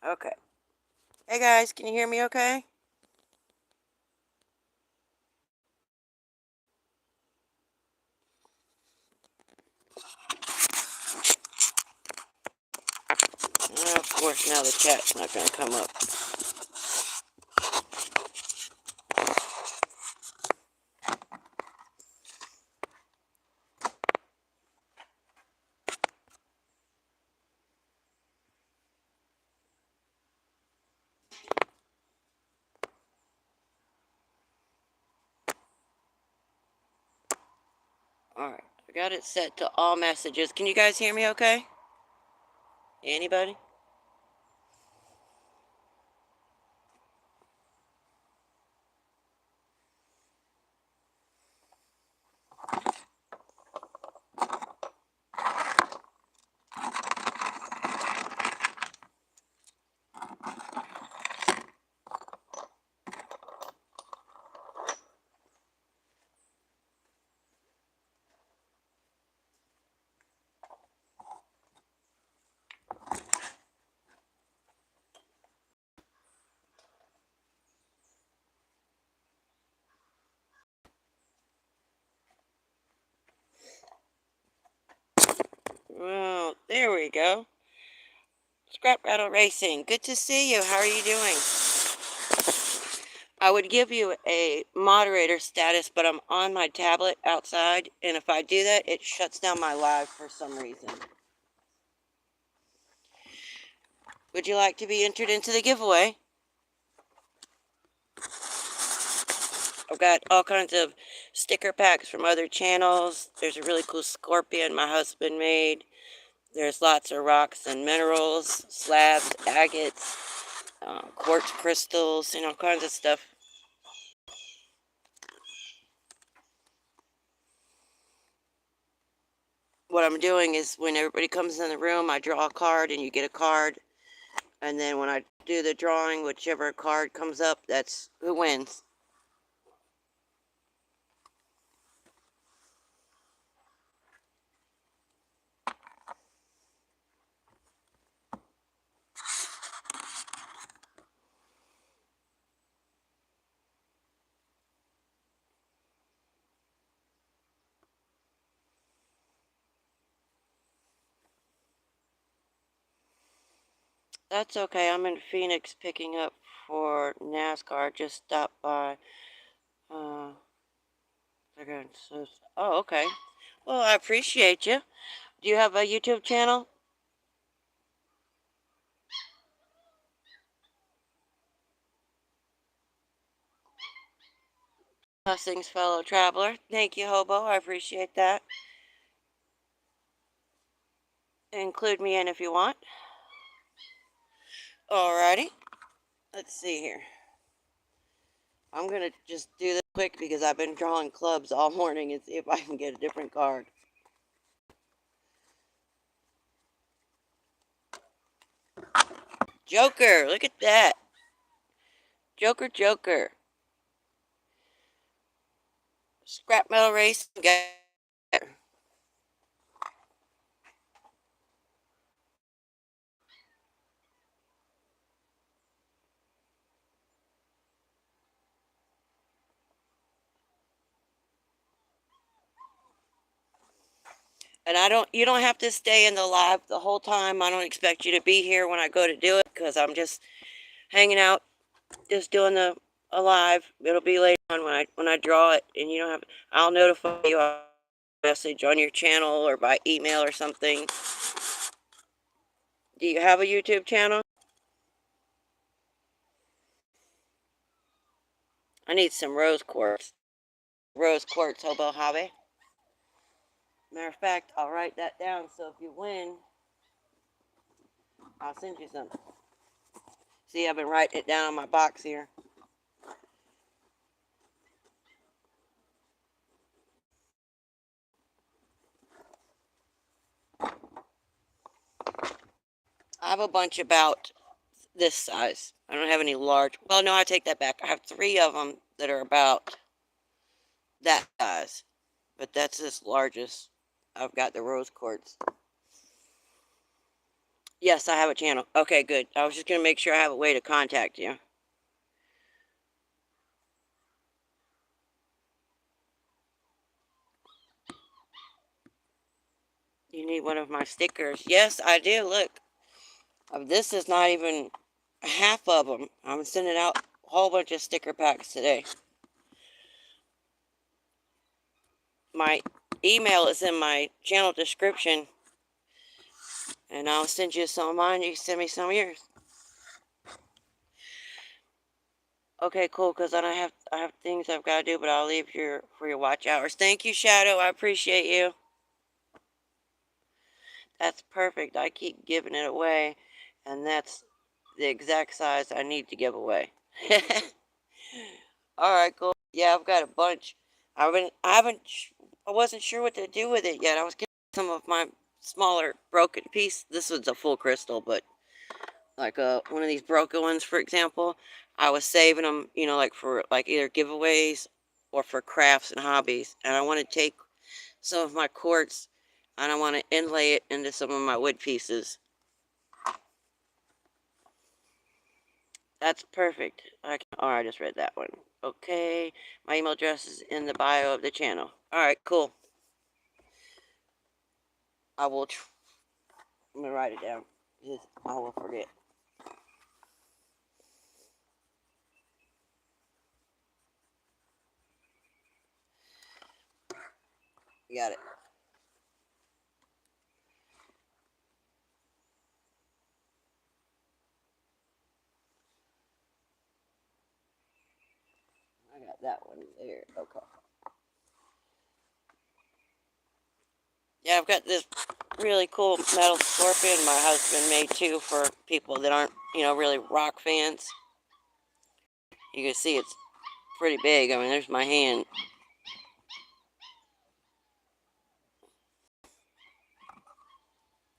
Okay. Hey guys, can you hear me okay? Of course, now the chat's not going to come up. Alright, I got it set to all messages. Can you guys hear me okay? Anybody? Well, there we go. Scrap Rattle Racing. Good to see you. How are you doing? I would give you a moderator status, but I'm on my tablet outside, and if I do that, it shuts down my live for some reason. Would you like to be entered into the giveaway? I've got all kinds of sticker packs from other channels. There's a really cool scorpion my husband made. There's lots of rocks and minerals, slabs, agates, quartz crystals, and all kinds of stuff. What I'm doing is when everybody comes in the room, I draw a card and you get a card. And then when I do the drawing, whichever card comes up, that's who wins. That's okay. I'm in Phoenix picking up for NASCAR. Just stopped by. Uh, oh, okay. Well, I appreciate you. Do you have a YouTube channel? Blessings, fellow traveler. Thank you, Hobo. I appreciate that. Include me in if you want. Alrighty. Let's see here. I'm going to just do this quick because I've been drawing clubs all morning and see if I can get a different card. Joker, look at that. Joker, Joker. Scrap metal race. And you don't have to stay in the live the whole time. I don't expect you to be here when I go to do it because I'm just hanging out, just doing a live. It'll be later on when I draw it, and you don't have. I'll notify you a message on your channel or by email or something. Do you have a YouTube channel? I need some rose quartz. Rose quartz hobo hobby. Matter of fact, I'll write that down so if you win, I'll send you some. See, I've been writing it down on my box here. I have a bunch about this size. I don't have any large. Well, no, I take that back. I have 3 of them that are about that size. But that's this largest. I've got the rose quartz. Yes, I have a channel. Okay, good. I was just going to make sure I have a way to contact you. You need one of my stickers. Yes, I do. Look, this is not even half of them. I'm sending out a whole bunch of sticker packs today. My email is in my channel description, and I'll send you some of mine. You can send me some of yours. Okay, cool. Because then I have things I've got to do, but I'll leave here for your watch hours. Thank you, Shadow. I appreciate you. That's perfect. I keep giving it away, and that's the exact size I need to give away. All right, cool. Yeah, I've got a bunch. I wasn't sure what to do with it yet. I was getting some of my smaller broken piece. This was a full crystal, but like one of these broken ones, for example, I was saving them, like for like either giveaways or for crafts and hobbies. And I want to take some of my quartz and I want to inlay it into some of my wood pieces. That's perfect. Oh, I just read that one. Okay, my email address is in the bio of the channel. All right, cool. I will. I'm gonna write it down because I will forget. You got it. I got that one there. Okay. Yeah, I've got this really cool metal scorpion my husband made too for people that aren't, really rock fans. You can see it's pretty big. I mean, there's my hand.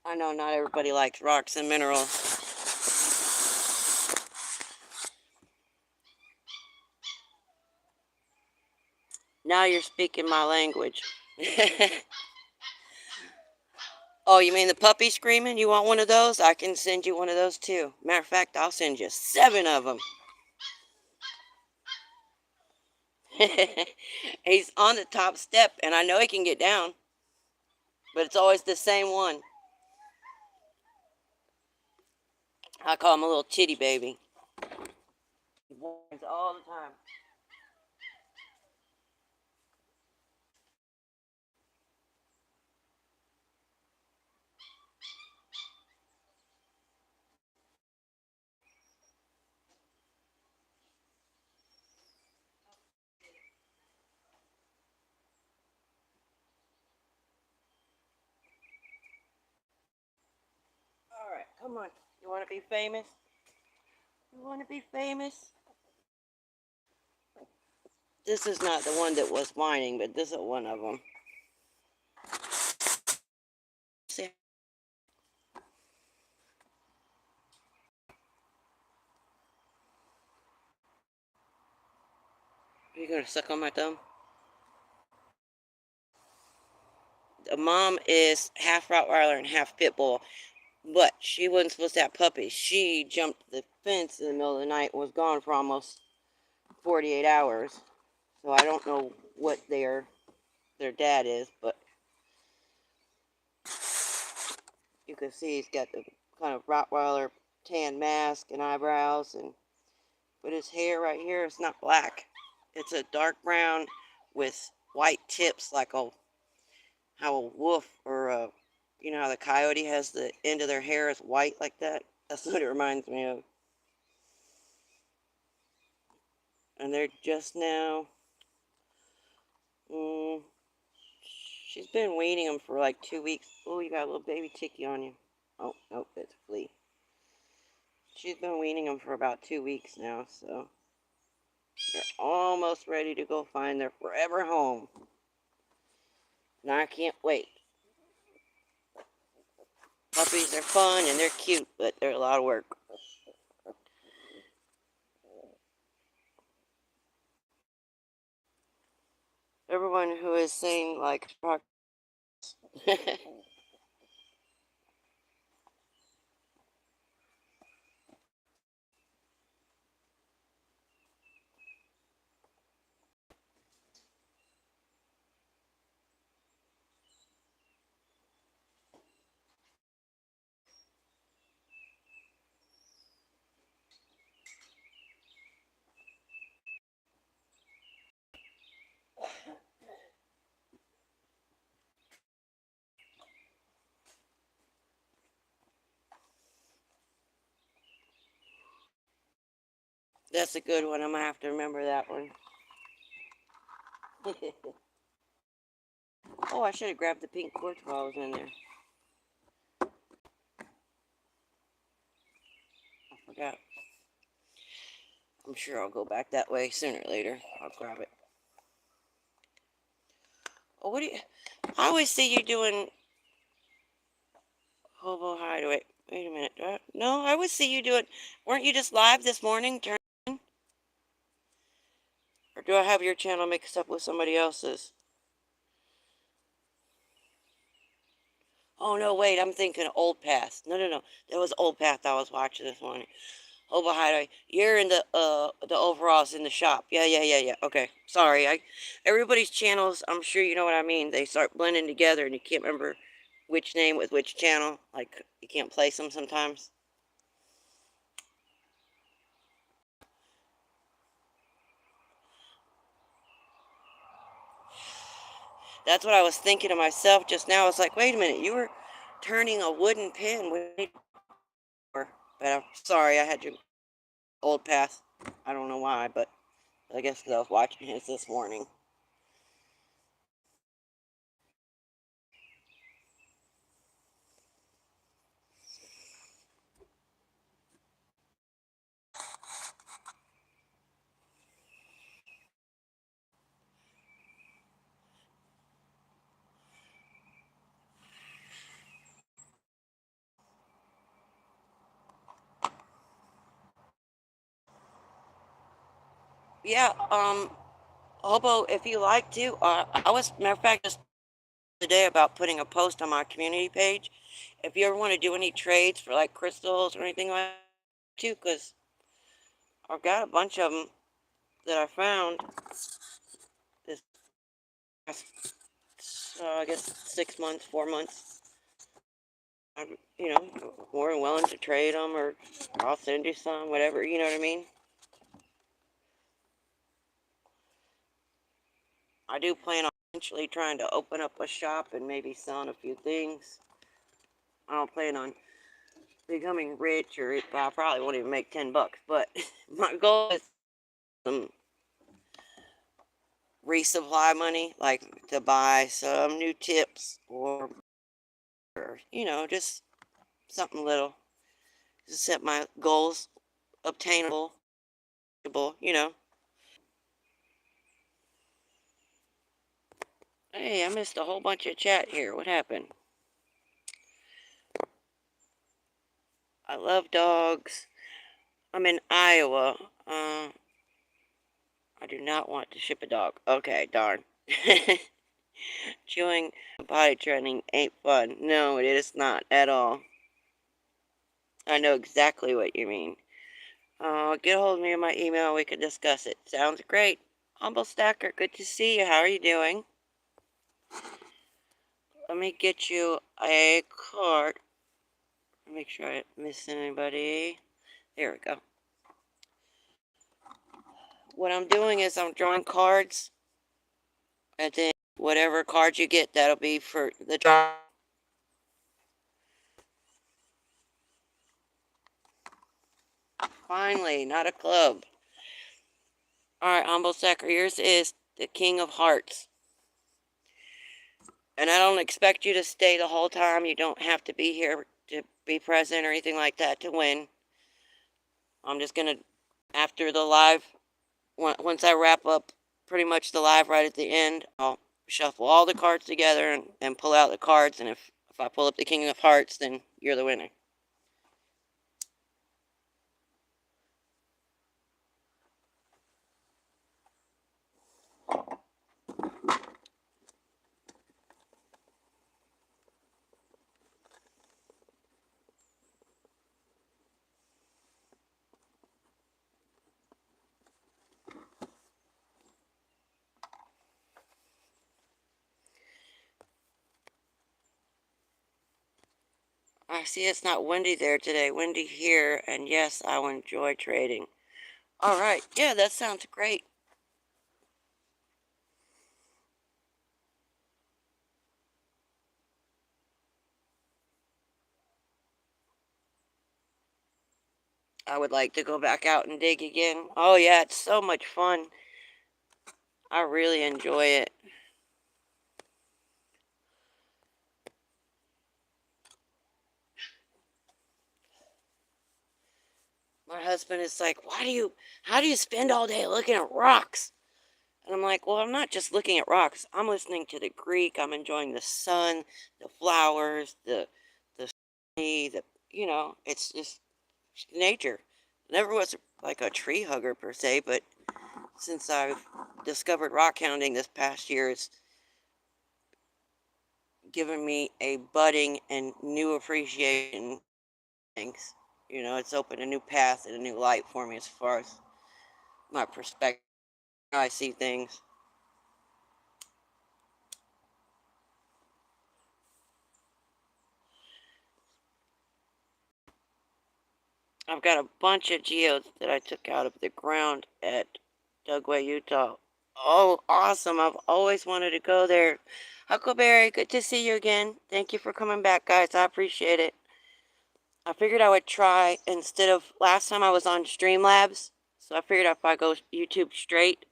I know not everybody likes rocks and minerals. Now you're speaking my language. Oh, you mean the puppy screaming? You want one of those? I can send you one of those too. Matter of fact, I'll send you 7 of them. He's on the top step, and I know he can get down, but it's always the same one. I call him a little titty baby. He whines all the time. All right, come on. You want to be famous? You want to be famous? This is not the one that was whining, but this is one of them. See? Are you going to suck on my thumb? The mom is half Rottweiler and half Pit Bull, but she wasn't supposed to have puppies. She jumped the fence in the middle of the night and was gone for almost 48 hours. So I don't know what their dad is, but you can see he's got the kind of Rottweiler tan mask and eyebrows, but his hair right here is not black. It's a dark brown with white tips, like how a wolf or how the coyote has the end of their hair is white like that. That's what it reminds me of. And they're just now. Mm, she's been weaning them for like 2 weeks. Oh, you got a little baby ticky on you. Oh, nope, it's a flea. She's been weaning them for about 2 weeks now, so they're almost ready to go find their forever home. And I can't wait. Puppies are fun and they're cute, but they're a lot of work. Everyone who is saying like That's a good one. I'm gonna have to remember that one. Oh, I should have grabbed the pink quartz while I was in there. I forgot. I'm sure I'll go back that way sooner or later. I'll grab it. Oh, what do you... I always see you doing Hobo Hideaway. Wait a minute. No, I always see you doing... Weren't you just live this morning? Or do I have your channel mixed up with somebody else's? Oh, no, wait. I'm thinking Old Path. No, no, no. That was Old Path I was watching this morning. Hobo Hideaway. You're in the overalls in the shop. Yeah, yeah, yeah, yeah. Okay. Sorry. Everybody's channels, I'm sure you know what I mean. They start blending together and you can't remember which name with which channel. Like, you can't place them sometimes. That's what I was thinking to myself just now. I was like, wait a minute, you were turning a wooden pin. But I'm sorry, I had your Old Path. I don't know why, but I guess because I was watching his this morning. Yeah, Hobo, if you like to, I was, matter of fact, just today about putting a post on my community page. If you ever want to do any trades for like crystals or anything like that, too, because I've got a bunch of them that I found this past, I guess 6 months, 4 months. I'm, more than willing to trade them, or I'll send you some, whatever, you know what I mean? I do plan on eventually trying to open up a shop and maybe selling a few things. I don't plan on becoming rich, or I probably won't even make $10, but my goal is some resupply money, like to buy some new tips, or just something little to set my goals obtainable, you know. Hey, I missed a whole bunch of chat here. What happened? I love dogs. I'm in Iowa. I do not want to ship a dog. Okay, darn. Chewing potty training ain't fun. No, it is not at all. I know exactly what you mean. Get a hold of me on my email. We can discuss it. Sounds great. Humble Stacker, good to see you. How are you doing? Let me get you a card. Make sure I didn't miss anybody. There we go. What I'm doing is I'm drawing cards, and then whatever card you get, that'll be for the draw. Finally, not a club. Alright, Humble Stacker, yours is the King of Hearts. And I don't expect you to stay the whole time. You don't have to be here to be present or anything like that to win. I'm just going to, after the live, once I wrap up pretty much the live right at the end, I'll shuffle all the cards together and pull out the cards. And if I pull up the King of Hearts, then you're the winner. I see it's not windy there today. Windy here. And yes, I will enjoy trading. All right. Yeah, that sounds great. I would like to go back out and dig again. Oh yeah, it's so much fun. I really enjoy it. My husband is like, how do you spend all day looking at rocks? And I'm like, well, I'm not just looking at rocks. I'm listening to the creek. I'm enjoying the sun, the flowers, the sea, it's just nature. Never was like a tree hugger per se, but since I've discovered rockhounding this past year, it's given me a budding and new appreciation. Things, it's opened a new path and a new light for me as far as my perspective. How I see things. I've got a bunch of geodes that I took out of the ground at Dugway, Utah. Oh, awesome. I've always wanted to go there. Huckleberry, good to see you again. Thank you for coming back, guys. I appreciate it. I figured I would try instead of last time I was on Streamlabs. So I figured if I go YouTube straight,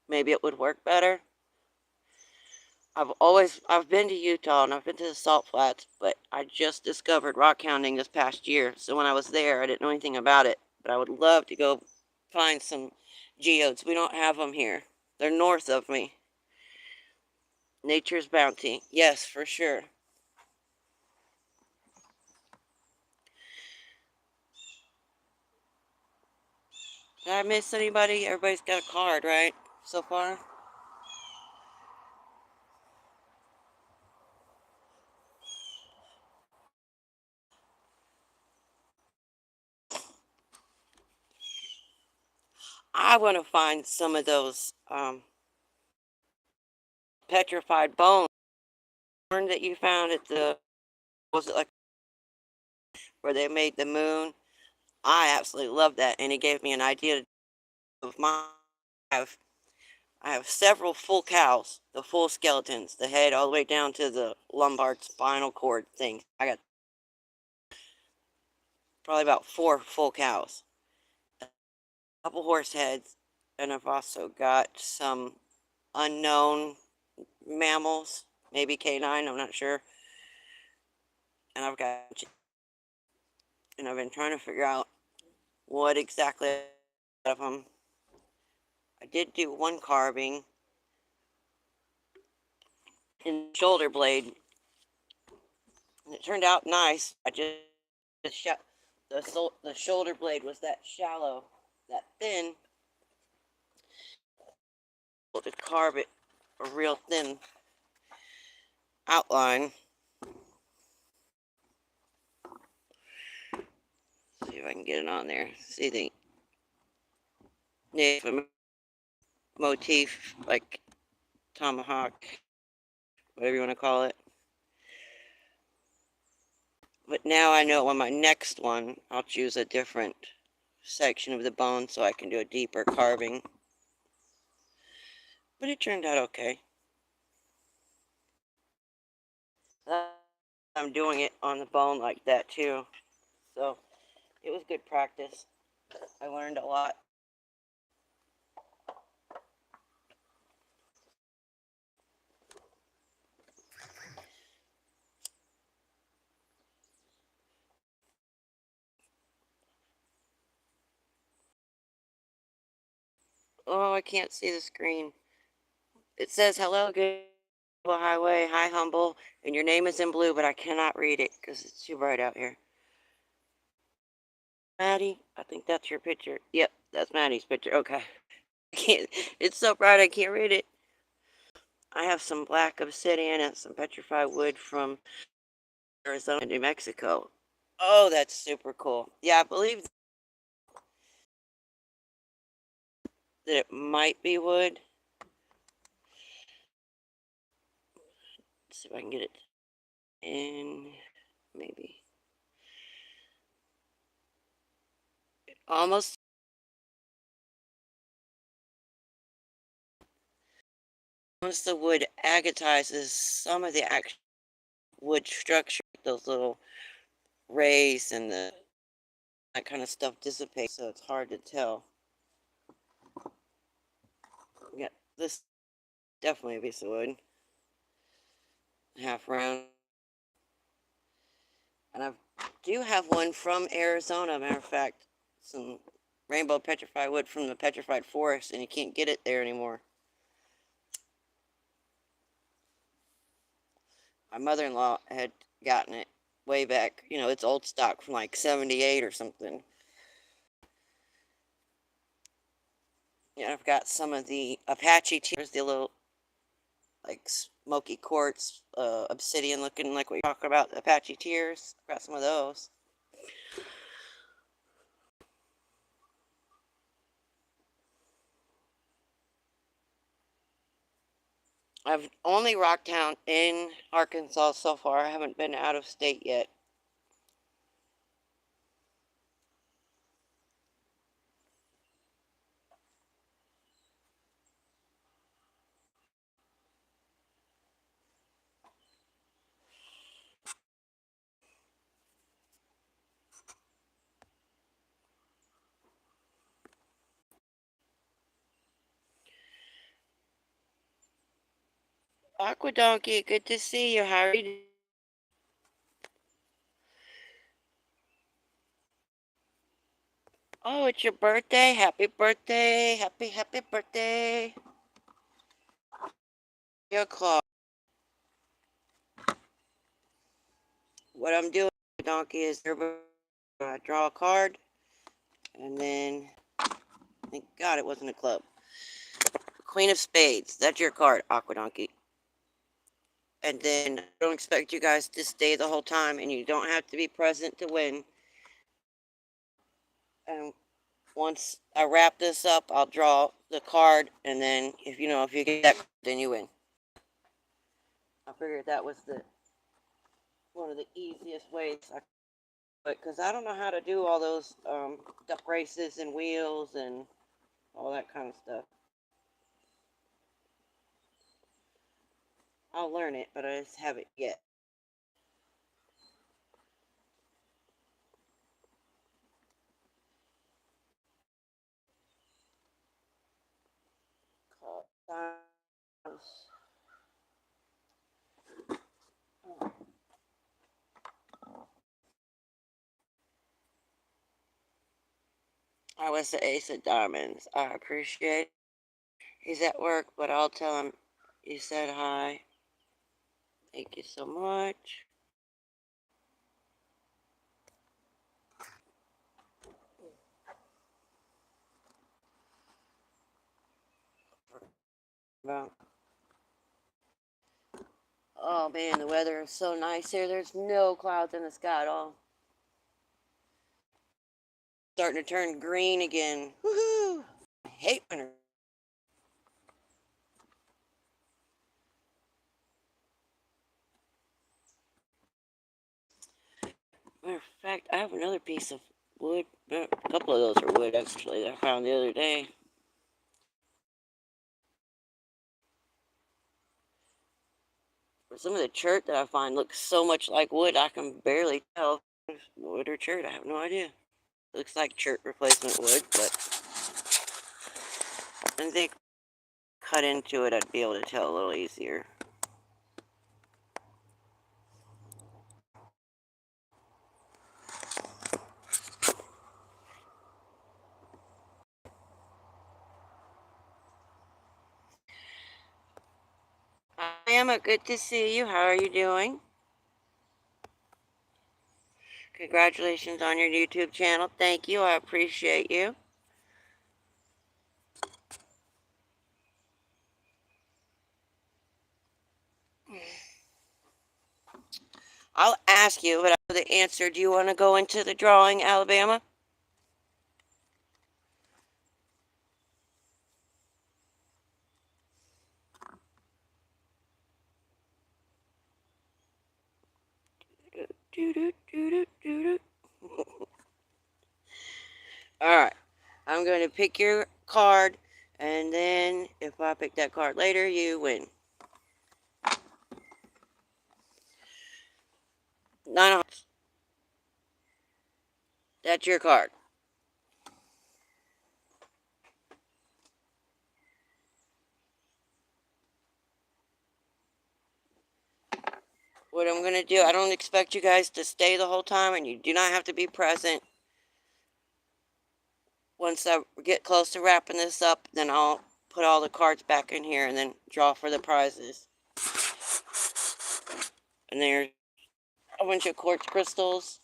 maybe it would work better. I've been to Utah and I've been to the Salt Flats, but I just discovered rockhounding this past year. So when I was there, I didn't know anything about it, but I would love to go find some geodes. We don't have them here. They're north of me. Nature's bounty. Yes, for sure. Did I miss anybody? Everybody's got a card, right? So far? I want to find some of those petrified bones that you found at was it like where they made the moon? I absolutely love that, and it gave me an idea of my. I have, I have several full cows, the full skeletons, the head all the way down to the lumbar spinal cord thing. I got probably about 4 full cows, a couple horse heads, and I've also got some unknown mammals, maybe canine, I'm not sure. And I've been trying to figure out what exactly of them. I did do one carving in the shoulder blade, and it turned out nice. I just the shoulder blade was that shallow, that thin, to carve it a real thin outline. See if I can get it on there. See the native motif, like tomahawk, whatever you want to call it. But now I know on my next one, I'll choose a different section of the bone so I can do a deeper carving. But it turned out okay. I'm doing it on the bone like that too. So it was good practice. I learned a lot. Oh, I can't see the screen. It says, hello, good highway. Hi, humble. And your name is in blue, but I cannot read it because it's too bright out here. Maddie, I think that's your picture. Yep, that's Maddie's picture. Okay. I can't, it's so bright I can't read it. I have some black obsidian and some petrified wood from Arizona and New Mexico. Oh, that's super cool. Yeah, I believe that it might be wood. Let's see if I can get it in. Maybe. Almost. Once the wood agatizes some of the actual wood structure, those little rays and the that kind of stuff dissipates, so it's hard to tell. Yeah, this definitely a piece of wood. Half round. And I do have one from Arizona, matter of fact. Some rainbow petrified wood from the petrified forest, and you can't get it there anymore. My mother-in-law had gotten it way back. You know, it's old stock from like 78 or something. Yeah, I've got some of the Apache tears, the little like smoky quartz, obsidian looking like what you're talking about, the Apache tears. I've got some of those. I've only rocked down in Arkansas so far. I haven't been out of state yet. Aqua Donkey, good to see you. How are you? Oh, it's your birthday. Happy birthday. Happy birthday. Your clock. What I'm doing, Donkey, is draw a card, and then, thank God it wasn't a club. Queen of Spades. That's your card, Aqua Donkey. And then I don't expect you guys to stay the whole time, and you don't have to be present to win. And once I wrap this up, I'll draw the card, and then if you get that, then you win. I figured that was the one of the easiest ways I could, because I don't know how to do all those duck races and wheels and all that kind of stuff. I'll learn it, but I just haven't yet. I was the ace of diamonds. I appreciate it. He's at work, but I'll tell him you said hi. Thank you so much. Oh man, the weather is so nice here. There's no clouds in the sky at all. Starting to turn green again. Woohoo! I hate winter. Matter of fact, I have another piece of wood. A couple of those are wood actually that I found the other day. For some of the chert that I find looks so much like wood, I can barely tell if it's wood or chert. I have no idea. It looks like chert replacement wood, but I think cut into it, I'd be able to tell a little easier. Hi, Emma, good to see you. How are you doing? Congratulations on your YouTube channel. Thank you. I appreciate you. I'll ask you, but I know the answer. Do you want to go into the drawing, Alabama? All right. I'm going to pick your card, and then if I pick that card later, you win. 9 of hearts. That's your card. What I'm going to do, I don't expect you guys to stay the whole time, and you do not have to be present. Once I get close to wrapping this up, then I'll put all the cards back in here and then draw for the prizes. And there's a bunch of quartz crystals.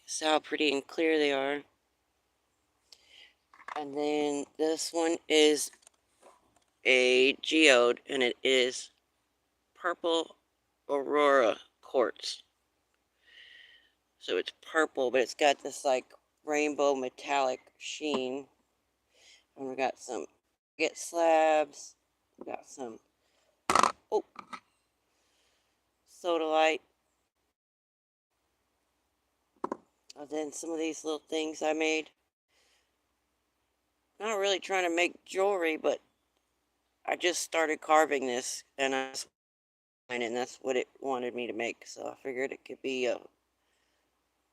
See how pretty and clear they are. And then this one is a geode, and it is purple Aura Quartz. So it's purple, but it's got this like rainbow metallic sheen. And we got some slabs. We got some sodalite. And then some of these little things I made. Not really trying to make jewelry, but I just started carving this, and that's what it wanted me to make. So I figured it could be a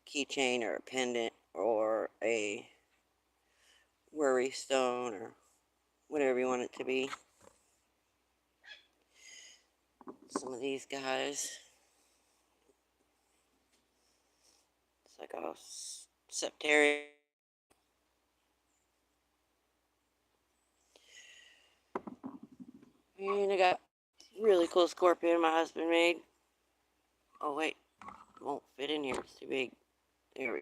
keychain or a pendant or a worry stone or whatever you want it to be. Some of these guys. It's like a septarian. And I got really cool scorpion my husband made. Oh wait, it won't fit in here, it's too big. There we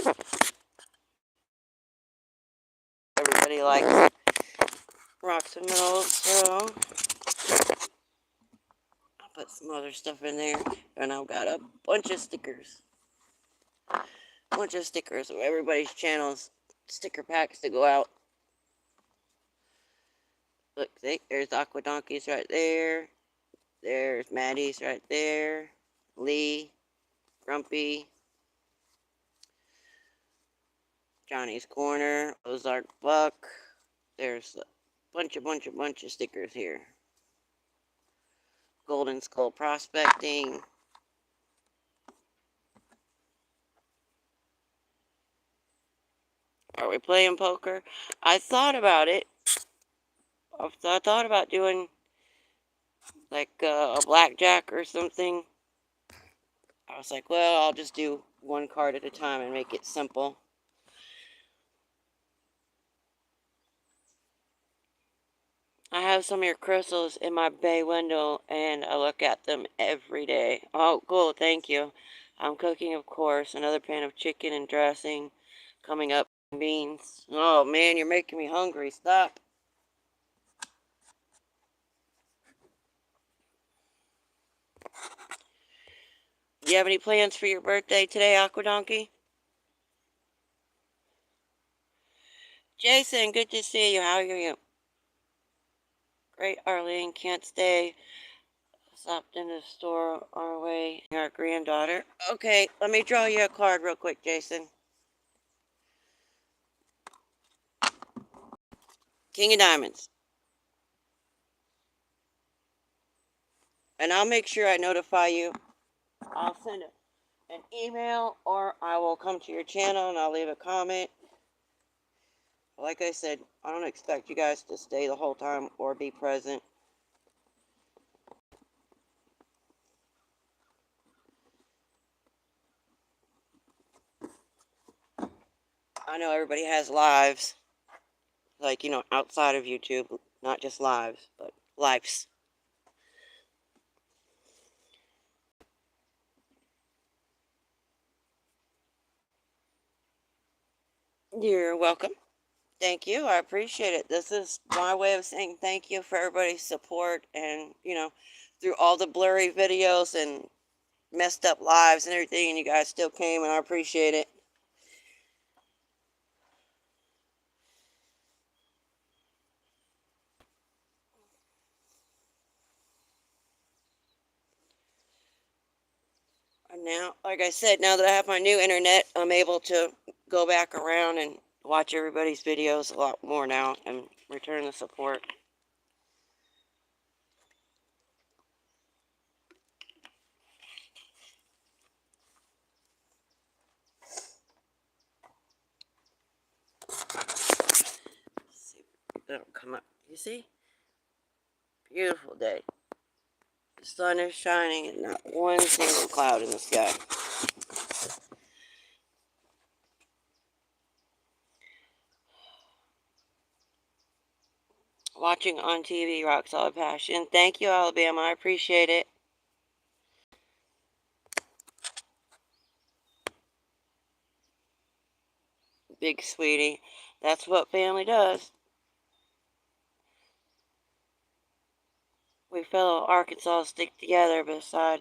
go. Everybody likes rocks and minerals, so I'll put some other stuff in there. And I've got a bunch of stickers. Of everybody's channels, sticker packs to go out. Look, there's Aqua Donkeys right there. There's Maddie's right there. Lee, Grumpy, Johnny's Corner, Ozark Buck. There's a bunch of stickers here. Golden Skull Prospecting. Are we playing poker? I thought about it. I thought about doing like a blackjack or something. I was like, well, I'll just do one card at a time and make it simple. I have some of your crystals in my bay window, and I look at them every day. Oh, cool, thank you. I'm cooking, of course, another pan of chicken and dressing. Coming up, beans. Oh, man, you're making me hungry. Stop. Do you have any plans for your birthday today, Aqua Donkey? Jason, good to see you. How are you? Great, Arlene, can't stay. Stopped in the store on our way. Our granddaughter. Okay, let me draw you a card real quick, Jason. King of Diamonds. And I'll make sure I notify you. I'll send an email, or I will come to your channel and I'll leave a comment. Like I said, I don't expect you guys to stay the whole time or be present. I know everybody has lives, like, you know, outside of YouTube, not just lives, but lives. You're welcome. Thank you. I appreciate it. This is my way of saying thank you for everybody's support, and, you know, through all the blurry videos and messed up lives and everything, and you guys still came, and I appreciate it. And now, like I said, now that I have my new internet, I'm able to go back around and watch everybody's videos a lot more now and return the support. It'll come up. You see? Beautiful day. The sun is shining and not one single cloud in the sky. Watching on TV, rock solid passion. Thank you, Alabama. I appreciate it. Big sweetie. That's what family does. We fellow Arkansas stick together. Beside,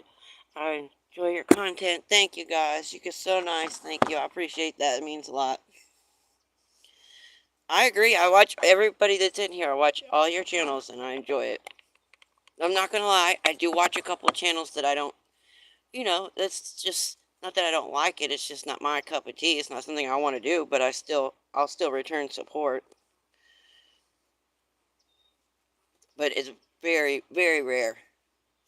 I enjoy your content. Thank you, guys. You are so nice. Thank you. I appreciate that. It means a lot. I agree. I watch everybody that's in here. I watch all your channels, and I enjoy it. I'm not going to lie. I do watch a couple of channels that I don't, that's just, not that I don't like it. It's just not my cup of tea. It's not something I want to do, but I'll still return support. But it's very, very rare.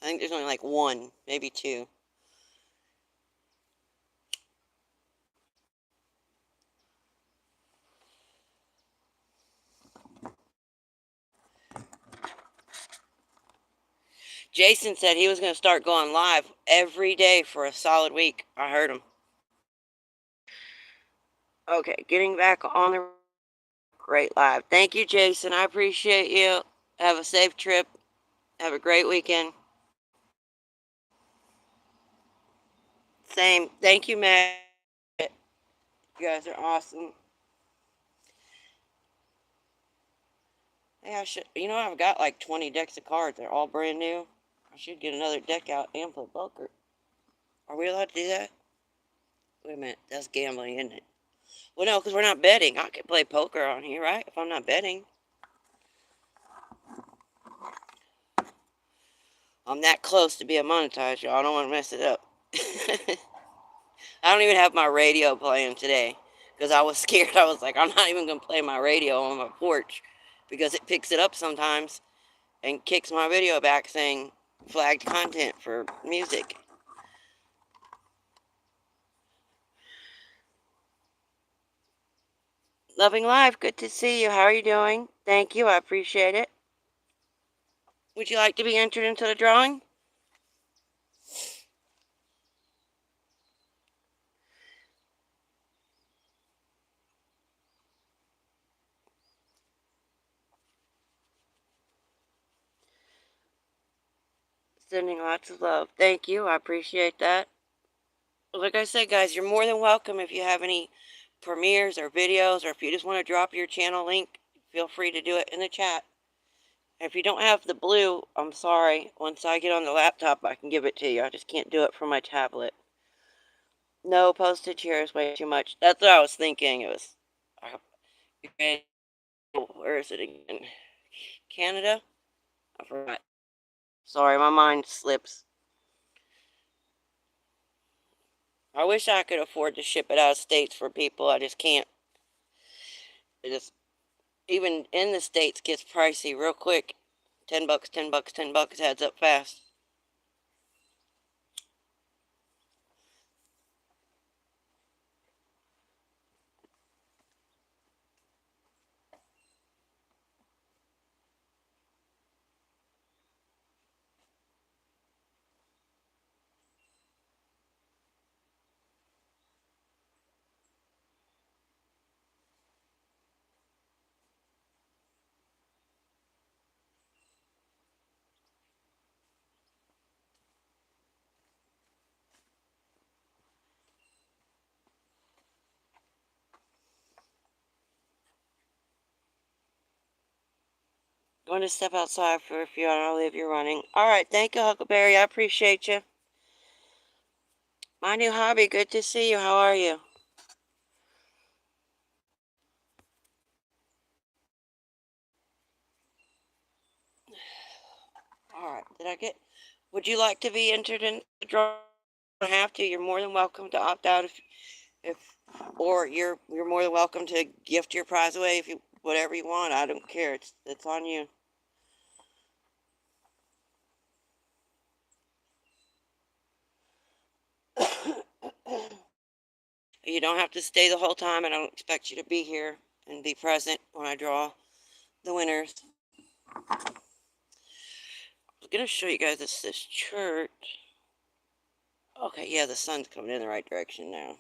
I think there's only like one, maybe two. Jason said he was going to start going live every day for a solid week. I heard him. Okay, getting back on the great live. Thank you, Jason. I appreciate you. Have a safe trip. Have a great weekend. Same. Thank you, Matt. You guys are awesome. Hey, I've got like 20 decks of cards. They're all brand new. I should get another deck out and play poker. Are we allowed to do that? Wait a minute. That's gambling, isn't it? Well, no, because we're not betting. I can play poker on here, right? If I'm not betting. I'm that close to being monetized, y'all. I don't want to mess it up. I don't even have my radio playing today because I was scared. I was like, I'm not even going to play my radio on my porch because it picks it up sometimes and kicks my video back saying flagged content for music. Loving life. Good to see you. How are you doing? Thank you. I appreciate it. Would you like to be entered into the drawing? Sending lots of love. Thank you. I appreciate that. Like I said, guys, you're more than welcome if you have any premieres or videos, or if you just want to drop your channel link, feel free to do it in the chat. If you don't have the blue, I'm sorry. Once I get on the laptop, I can give it to you. I just can't do it from my tablet. No, postage here is way too much. That's what I was thinking. It was, where is it again? Canada? I forgot. Sorry, my mind slips. I wish I could afford to ship it out of states for people. I just can't. It just, even in the states, gets pricey real quick. $10, $10, $10 adds up fast. Going to step outside for a few hours. I'll leave you running. All right. Thank you, Huckleberry. I appreciate you. My new hobby. Good to see you. How are you? All right. Did I get? Would you like to be entered in the draw? You don't have to. You're more than welcome to opt out if or you're more than welcome to gift your prize away if you whatever you want. I don't care. It's on you. You don't have to stay the whole time, and I don't expect you to be here and be present when I draw. the winners. I was going to show you guys this church. Okay, yeah, the sun's coming in the right direction now.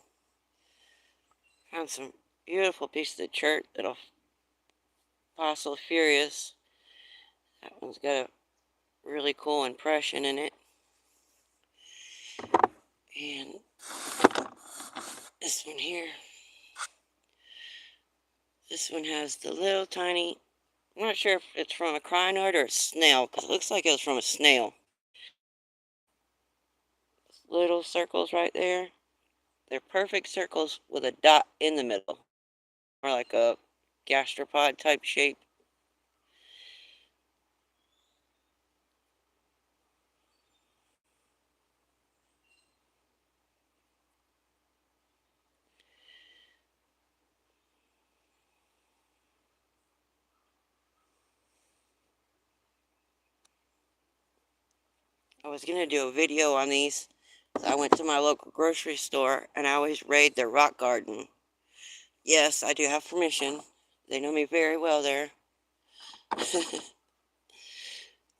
Found some beautiful pieces of chert that'll fossil furious. That one's got a really cool impression in it. And this one here. This one has the little tiny, I'm not sure if it's from a crinoid or a snail, because it looks like it was from a snail. Little circles right there. They're perfect circles with a dot in the middle. Or like a gastropod type shape. I was going to do a video on these. I went to my local grocery store and I always raid their rock garden. Yes, I do have permission. They know me very well there.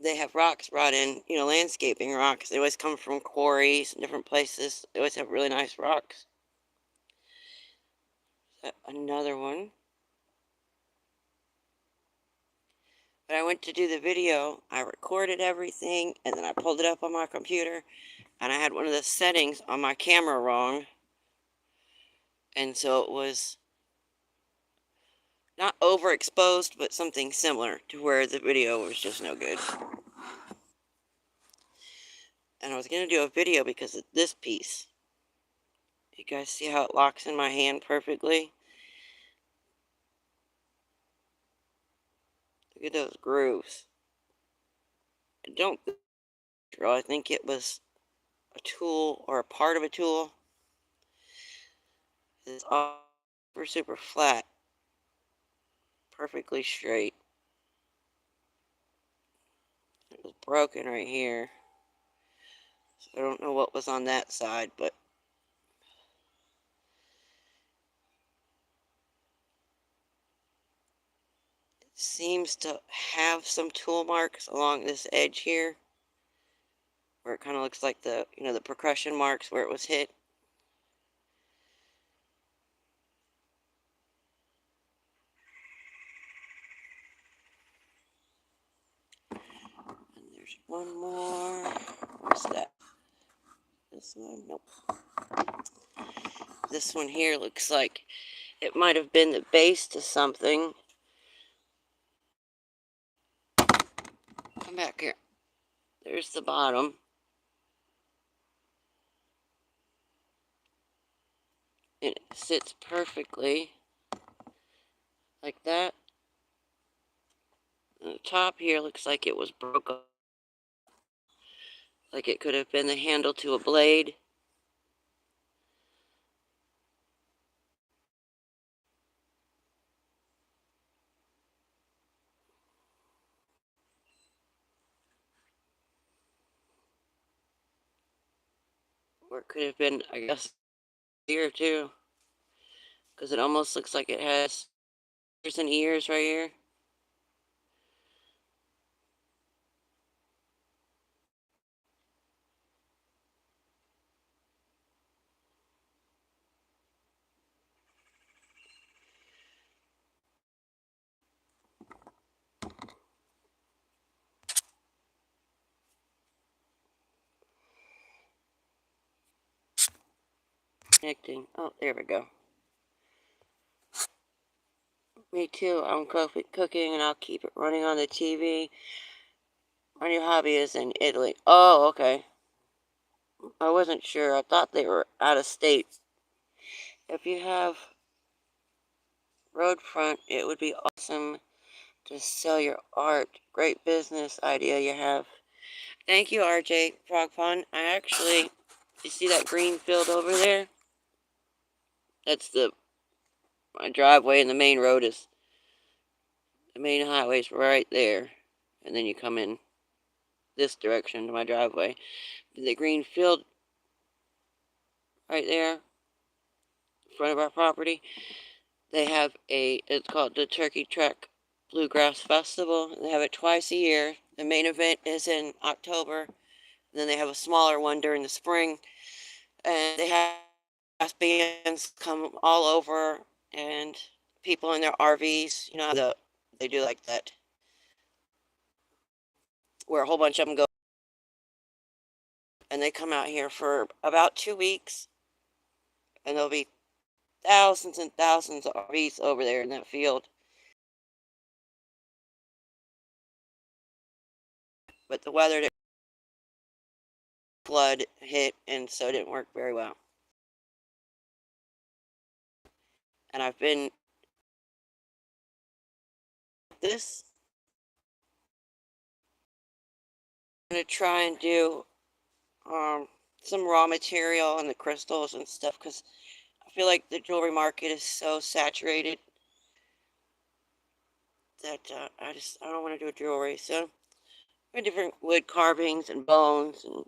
They have rocks brought in, you know, landscaping rocks. They always come from quarries and different places. They always have really nice rocks. Another one. But I went to do the video. I recorded everything and then I pulled it up on my computer. And I had one of the settings on my camera wrong. And so it was not overexposed, but something similar to where the video was just no good. And I was going to do a video because of this piece. You guys see how it locks in my hand perfectly? Look at those grooves. I don't I think it was a tool or a part of a tool. It's all super flat. Perfectly straight. It was broken right here. So I don't know what was on that side, but it seems to have some tool marks along this edge here. Where it kind of looks like the, you know, the percussion marks where it was hit. And there's one more. What's that? This one? Nope. This one here looks like it might have been the base to something. Come back here. There's the bottom. And it sits perfectly like that. And the top here looks like it was broken. Like it could have been the handle to a blade. Or it could have been, I guess, here too. Because it almost looks like it has ears and ears right here. Connecting. Oh, there we go. Me too. I'm cooking and I'll keep it running on the TV. My new hobby is in Italy. Oh, okay. I wasn't sure. I thought they were out of state. If you have road front, it would be awesome to sell your art. Great business idea you have. Thank you, RJ Frog Pond. I actually, you see that green field over there? That's my driveway, and the main road is, the main highway's right there. And then you come in this direction to my driveway. The green field right there, in front of our property, they have it's called the turkey truck Bluegrass Festival. They have it twice a year. The main event is in October. And then they have a smaller one during the spring. And they have bands come all over and people in their RVs. You know, they do like that, where a whole bunch of them go. And they come out here for about 2 weeks. And there'll be thousands and thousands of RVs over there in that field. But the weather didn't, flood hit, and so it didn't work very well. And I've been this. I'm going to try and do some raw material and the crystals and stuff, because I feel like the jewelry market is so saturated that I don't want to do jewelry. So different wood carvings and bones and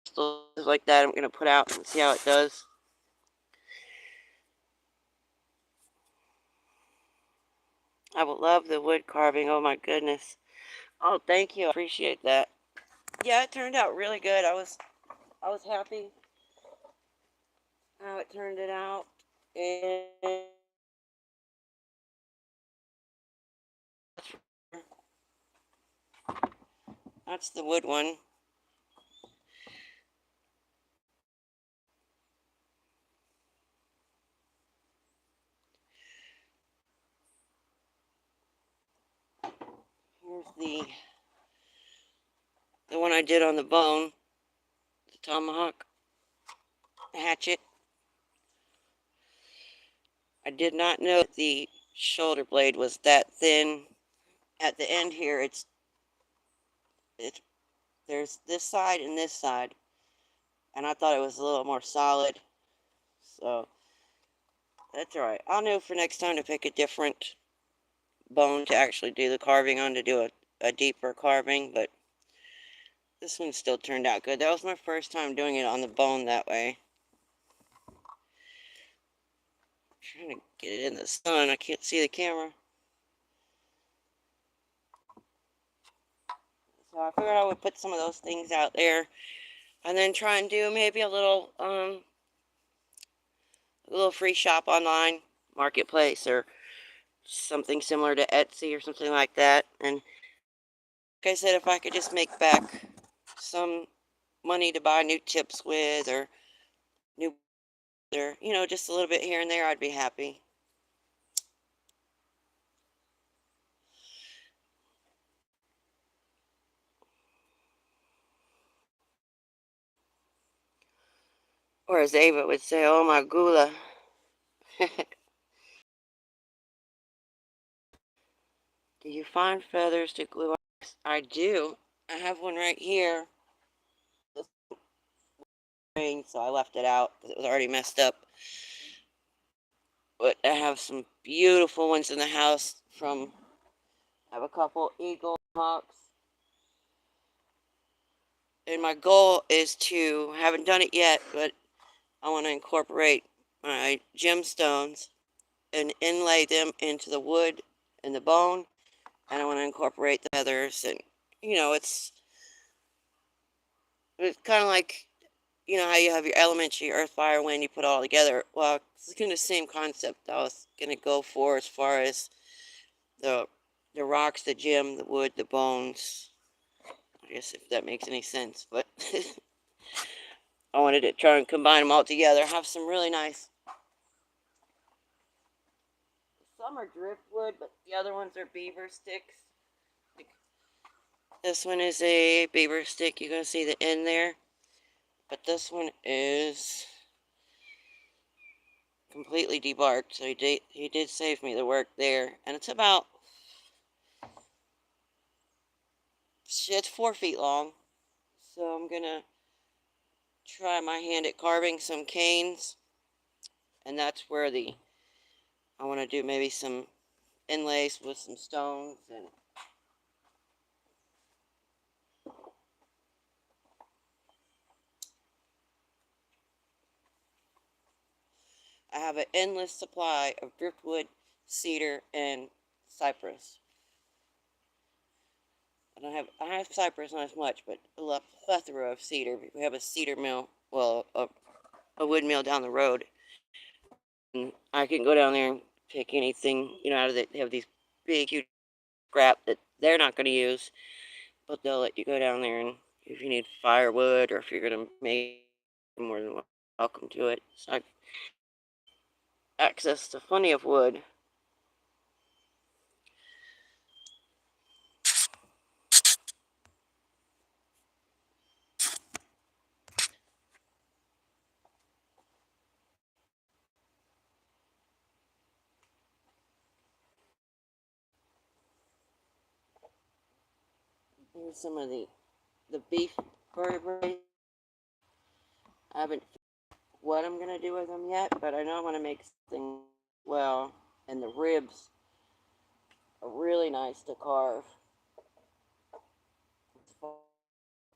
stuff like that I'm going to put out and see how it does. I would love the wood carving. Oh my goodness. Oh, thank you. I appreciate that. Yeah, it turned out really good. I was happy how it turned it out. And that's the wood one. Here's the one I did on the bone, the tomahawk hatchet. I did not know that the shoulder blade was that thin. At the end here, it's there's this side and this side, and I thought it was a little more solid. So that's all right. I'll know for next time to pick a different bone to actually do the carving on, to do a deeper carving, but this one still turned out good. That was my first time doing it on the bone that way. I'm trying to get it in the sun. I can't see the camera. So I figured I would put some of those things out there and then try and do maybe a little free shop online, marketplace, or something similar to Etsy or something like that. And like I said, if I could just make back some money to buy new tips with, or new, or just a little bit here and there, I'd be happy. Or as Ava would say, oh my gula. Do you find feathers to glue on? I do. I have one right here. So I left it out because it was already messed up. But I have some beautiful ones in the house from, I have a couple eagle hawks. And my goal is to, I haven't done it yet, but I want to incorporate my gemstones and inlay them into the wood and the bone. And I want to incorporate the feathers. And, it's kind of like, how you have your elements, your earth, fire, wind, you put it all together. Well, it's kind of the same concept I was going to go for, as far as the rocks, the gem, the wood, the bones. I guess if that makes any sense. But I wanted to try and combine them all together. Have some really nice. Some are driftwood, but the other ones are beaver sticks. This one is a beaver stick. You're going to see the end there. But this one is completely debarked. So he did save me the work there. And it's 4 feet long. So I'm going to try my hand at carving some canes. And that's where I want to do maybe some inlays with some stones. And I have an endless supply of driftwood, cedar, and cypress. I have cypress, not as much, but a plethora of cedar. We have a cedar mill, well, a wood mill down the road. And I can go down there and pick anything, out of it. They have these big, huge scrap that they're not going to use, but they'll let you go down there, and if you need firewood or if you're going to make, you're more than welcome to it. So I've access to plenty of wood. Here's some of the beef vertebrae. I haven't figured what I'm going to do with them yet, but I know I'm going to make something well, and the ribs are really nice to carve.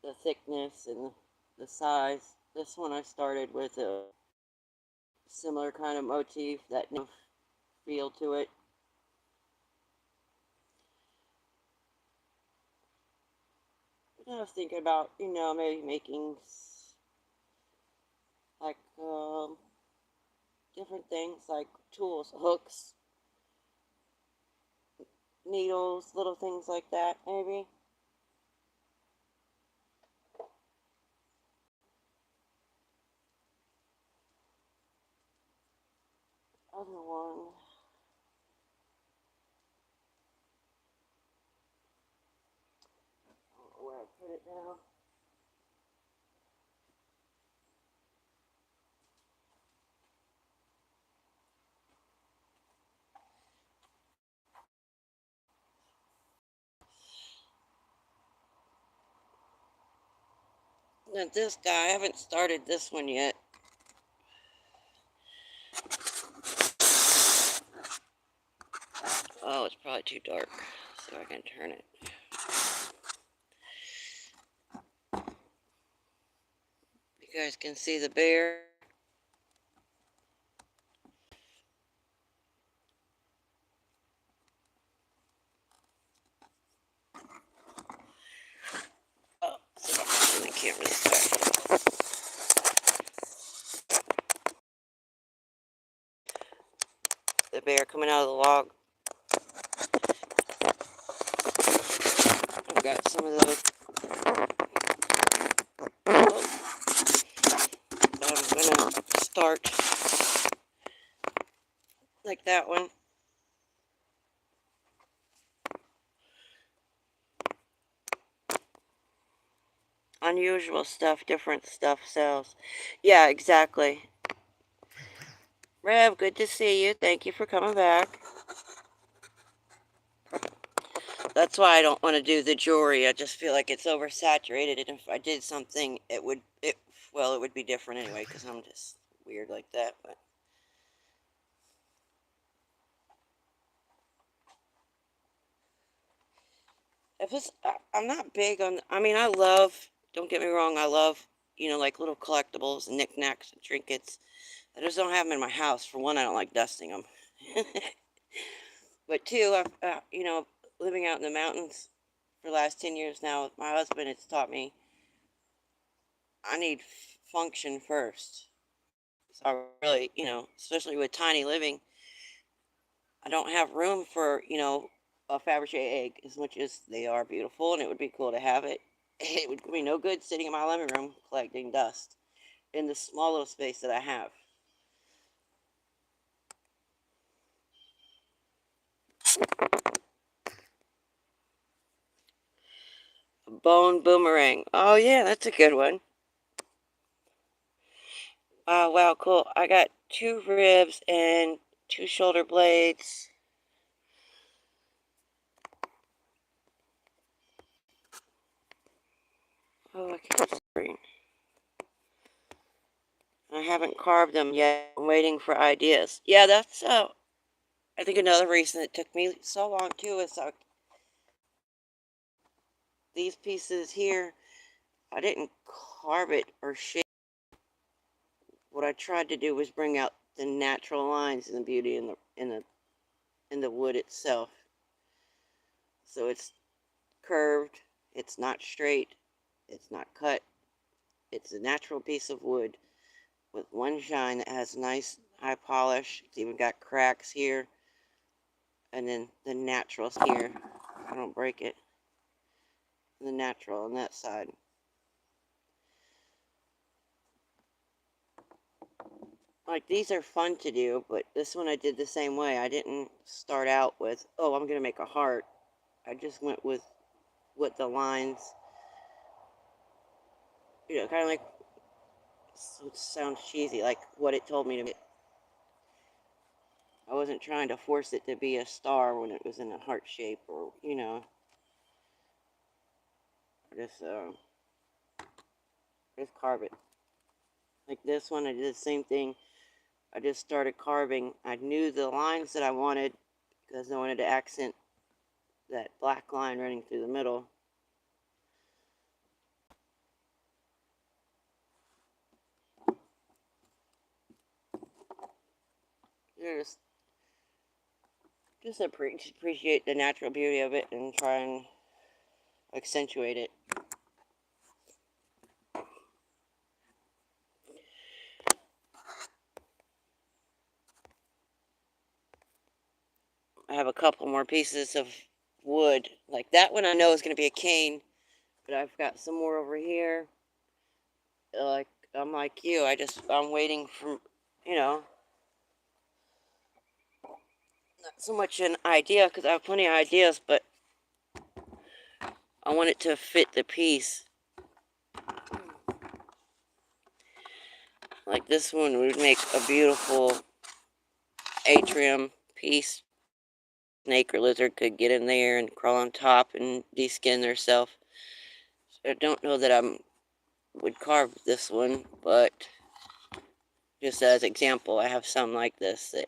The thickness and the size. This one I started with a similar kind of motif, that feel to it. I was thinking about, maybe making like different things like tools, hooks, needles, little things like that, maybe. Other one. I don't know where I put it now. Now this guy, I haven't started this one yet. Oh, it's probably too dark, so I can turn it. You guys can see the bear. Oh, see if I can turn the camera this way. The bear coming out of the log. I've got some of those. Oh, I'm gonna start like that one. Unusual stuff, different stuff sells. Yeah, exactly. Rev, good to see you. Thank you for coming back. That's why I don't want to do the jewelry. I just feel like it's oversaturated, and if I did something, it would be different anyway, because I'm just weird like that. But if it's, I'm not big on. I mean, I love. Don't get me wrong. I love, like little collectibles and knickknacks and trinkets. I just don't have them in my house. For one, I don't like dusting them. But two, I've, living out in the mountains for the last 10 years now with my husband, it's taught me I need function first. So I really, especially with tiny living, I don't have room for, a Fabergé egg, as much as they are beautiful and it would be cool to have it. It would be no good sitting in my living room collecting dust in the small little space that I have. Bone boomerang. Oh, yeah, that's a good one. Oh, wow, cool. I got 2 ribs and 2 shoulder blades. Oh, I can't see. I haven't carved them yet. I'm waiting for ideas. Yeah, that's I think another reason it took me so long too is these pieces here. I didn't carve it or shape. What I tried to do was bring out the natural lines and the beauty in the wood itself. So it's curved, It's not straight. It's not cut. It's a natural piece of wood with one shine that has nice high polish. It's even got cracks here. And then the naturals here. I don't break it. The natural on that side. Like, these are fun to do, but this one I did the same way. I didn't start out with, oh, I'm going to make a heart. I just went with what the lines, kind of like, it sounds cheesy, like what it told me to make. I wasn't trying to force it to be a star when it was in a heart shape, or, just, just carve it. Like this one, I did the same thing. I just started carving. I knew the lines that I wanted because I wanted to accent that black line running through the middle. Just appreciate the natural beauty of it and try and accentuate it. I have a couple more pieces of wood. Like that one I know is going to be a cane, but I've got some more over here. Like, I'm like you, I'm waiting for, not so much an idea, because I have plenty of ideas, but I want it to fit the piece. Like this one would make a beautiful atrium piece. Snake or lizard could get in there and crawl on top and deskin themselves. I don't know that I would carve this one, but just as example, I have some like this that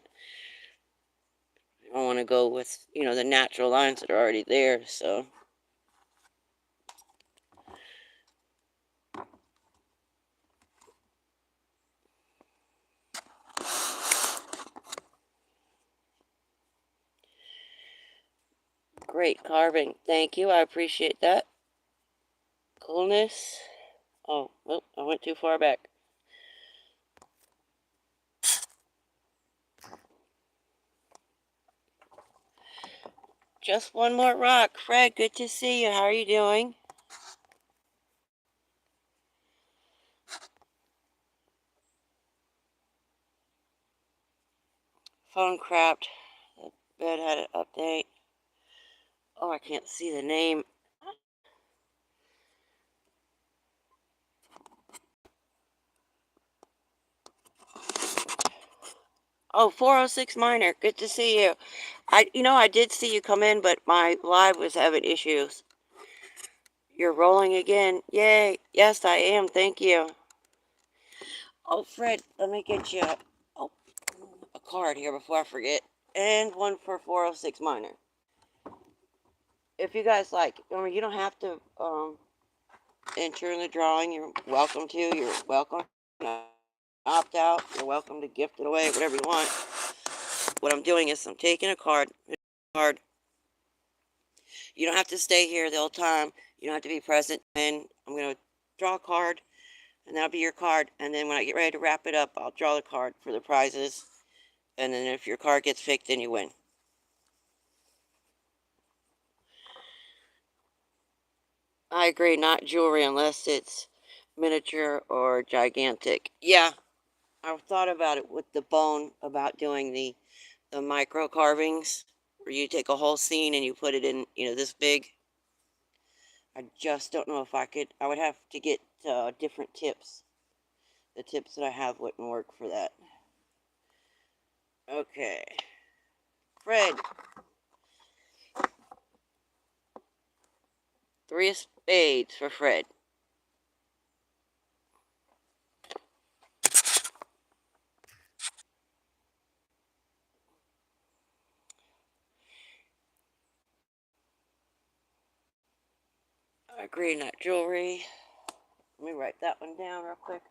I want to go with, the natural lines that are already there, so. Great carving. Thank you. I appreciate that. Coolness. Oh, well, I went too far back. Just one more rock. Fred, good to see you. How are you doing? Phone crapped. The bed had an update. Oh, I can't see the name. Oh, 406 Miner. Good to see you. I did see you come in, but my live was having issues. You're rolling again. Yay. Yes, I am. Thank you. Oh, Fred, let me get you a card here before I forget. And one for 406 Miner. If you guys like, you don't have to enter in the drawing. You're welcome to. You're welcome to opt out. You're welcome to gift it away, whatever you want. What I'm doing is I'm taking a card. You don't have to stay here the whole time. You don't have to be present. And I'm going to draw a card, and that'll be your card. And then when I get ready to wrap it up, I'll draw the card for the prizes. And then if your card gets picked, then you win. I agree, not jewelry unless it's miniature or gigantic. Yeah, I've thought about it with the bone, about doing the micro carvings, where you take a whole scene and you put it in, this big. I just don't know if I could. I would have to get different tips. The tips that I have wouldn't work for that. Okay. Fred. 3 of spades for Fred. I agree, not jewelry. Let me write that one down real quick.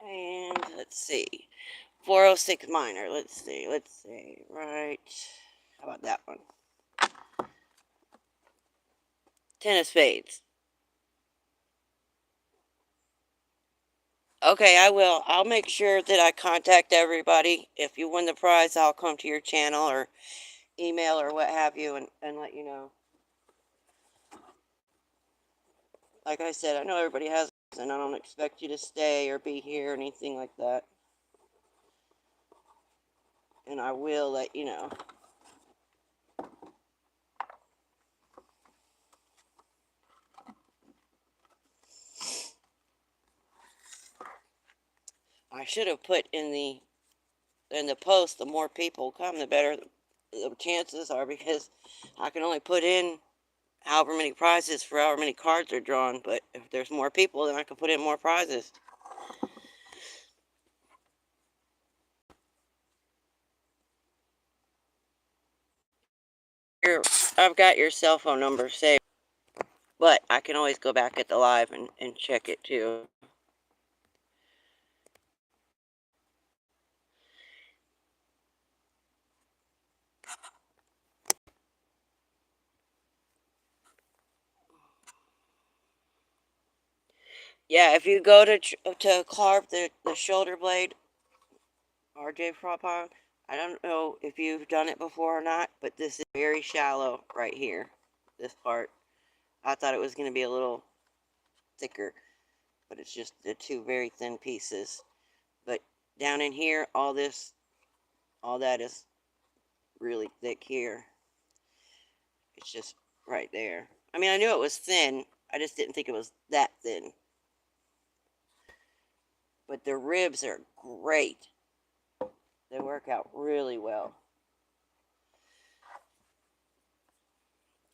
And let's see. 406 minor. Let's see. Right. How about that one? 10 of spades. Okay, I will. I'll make sure that I contact everybody. If you win the prize, I'll come to your channel or email or what have you and let you know. Like I said, I know everybody has, and I don't expect you to stay or be here or anything like that. And I will let you know. I should have put in the post, the more people come, the better the chances are, because I can only put in however many prizes for however many cards are drawn. But if there's more people, then I can put in more prizes. Here, I've got your cell phone number saved, but I can always go back at the live and check it too. Yeah, if you go to carve the shoulder blade, RJ Frapon, I don't know if you've done it before or not, but this is very shallow right here, this part. I thought it was going to be a little thicker, but it's just the two very thin pieces. But down in here, all that is really thick here. It's just right there. I mean, I knew it was thin. I just didn't think it was that thin. But the ribs are great. They work out really well.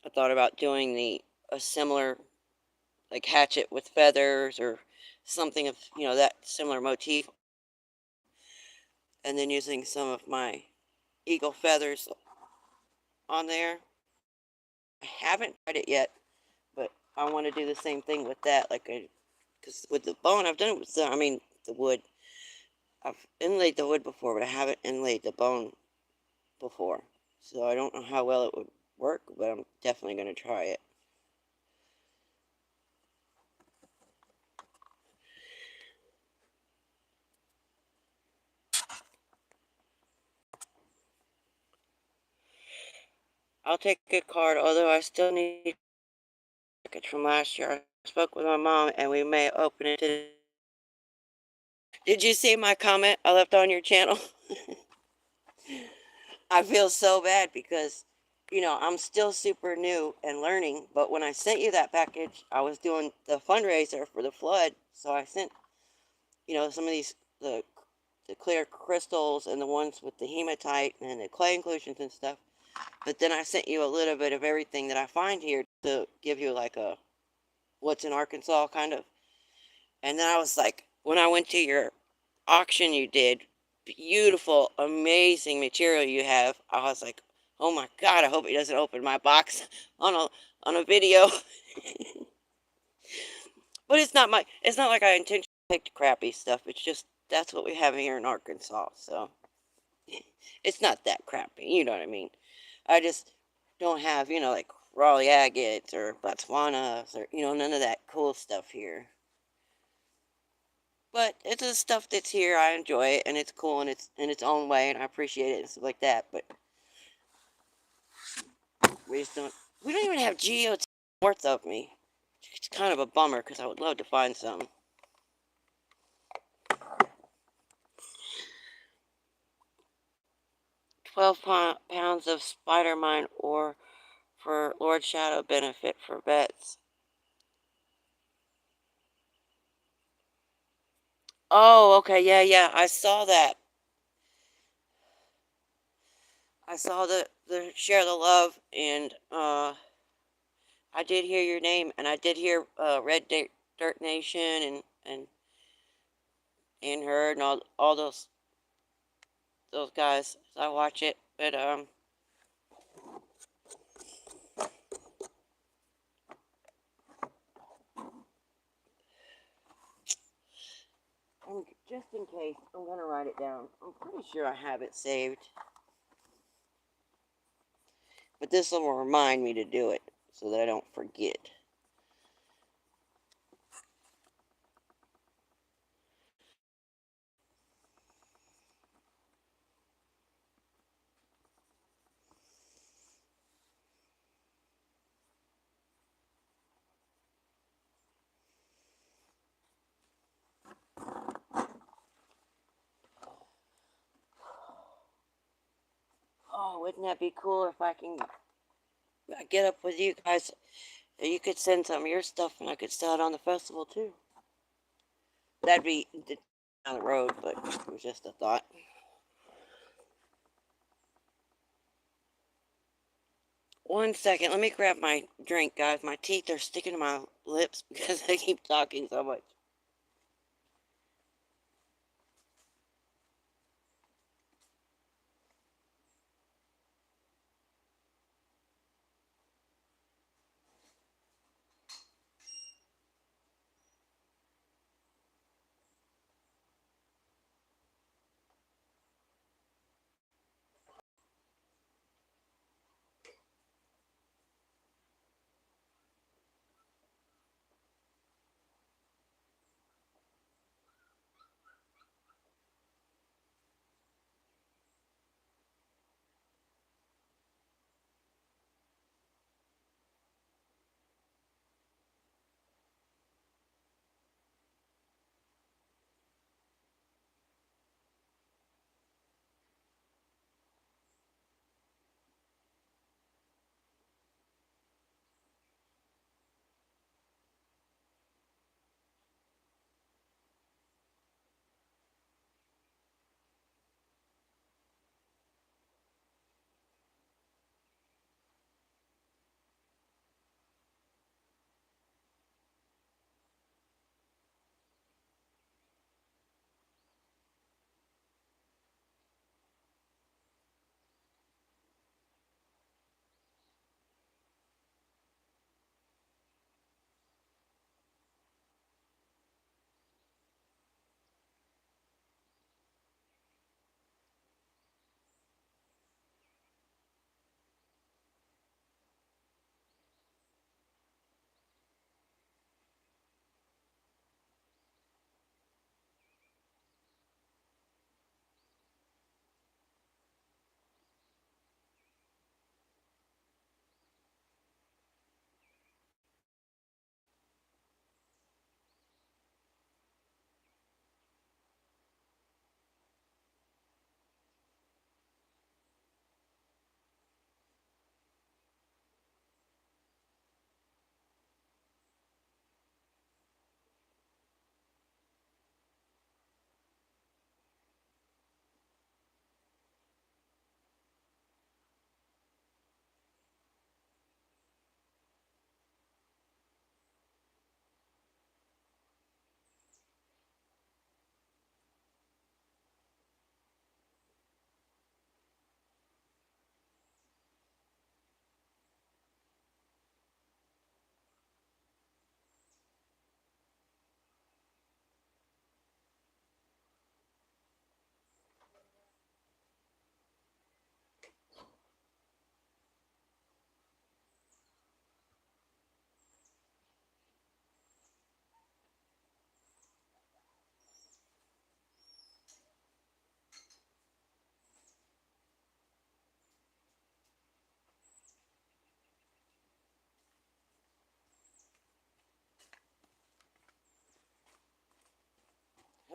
I thought about doing a similar, like, hatchet with feathers or something of, that similar motif, and then using some of my eagle feathers on there. I haven't tried it yet, but I want to do the same thing with that, because with the bone, I've done it with the wood. I've inlaid the wood before, but I haven't inlaid the bone before. So I don't know how well it would work, but I'm definitely going to try it. I'll take a card, although I still need it from last year. I spoke with my mom, and we may open it today. Did you see my comment I left on your channel? I feel so bad because, I'm still super new and learning. But when I sent you that package, I was doing the fundraiser for the flood. So I sent, some of the clear crystals and the ones with the hematite and the clay inclusions and stuff. But then I sent you a little bit of everything that I find here to give you like a what's in Arkansas kind of. And then I was like, when I went to your auction you did, beautiful, amazing material you have. I was like, oh my God, I hope he doesn't open my box on a video. But it's not like I intentionally picked crappy stuff. It's just that's what we have here in Arkansas. So it's not that crappy, you know what I mean? I just don't have, like Raleigh agates or Botswanas or, none of that cool stuff here. But it's the stuff that's here. I enjoy it, and it's cool in its own way, and I appreciate it and stuff like that. But we just don't. We don't even have geodes north of me. It's kind of a bummer because I would love to find some. 12 pounds of spider mine ore for Lord Shadow benefit for vets. Oh, okay, yeah. I saw that. I saw the share the love, and I did hear your name, and I did hear Red Dirt Nation and her and all those guys. So I watch it, but I'm just in case, I'm going to write it down. I'm pretty sure I have it saved. But this will remind me to do it so that I don't forget. Oh, wouldn't that be cool if I can get up with you guys? You could send some of your stuff and I could sell it on the festival too. That'd be down the road, but it was just a thought. One second, let me grab my drink, guys. My teeth are sticking to my lips because I keep talking so much.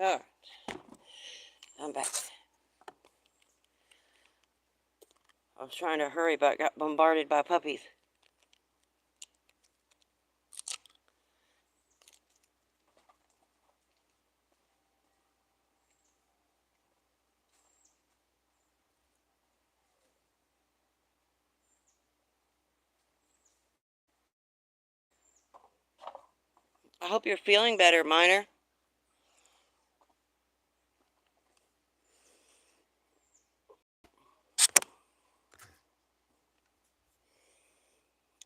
Alright, I'm back. I was trying to hurry, but got bombarded by puppies. I hope you're feeling better, Miner.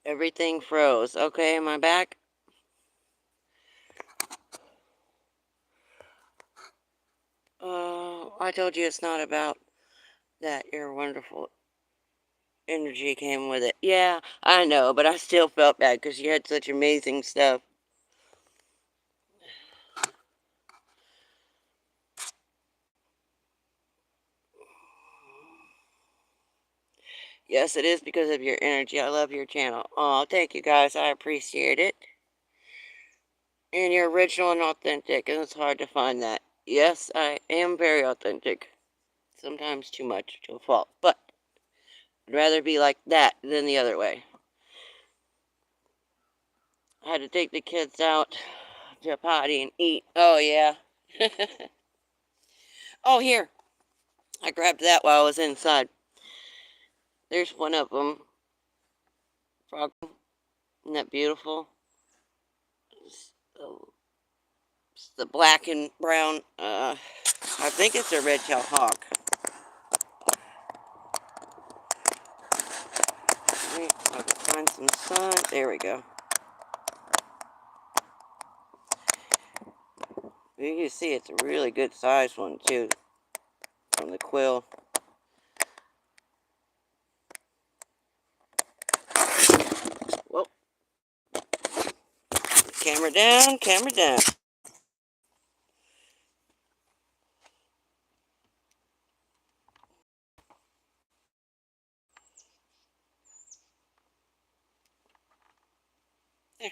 Everything froze. Okay, am I back? I told you it's not about that. Your wonderful energy came with it. Yeah, I know, but I still felt bad because you had such amazing stuff. Yes, it is because of your energy. I love your channel. Oh, thank you guys. I appreciate it. And you're original and authentic, and it's hard to find that. Yes, I am very authentic. Sometimes too much to a fault, but I'd rather be like that than the other way. I had to take the kids out to potty and eat. Oh, yeah. Oh, here. I grabbed that while I was inside. There's one of them. Frog. Isn't that beautiful? It's the black and brown. I think it's a red-tailed hawk. Wait, I can find some sun. There we go. You can see it's a really good sized one too, from the quill. Whoa. Camera down, camera down. There.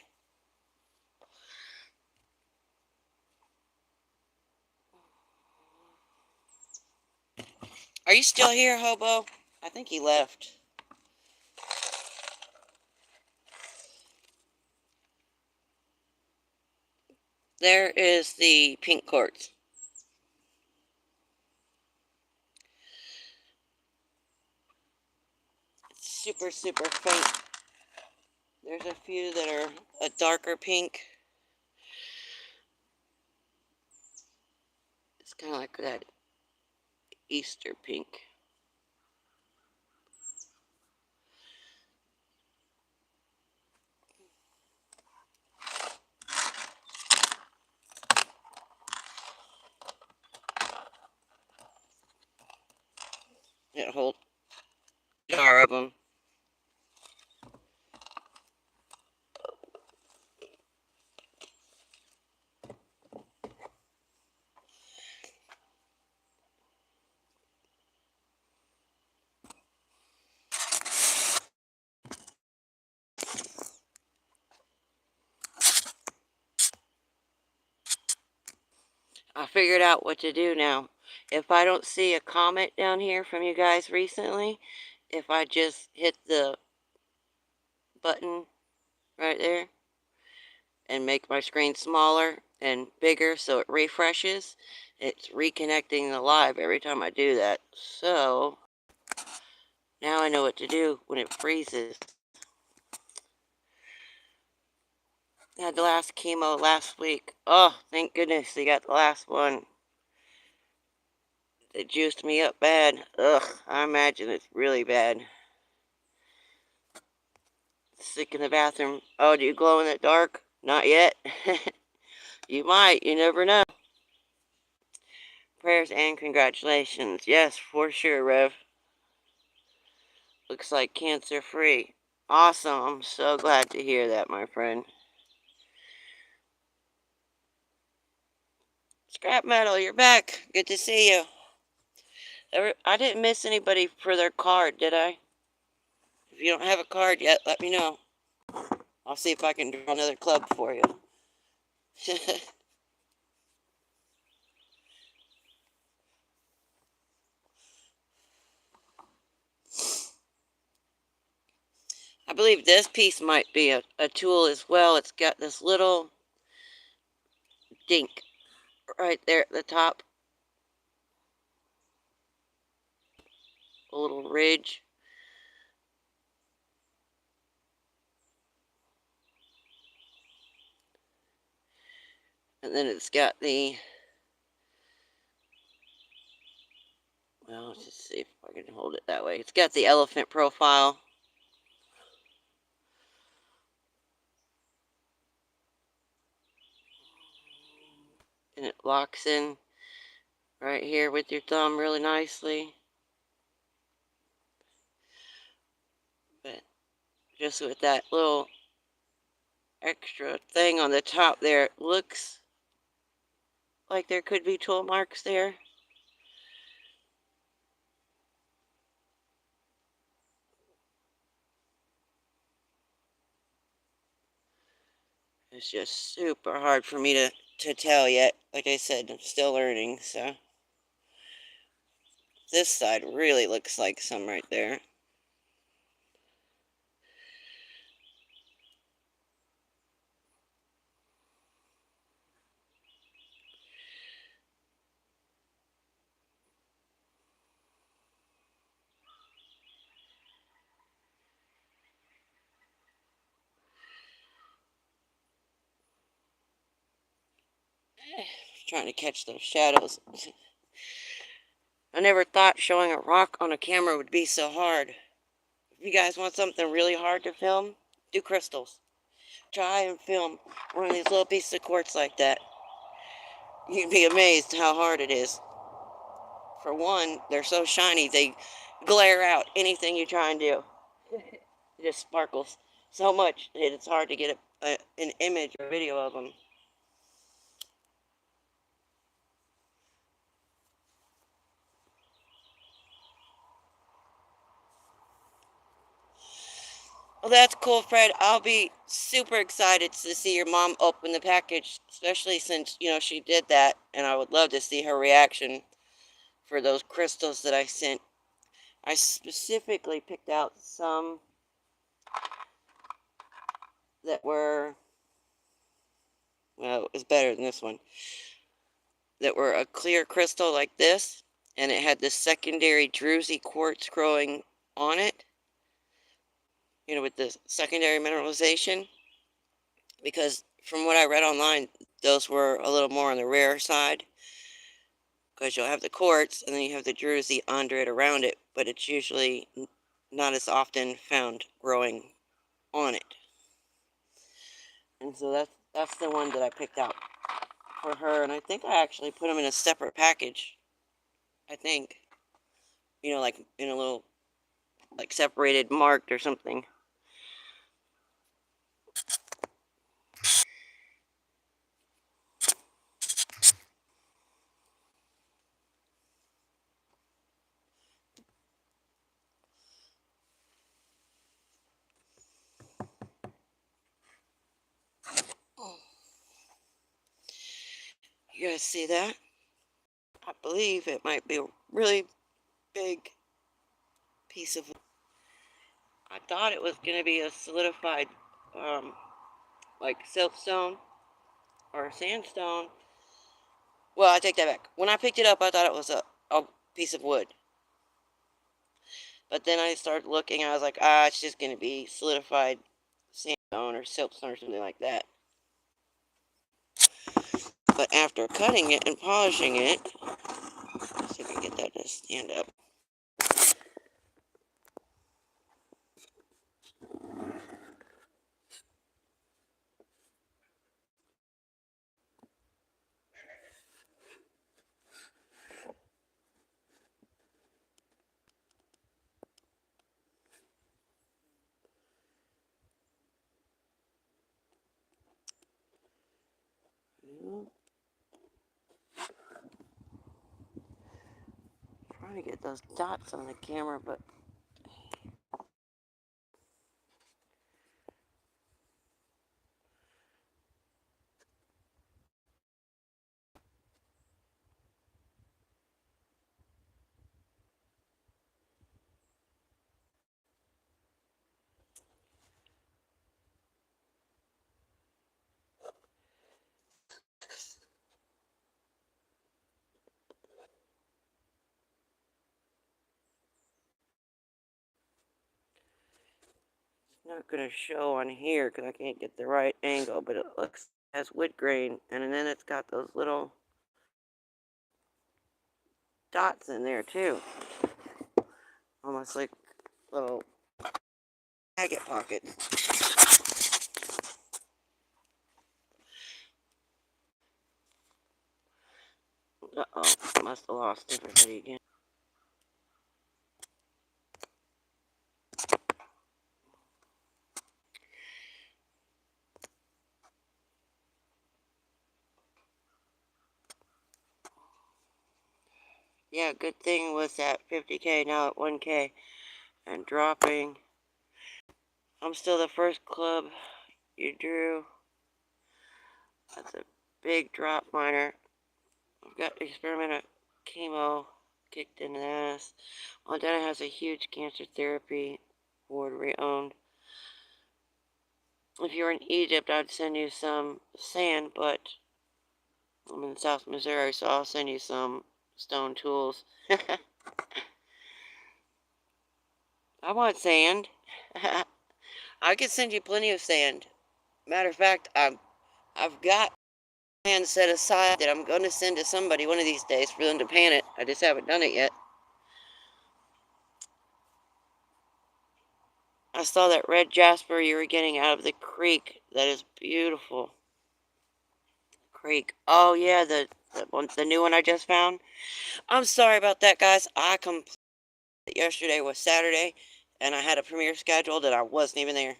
Are you still here, Hobo? I think he left. There is the pink quartz. It's super, super faint. There's a few that are a darker pink. It's kind of like that Easter pink. It holds a jar of them. I figured out what to do now. If I don't see a comment down here from you guys recently, if I just hit the button right there and make my screen smaller and bigger so it refreshes, it's reconnecting the live every time I do that. So now I know what to do when it freezes. I had the last chemo last week. Oh, thank goodness they got the last one. They juiced me up bad. Ugh, I imagine it's really bad. Sick in the bathroom. Oh, do you glow in the dark? Not yet. You might. You never know. Prayers and congratulations. Yes, for sure, Rev. Looks like cancer-free. Awesome. I'm so glad to hear that, my friend. Scrap Metal, you're back. Good to see you. I didn't miss anybody for their card, did I? If you don't have a card yet, let me know. I'll see if I can draw another club for you. I believe this piece might be a tool as well. It's got this little dink right there at the top. A little ridge. And then it's got the, well, let's just see if I can hold it that way. It's got the elephant profile. And it locks in right here with your thumb really nicely. But just with that little extra thing on the top there, it looks like there could be tool marks there. It's just super hard for me to tell yet. Like I said, I'm still learning, so. This side really looks like some right there. Trying to catch those shadows. I never thought showing a rock on a camera would be so hard. If you guys want something really hard to film, do crystals. Try and film one of these little pieces of quartz like that. You'd be amazed how hard it is. For one, they're so shiny, they glare out anything you try and do. It just sparkles so much that it's hard to get an image or video of them. Well, that's cool, Fred. I'll be super excited to see your mom open the package, especially since, she did that, and I would love to see her reaction for those crystals that I sent. I specifically picked out some that were, well, it was better than this one, that were a clear crystal like this, and it had this secondary druzy quartz growing on it, with the secondary mineralization, because from what I read online, those were a little more on the rare side, because you'll have the quartz and then you have the druzy under it, around it, but it's usually not as often found growing on it. And so that's the one that I picked out for her, and I think I actually put them in a separate package. I think, like in a little, like separated, marked or something. You guys see that? I believe it might be a really big piece of. I thought it was going to be a solidified, like siltstone or sandstone. Well, I take that back. When I picked it up, I thought it was a piece of wood. But then I started looking, I was like, it's just going to be solidified sandstone or siltstone or something like that. But after cutting it and polishing it, let's see if I can get that to stand up. Trying to get those dots on the camera, but it's not going to show on here because I can't get the right angle, but it looks as wood grain, and then it's got those little dots in there too, almost like little agate pockets. Uh-oh. must have lost everybody again. Yeah, good thing was at 50K, now at 1K, and dropping. I'm still the first club you drew. That's a big drop miner. I've got experimental chemo kicked in the ass. Montana has a huge cancer therapy ward re-owned. If you were in Egypt, I'd send you some sand, but I'm in South Missouri, so I'll send you some stone tools. I want sand. I could send you plenty of sand. Matter of fact, I've got sand set aside that I'm going to send to somebody one of these days for them to pan it. I just haven't done it yet. I saw that red jasper you were getting out of the creek. That is beautiful. Creek. Oh yeah, the new one I just found. I'm sorry about that, guys. I completed yesterday was Saturday, and I had a premiere scheduled, and I wasn't even there.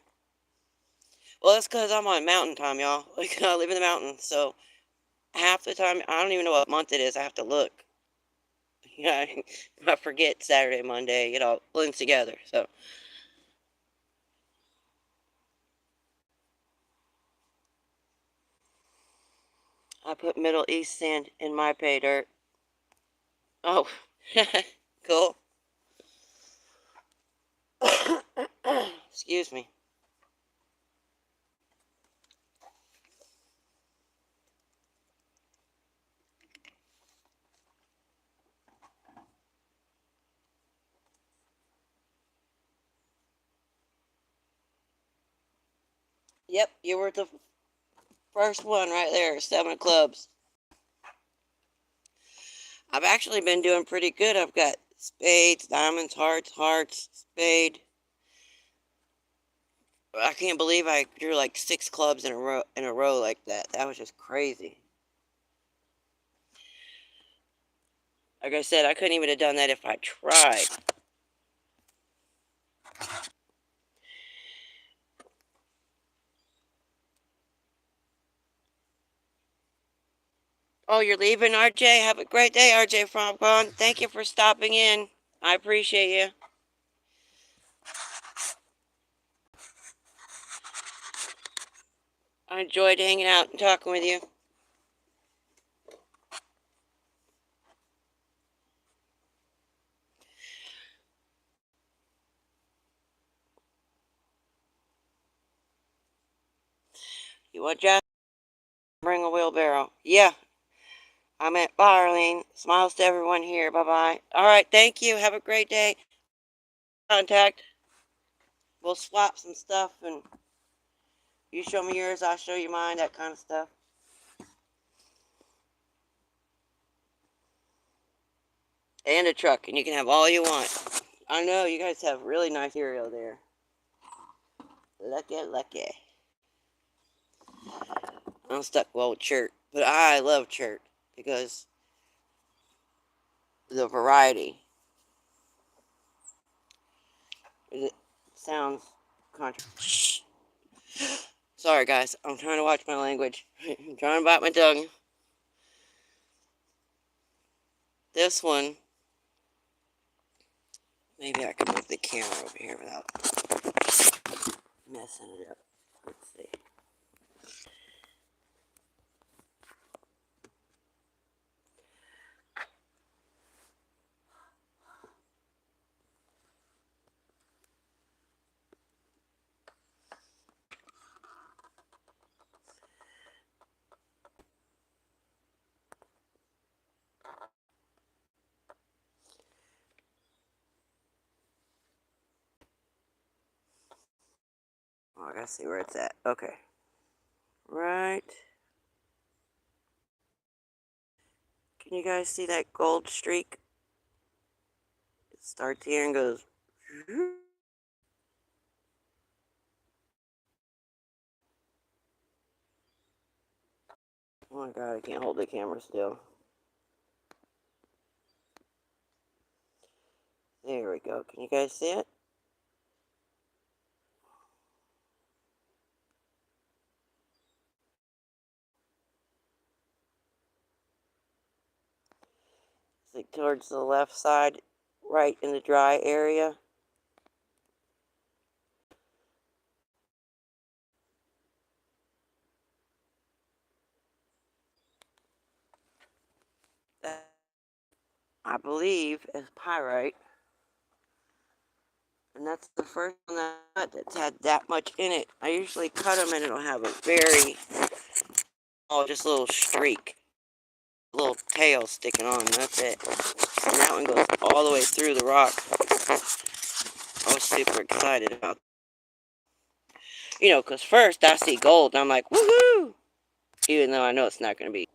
Well, that's because I'm on mountain time, y'all. Like, I live in the mountains, so half the time, I don't even know what month it is. I have to look. Yeah, I forget Saturday, Monday, it all blends together, so. I put Middle East sand in my pay dirt. Oh, cool. Excuse me. Yep, you were the first one right there, 7 of clubs. I've actually been doing pretty good. I've got spades, diamonds, hearts, spade. I can't believe I drew like 6 clubs in a row like that. That was just crazy. Like I said, I couldn't even have done that if I tried. Oh, you're leaving, RJ? Have a great day, RJ Fromcon. Thank you for stopping in. I appreciate you. I enjoyed hanging out and talking with you. You want Jeff? Bring a wheelbarrow. Yeah, I'm at Barlene. Smiles to everyone here. Bye-bye. All right, thank you. Have a great day. Contact. We'll swap some stuff, and you show me yours, I'll show you mine, that kind of stuff. And a truck, and you can have all you want. I know, you guys have really nice cereal there. Lucky, lucky. I'm stuck with chert, but I love chert because the variety. It sounds controversial. Sorry, guys. I'm trying to watch my language. I'm trying to bite my tongue. This one, maybe I can move the camera over here without messing it up. Let's see. Oh, I gotta see where it's at. Okay. Right. Can you guys see that gold streak? It starts here and goes. Oh my god, I can't hold the camera still. There we go. Can you guys see it? It's like towards the left side, right in the dry area. That, I believe, is pyrite. And that's the first one that's had that much in it. I usually cut them and it'll have a very, oh, just a little streak, a little tail sticking on, and that's it. And that one goes all the way through the rock. I was super excited about it. You know, because first I see gold and I'm like, woohoo! Even though I know it's not going to be.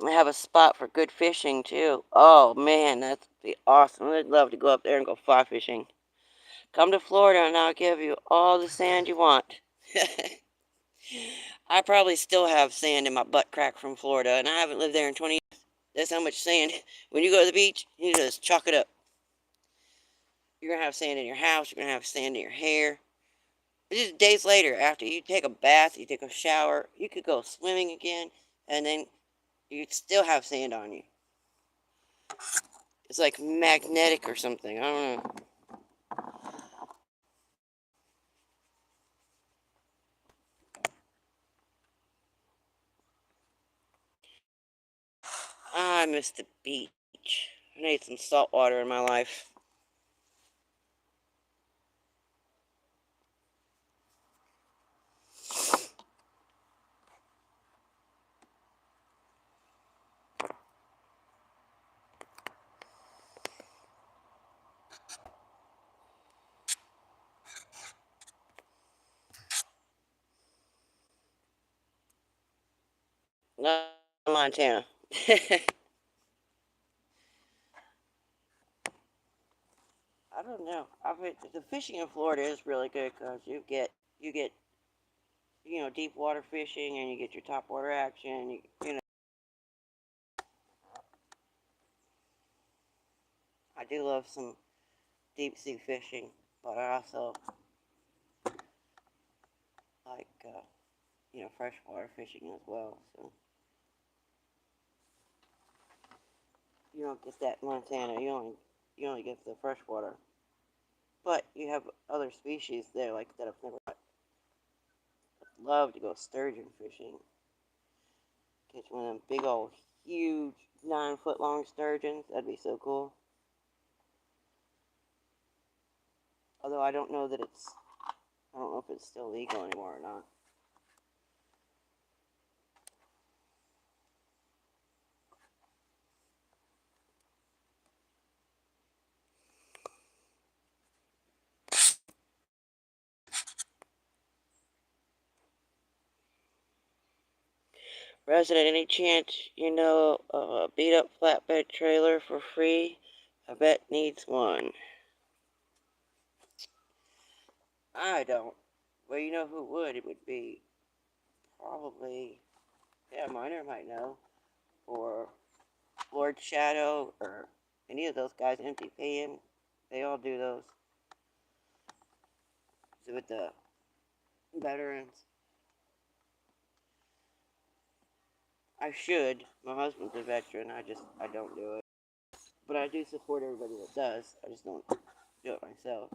I have a spot for good fishing too. Oh man, that'd be awesome. I'd love to go up there and go fly fishing. Come to Florida and I'll give you all the sand you want. I probably still have sand in my butt crack from Florida, and I haven't lived there in 20 years. That's how much sand. When you go to the beach, you just chalk it up. You're going to have sand in your house. You're going to have sand in your hair. Just days later, after you take a bath, you take a shower, you could go swimming again, and then you'd still have sand on you. It's like magnetic or something. I don't know. I miss the beach. I need some salt water in my life. Not Montana. I don't know. The fishing in Florida is really good because you get deep water fishing and you get your top water action. You know, I do love some deep sea fishing, but I also like freshwater fishing as well. So you don't get that in Montana. You only get the freshwater, but you have other species there like that I've never. I'd love to go sturgeon fishing. Catch one of them big old huge 9 foot long sturgeons. That'd be so cool. Although I don't know if it's still legal anymore or not. Resident, any chance you know of a beat up flatbed trailer for free? I bet needs one. I don't. Well, you know who would? It would be probably, yeah, Miner might know, or Lord Shadow, or any of those guys, Empty PM. They all do those. So with the veterans, I should. My husband's a veteran. I don't do it. But I do support everybody that does. I just don't do it myself.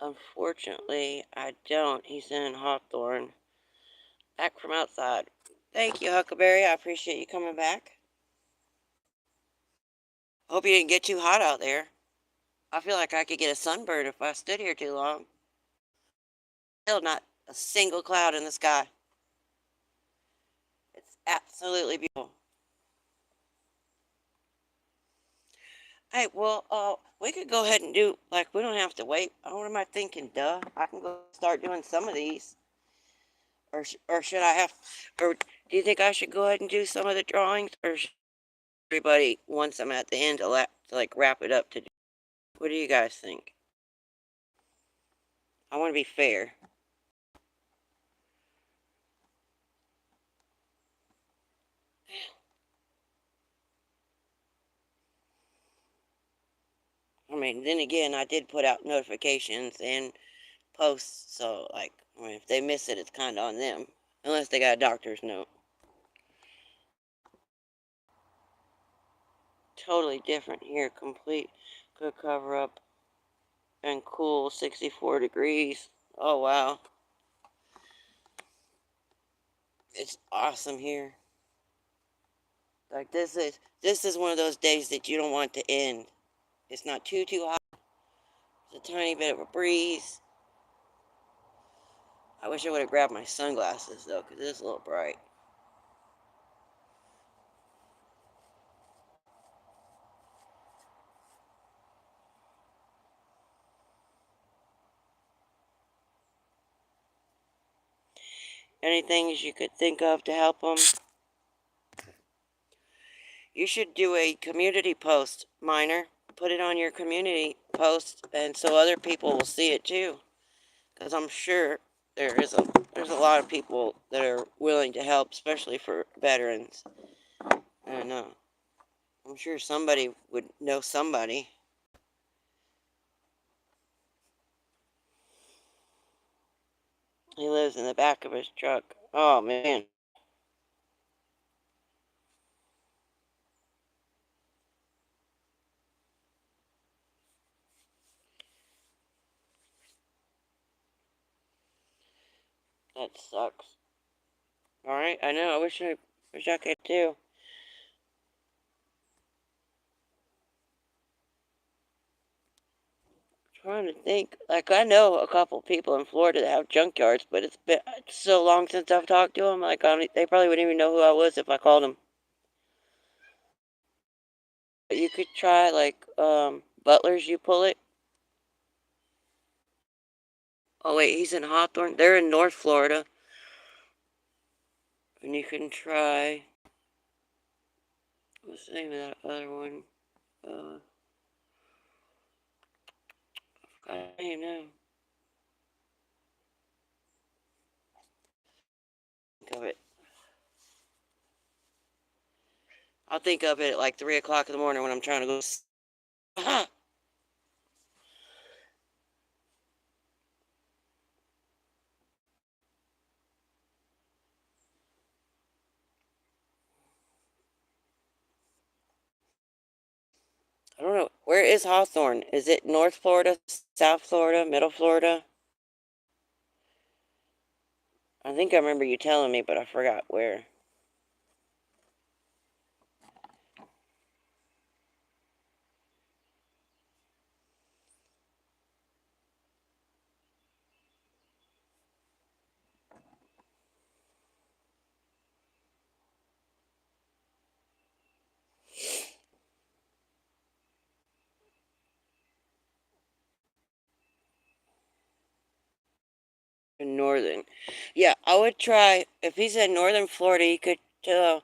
Unfortunately, I don't. He's in Hawthorne. Back from outside. Thank you, Huckleberry. I appreciate you coming back. Hope you didn't get too hot out there. I feel like I could get a sunburn if I stood here too long. Still not a single cloud in the sky. It's absolutely beautiful. Hey, well, we could go ahead and do, we don't have to wait. Oh, what am I thinking? Duh. I can go start doing some of these. Or should I have, or do you think I should go ahead and do some of the drawings, or should everybody wants them at the end to like wrap it up to do? What do you guys think? I want to be fair. I mean, then again, I did put out notifications and posts, so like, I mean, if they miss it, it's kind of on them, unless they got a doctor's note. Totally different here. Complete good cover up and cool 64 degrees. Oh wow. It's awesome here. Like this is one of those days that you don't want to end. It's not too hot. It's a tiny bit of a breeze. I wish I would have grabbed my sunglasses though, because it's a little bright. Any things you could think of to help them? You should do a community post, Miner. Put it on your community post, and so other people will see it too. Because I'm sure there's a lot of people that are willing to help, especially for veterans. I don't know. I'm sure somebody would know somebody. He lives in the back of his truck. Oh man. That sucks. Alright, I know, I wish I could too. Trying to think. Like I know a couple people in Florida that have junkyards, but it's so long since I've talked to them. Like they probably wouldn't even know who I was if I called them. But you could try like Butler's. You pull it. Oh wait, he's in Hawthorne. They're in North Florida, and you can try. What's the name of that other one? I don't even know. Think of it. I'll think of it at like 3 o'clock in the morning when I'm trying to go. I don't know. Where is Hawthorne? Is it North Florida, South Florida, Middle Florida? I think I remember you telling me, but I forgot where. In Northern. Yeah, I would try. If he's in Northern Florida, you could call,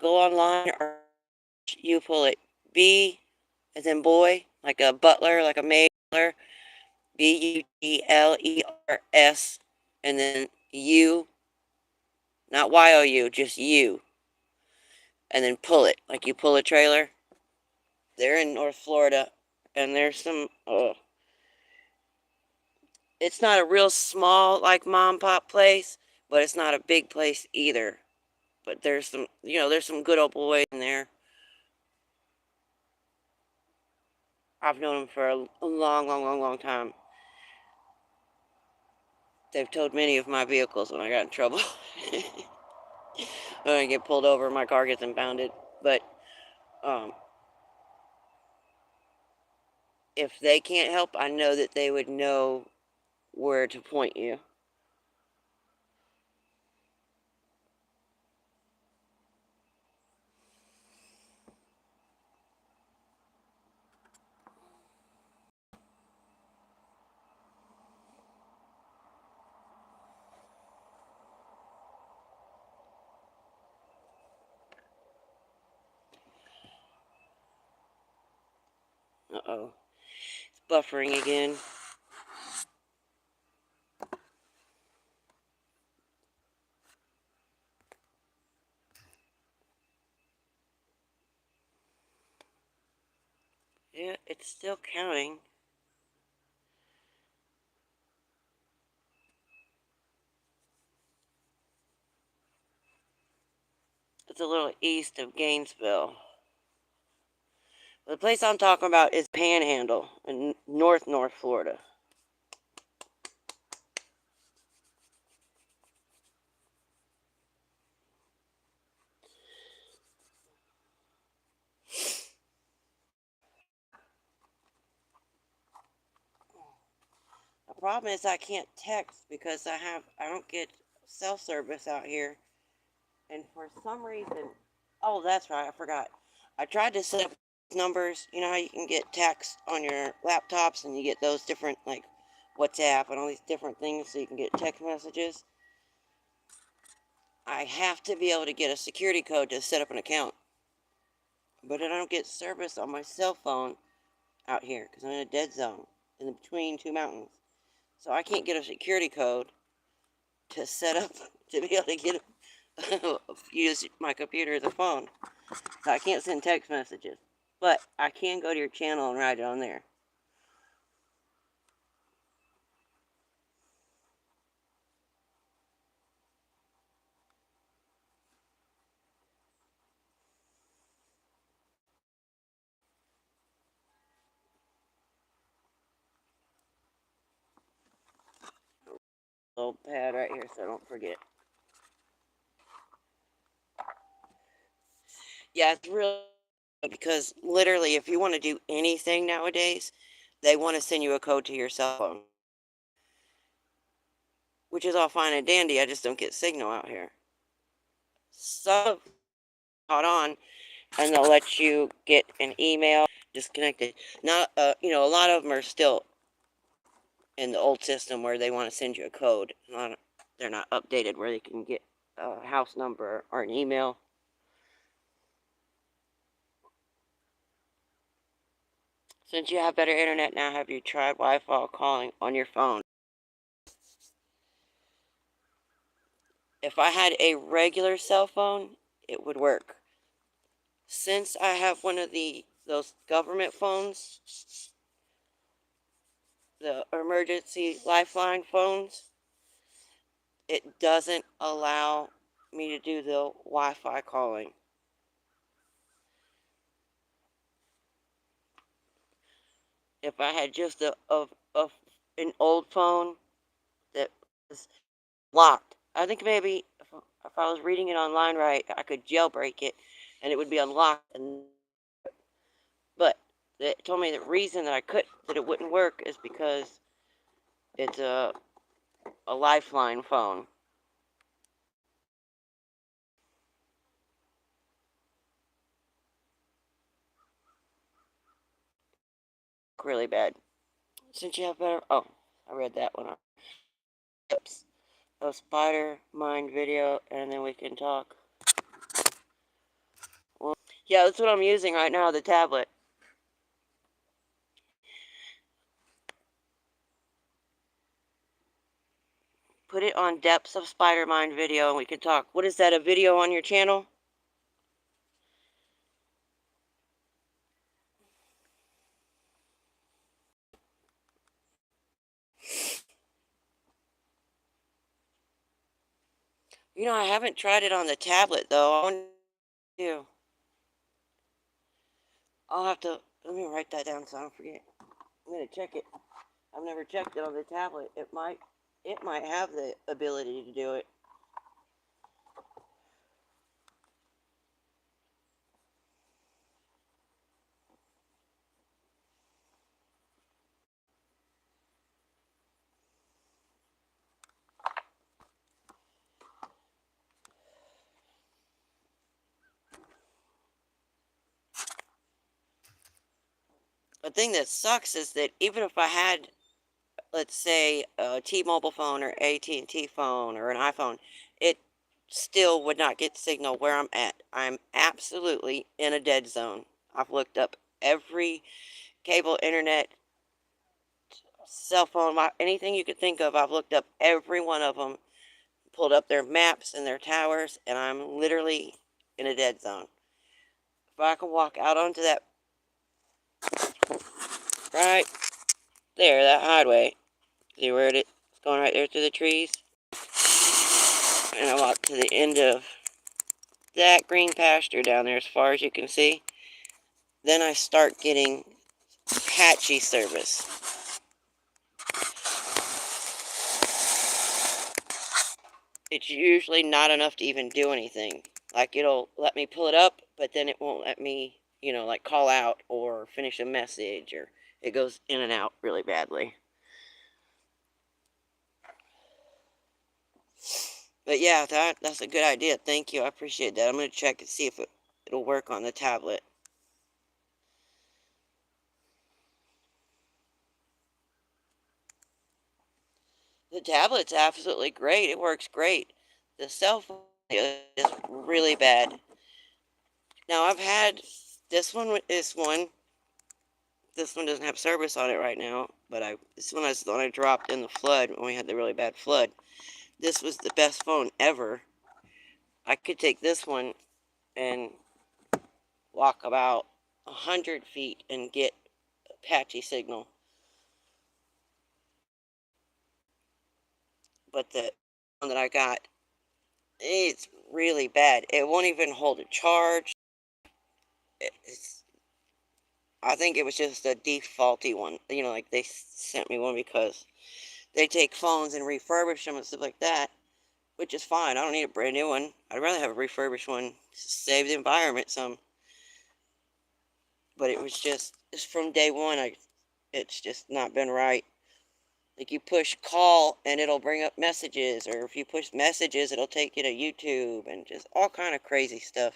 go online, or you pull it. B as in boy, like a butler, like a maid butler. Butlers, and then U, not YOU, just U, and then pull it, like you pull a trailer. They're in North Florida, and there's some. It's not a real small like mom and pop place, but it's not a big place either. But there's some good old boys in there. I've known them for a long time. They've towed many of my vehicles when I got in trouble. When I get pulled over, my car gets impounded. But um, if they can't help, I know that they would know where to point you. Uh-oh. It's buffering again. Yeah, it's still counting. It's a little east of Gainesville. The place I'm talking about is Panhandle in North Florida. The problem is I can't text because I don't get cell service out here. And for some reason, oh, that's right, I forgot. I tried to set up numbers. You know how you can get text on your laptops and you get those different, like WhatsApp and all these different things so you can get text messages? I have to be able to get a security code to set up an account. But I don't get service on my cell phone out here because I'm in a dead zone in between two mountains. So I can't get a security code to set up to be able to get use my computer as a phone. So I can't send text messages. But I can go to your channel and write it on there. Little pad right here so I don't forget. Yeah, it's really because literally if you want to do anything nowadays, they want to send you a code to your cell phone. Which is all fine and dandy. I just don't get signal out here. Some caught on and they'll let you get an email disconnected. Not, a lot of them are still in the old system where they want to send you a code. They're not updated where they can get a house number or an email. Since you have better internet now, have you tried Wi-Fi calling on your phone? If I had a regular cell phone, it would work. Since I have one of those government phones, the emergency lifeline phones, it doesn't allow me to do the Wi-Fi calling. If I had just an old phone that was locked, I think maybe if I was reading it online right, I could jailbreak it and it would be unlocked. But they told me the reason that it wouldn't work is because it's a lifeline phone. Really bad. Since you have better, oh, I read that one. Oops. A spider mind video, and then we can talk. Well, yeah, that's what I'm using right now, the tablet. Put it on depths of spider mind video, and we can talk. What is that? A video on your channel? I haven't tried it on the tablet though. I want to. I'll have to. Let me write that down so I don't forget. I'm gonna check it. I've never checked it on the tablet. It might have the ability to do it. The thing that sucks is that even if I had, let's say, a T-Mobile phone or AT&T phone or an iPhone, it still would not get signal where I'm at. I'm absolutely in a dead zone. I've looked up every cable, internet, cell phone, anything you could think of. I've looked up every one of them, pulled up their maps and their towers, and I'm literally in a dead zone. If I can walk out onto that right there, that highway, see where it's going right there through the trees? And I walk to the end of that green pasture down there as far as you can see. Then I start getting patchy service. It's usually not enough to even do anything. Like, it'll let me pull it up, but then it won't let me, like call out or finish a message, or it goes in and out really badly. But yeah, that's a good idea. Thank you. I appreciate that. I'm going to check and see if it'll work on the tablet. The tablet's absolutely great. It works great. The cell phone is really bad. Now, I've had this one. This one doesn't have service on it right now, but this one is the one I dropped in the flood when we had the really bad flood. This was the best phone ever. I could take this one and walk about 100 feet and get a patchy signal. But the one that I got, it's really bad. It won't even hold a charge. It's, I think it was just a defaulty one. Like they sent me one because they take phones and refurbish them and stuff like that, which is fine. I don't need a brand new one. I'd rather have a refurbished one to save the environment some. But it's from day one. It's just not been right. Like, you push call and it'll bring up messages, or if you push messages, it'll take you to YouTube and just all kind of crazy stuff.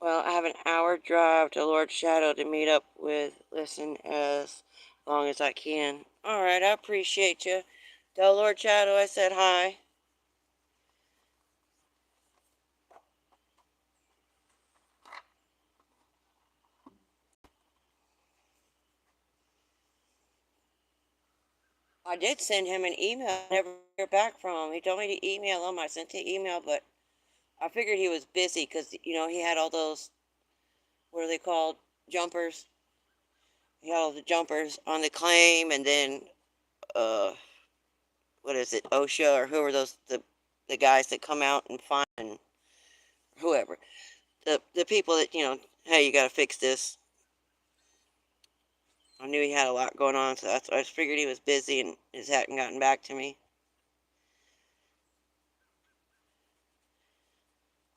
Well, I have an hour drive to Lord Shadow to meet up with. Listen as long as I can. All right, I appreciate you. Tell Lord Shadow I said hi. I did send him an email. I never hear back from him. He told me to email him. I sent the email, but I figured he was busy because, he had all those, what are they called? Jumpers. He had all the jumpers on the claim, and then, what is it, OSHA, or who are those, the guys that come out and find, whoever. The people that, hey, you got to fix this. I knew he had a lot going on, so I just figured he was busy and just hadn't gotten back to me.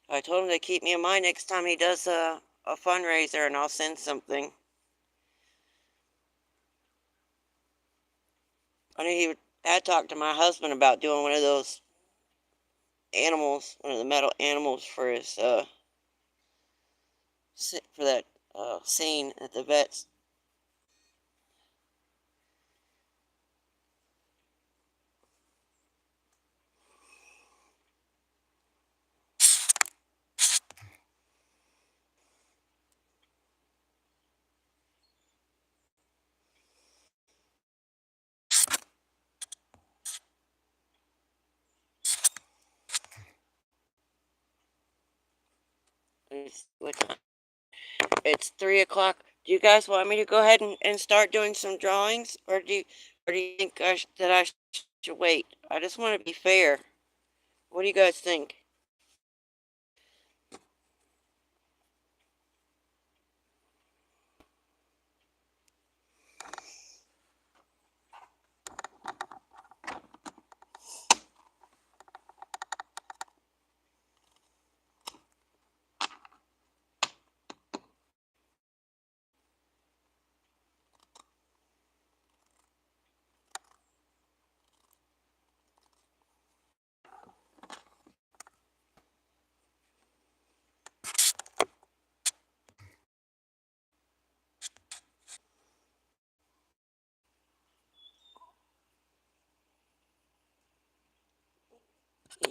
I told him to keep me in mind next time he does a fundraiser, and I'll send something. I knew he had talked to my husband about doing one of those animals, one of the metal animals for his, for that scene at the vets. It's 3 o'clock. Do you guys want me to go ahead and start doing some drawings, or do you think that I should wait? I just want to be fair. What do you guys think?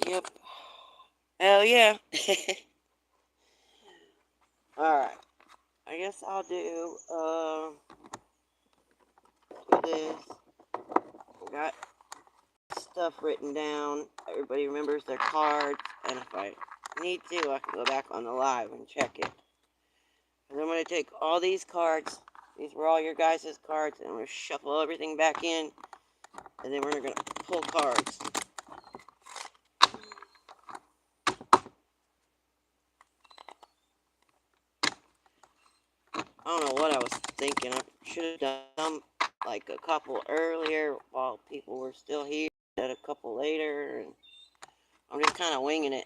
Yep. Hell yeah. Alright. I guess I'll do this. I got stuff written down. Everybody remembers their cards, and if I need to, I can go back on the live and check it. And I'm going to take all these cards. These were all your guys' cards, and I'm going to shuffle everything back in, and then we're going to pull cards. I don't know what I was thinking. I should have done like a couple earlier while people were still here, and a couple later, and I'm just kind of winging it.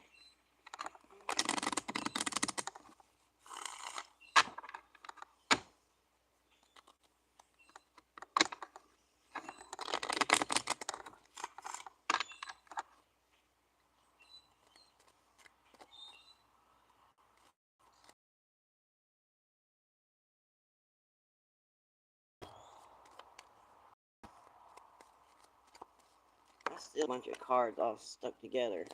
That's still a bunch of cards all stuck together.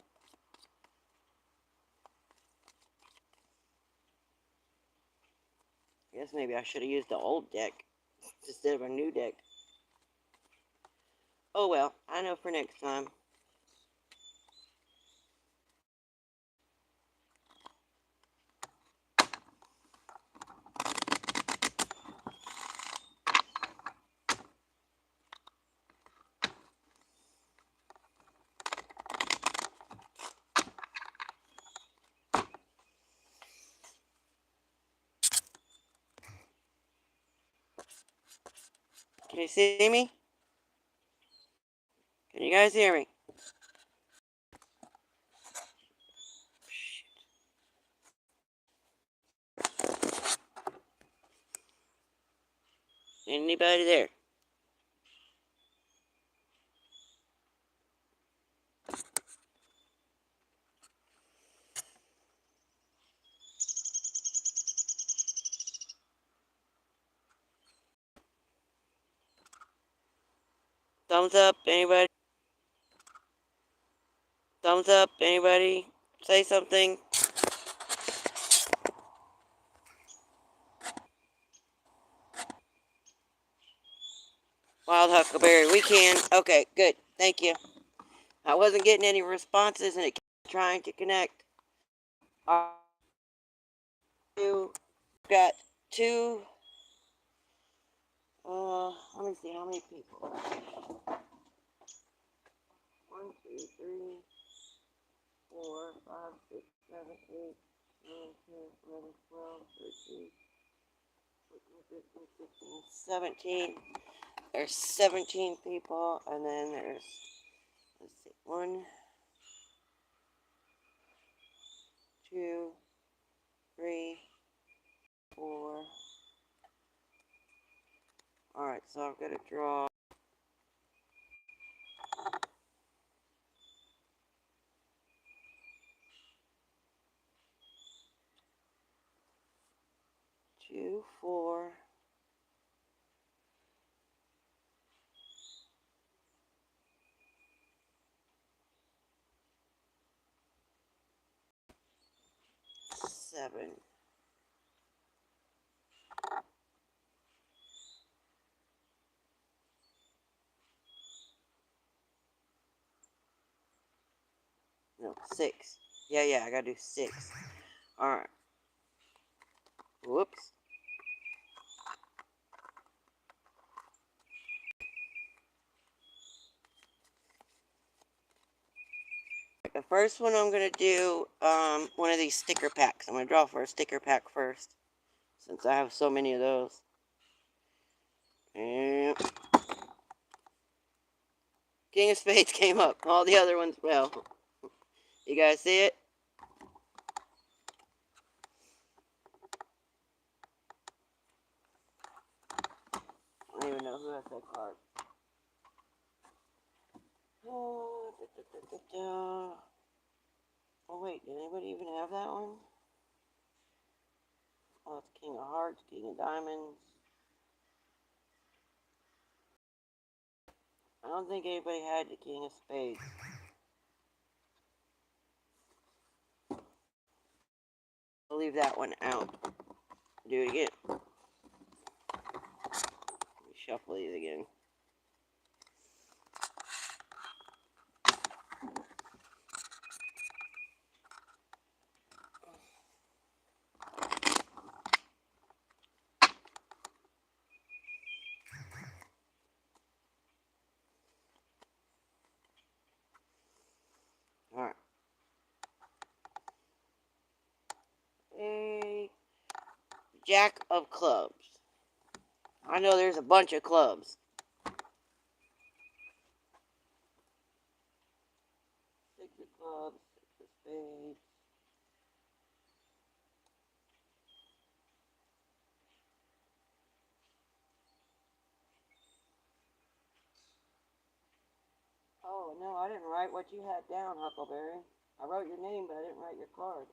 I guess maybe I should have used the old deck instead of a new deck. Oh well, I know for next time. Can you see me? Can you guys hear me? Anybody there? Thumbs up, anybody? Thumbs up, anybody? Say something. Wild Huckleberry, we can. Okay, good. Thank you. I wasn't getting any responses and it kept trying to connect. You got two. Let me see how many people. 1, 2, 3, 4, 5, 6, 7, 8, 9, 10, 11, 12, 13, 14, 15, 16, 17. There's 17 people, and then there's, let's see, 1, 2, 3, 4. Alright, so I'm going to draw 2, 4, 7. No, 6. Yeah, I gotta do 6. Alright. Whoops. The first one I'm going to do one of these sticker packs. I'm going to draw for a sticker pack first, since I have so many of those. And King of Spades came up. All the other ones, well, you guys see it? I don't even know who has that card. Oh, oh wait, did anybody even have that one? Oh, it's King of Hearts, King of Diamonds. I don't think anybody had the King of Spades. I'll leave that one out. Do it again. Shuffle these again. Alright. A jack of clubs. I know there's a bunch of clubs. Six of clubs, six of spades. Oh, no, I didn't write what you had down, Huckleberry. I wrote your name, but I didn't write your card.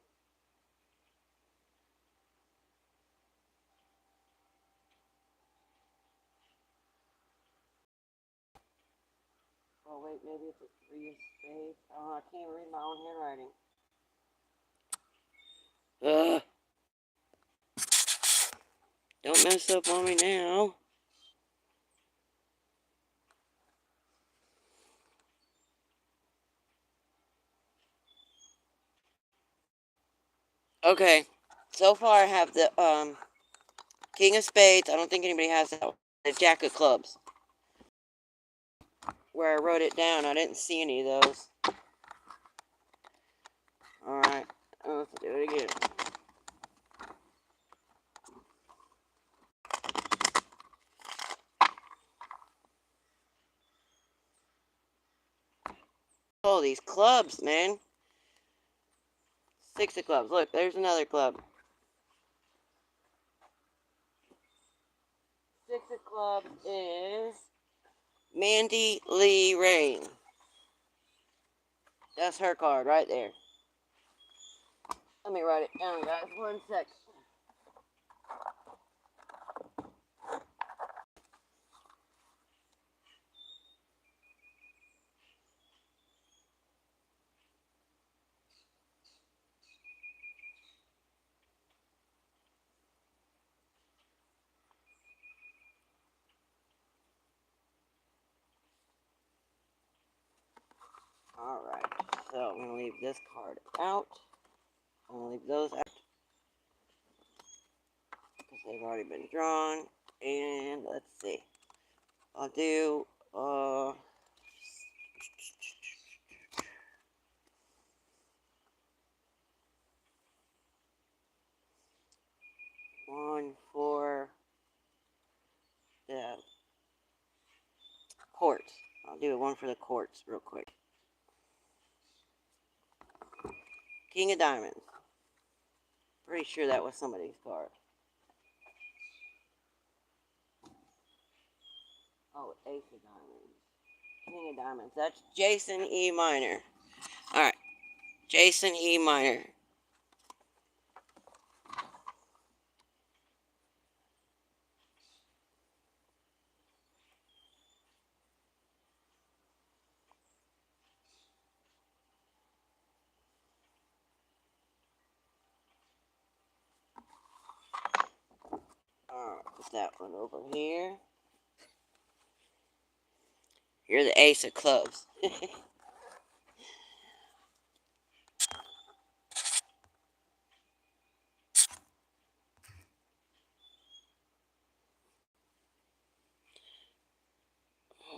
Oh, wait, maybe it's a three of spades. Oh, I can't read my own handwriting. Ugh. Don't mess up on me now. Okay. So far I have the King of Spades. I don't think anybody has that. The Jack of Clubs. Where I wrote it down, I didn't see any of those. Alright. Let's do it again. Oh, these clubs, man. Six of clubs. Look, there's another club. Six of clubs is Mandy Lee Rain. That's her card right there. Let me write it down, guys. 1 sec. Alright, so I'm going to leave this card out. I'm going to leave those out because they've already been drawn. And let's see. I'll do 1 for the quartz. I'll do one for the quartz real quick. King of Diamonds. Pretty sure that was somebody's card. Oh, Ace of Diamonds. King of Diamonds. That's Jason E. Minor. Alright. Jason E. Minor. Alright, put that one over here. You're the Ace of Clubs.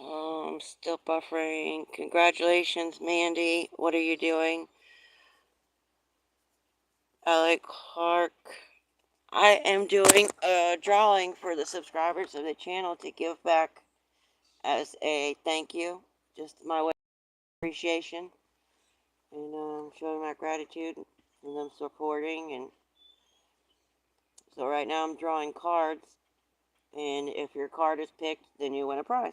I'm still buffering. Congratulations, Mandy. What are you doing? Alec Clark. I am doing a drawing for the subscribers of the channel to give back as a thank you. Just my way of appreciation. And showing my gratitude and them supporting. And so right now I'm drawing cards. And if your card is picked, then you win a prize.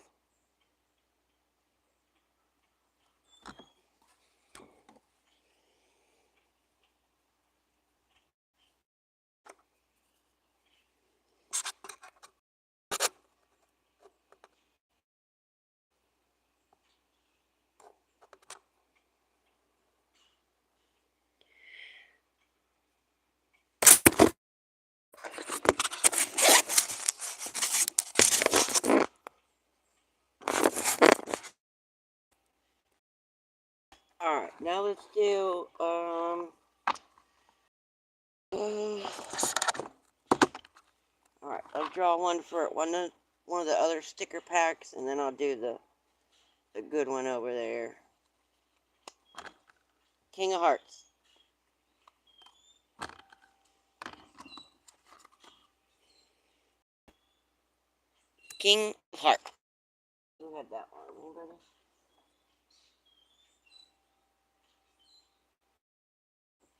now let's do, alright, I'll draw one for one of the other sticker packs, and then I'll do the good one over there. King of Hearts. King of Hearts. Who had that one? Anybody?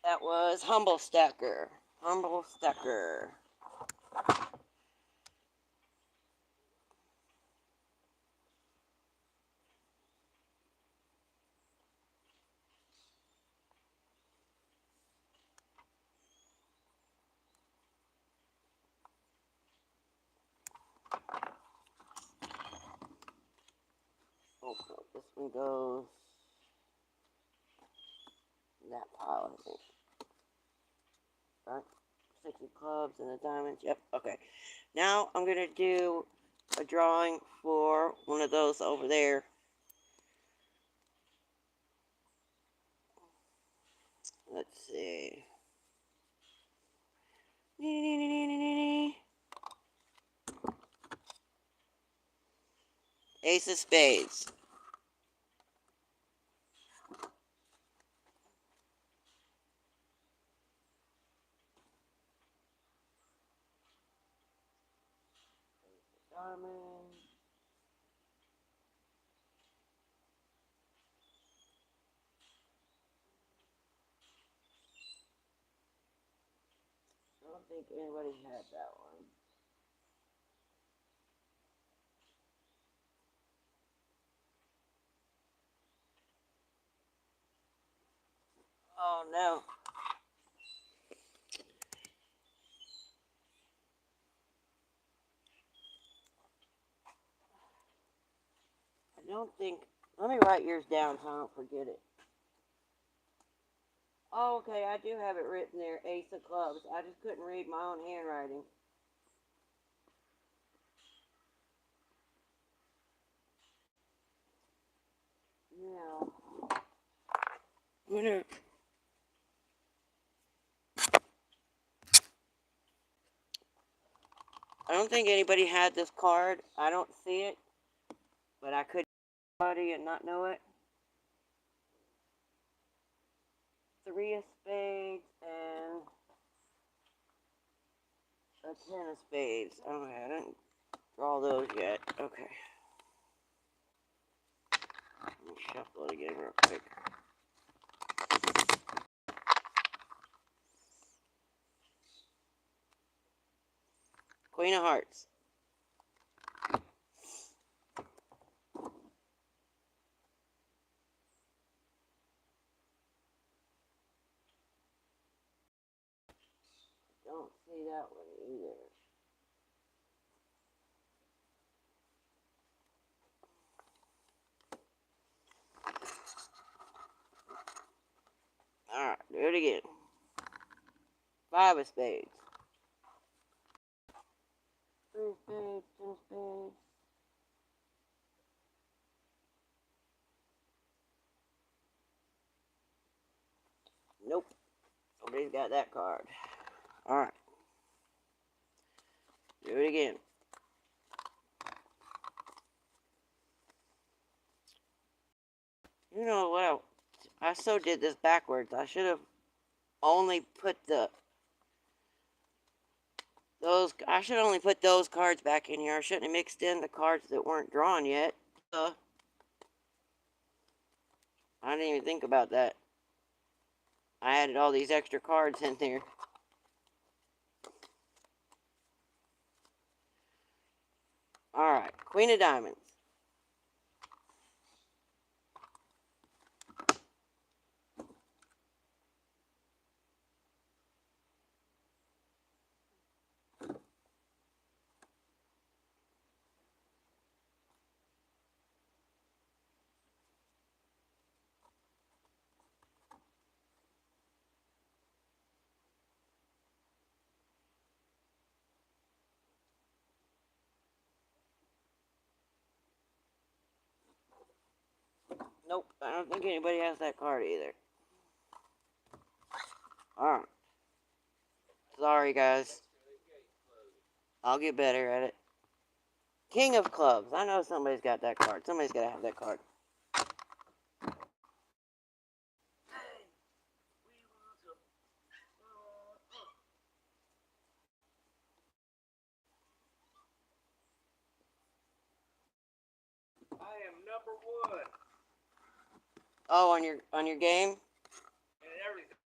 That was Humble Stacker. Humble Stacker. Oh, no, this one goes in that pile, I think. Right? 60 clubs and the diamonds. Yep, okay. Now I'm going to do a drawing for one of those over there. Let's see. Ace of Spades. Diamond. I don't think anybody had that one. Oh no. I don't think. Let me write yours down so I don't forget it. Oh, okay, I do have it written there. Ace of Clubs. I just couldn't read my own handwriting. Now, I'm gonna. I don't think anybody had this card. I don't see it, but I could somebody and not know it. Three of Spades and a 10 of Spades. Okay, I didn't draw those yet. Okay. Let me shuffle it again real quick. Queen of Hearts. Don't see that one either. Alright, do it again. Five of Spades. Three of Spades, 10 of Spades. Nope. Nobody's got that card. Alright. Do it again. You know what? I so did this backwards. I should have only put I should only put those cards back in here. I shouldn't have mixed in the cards that weren't drawn yet. I didn't even think about that. I added all these extra cards in there. Alright, Queen of Diamonds. Nope, I don't think anybody has that card either. Alright. Sorry, guys. I'll get better at it. King of Clubs. I know somebody's got that card. Somebody's got to have that card. I am number 1. Oh, on your game? And everything.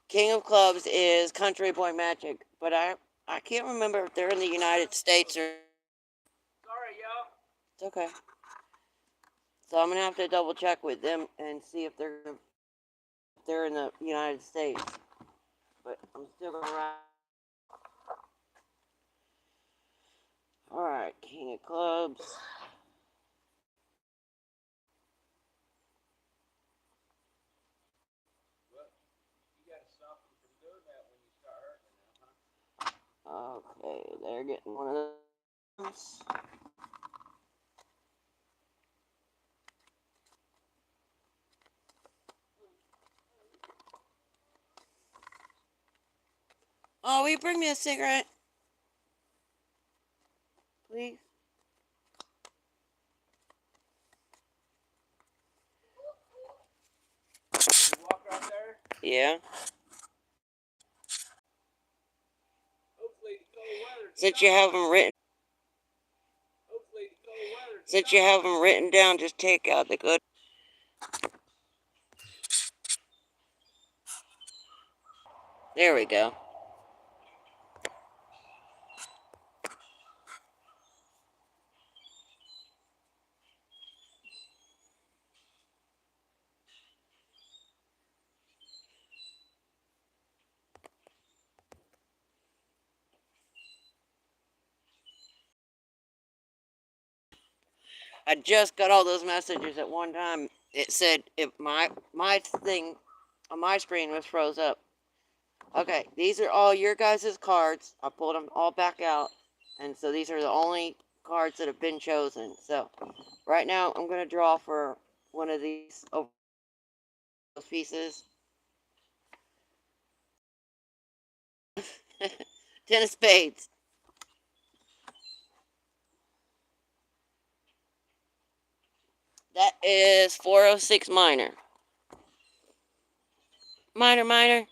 King of Clubs is Country Boy Magic, but I can't remember if they're in the United States or... Sorry, y'all. It's okay. So I'm going to have to double check with them and see if they're in the United States. But I'm still going to ride. Alright, King of Clubs. Well, you got to stop them from doing that when you start hurting them, huh? Okay, they're getting one of those. Oh, will you bring me a cigarette? Please? You walk out there. Yeah. Hopefully the cold weather. Since you have them written... Hopefully the cold weather. Since you have them written down, just take out the good. There we go. I just got all those messages at one time. It said if my thing on my screen was froze up. Okay, these are all your guys' cards. I pulled them all back out, and so these are the only cards that have been chosen. So right now I'm gonna draw for one of these pieces. Ten of Spades. That is 406 minor. Minor, minor.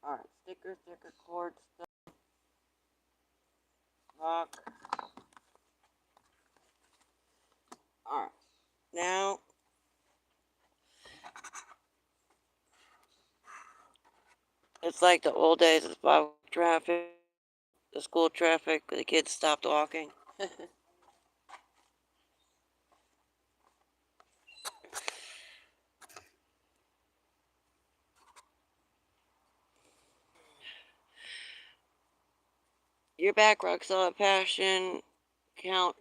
Alright, sticker, cord, rock. Alright, now it's like the old days of traffic, the school traffic, the kids stopped walking. Your back, rock solid passion. Count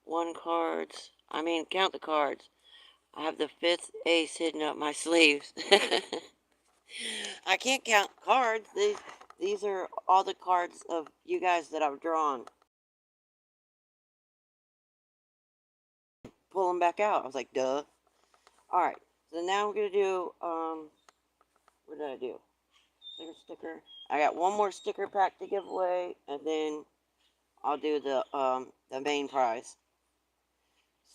count the cards. I have the fifth ace hidden up my sleeves. I can't count cards. These are all the cards of you guys that I've drawn. Pull them back out. I was like, duh. Alright, so now I'm going to do, what did I do? Sticker. I got one more sticker pack to give away, and then I'll do the main prize.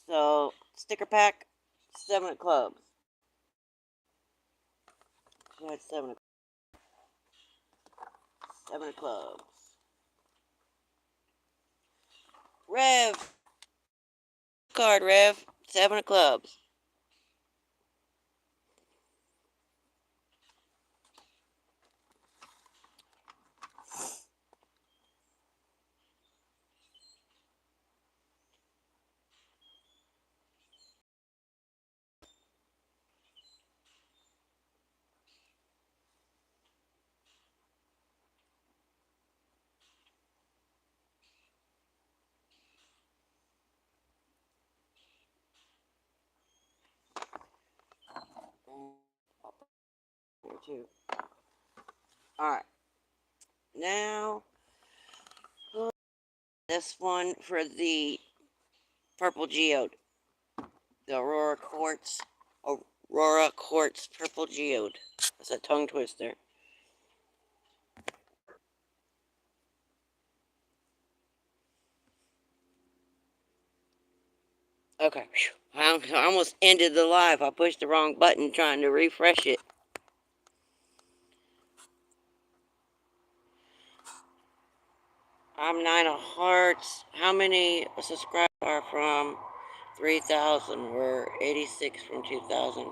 So, sticker pack, 7 of clubs. So that's 7 of clubs. Rev. Card, Rev. 7 of clubs. Here too. Alright. Now, this one for the purple geode. The Aura Quartz Purple Geode. That's a tongue twister. Okay. I almost ended the live. I pushed the wrong button trying to refresh it. I'm 9 of hearts. How many subscribers are from 3,000? We're 86 from 2,000.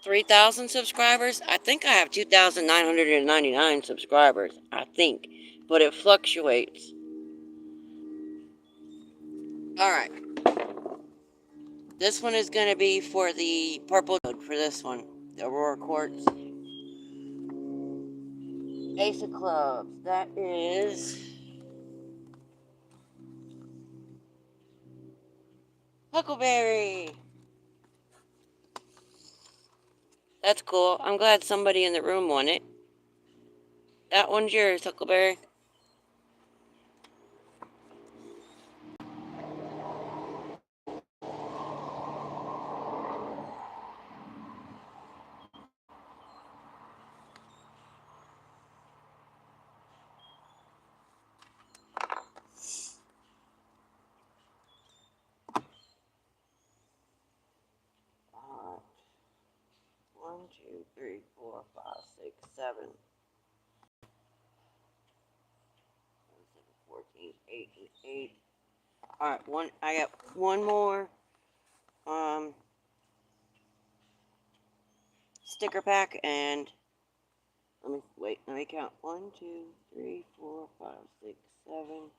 3,000 subscribers? I think I have 2,999 subscribers. I think. But it fluctuates. Alright. This one is going to be for the purple node for this one. The Aurora Quartz. Ace of Clubs. That is Huckleberry. That's cool. I'm glad somebody in the room won it. That one's yours, Huckleberry. Alright. 1, 2, 3, 4, 5, 6, 7. 14, 8, and 8. Alright, I got one more sticker pack, and let me count. 1, 2, 3, 4, 5, 6, 7.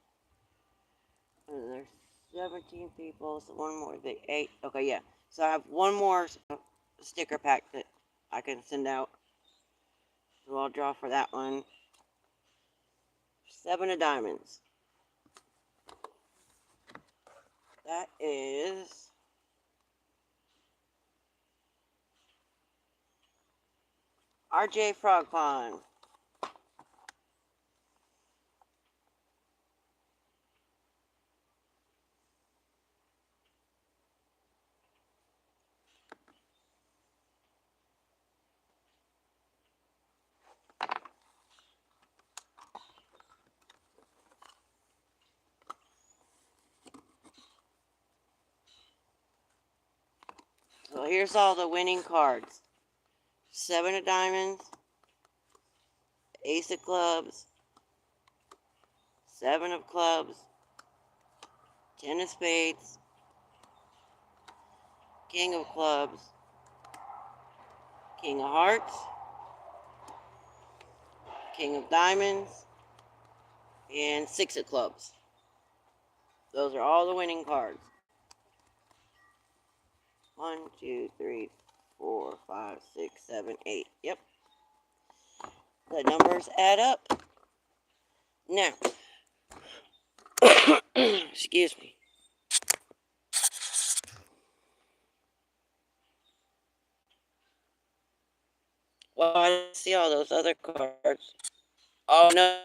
And there's 17 people, so one more, the 8. Okay, yeah. So I have one more sticker pack that I can send out. So I'll draw for that one. 7 of diamonds. That is RJ Frog Pond. So here's all the winning cards. 7 of diamonds, Ace of clubs, 7 of clubs, 10 of spades, King of clubs, King of hearts, King of diamonds, and 6 of clubs. Those are all the winning cards. 1, 2, 3, 4, 5, 6, 7, 8. Yep. The numbers add up. Now, excuse me. Well, I didn't see all those other cards. Oh, no.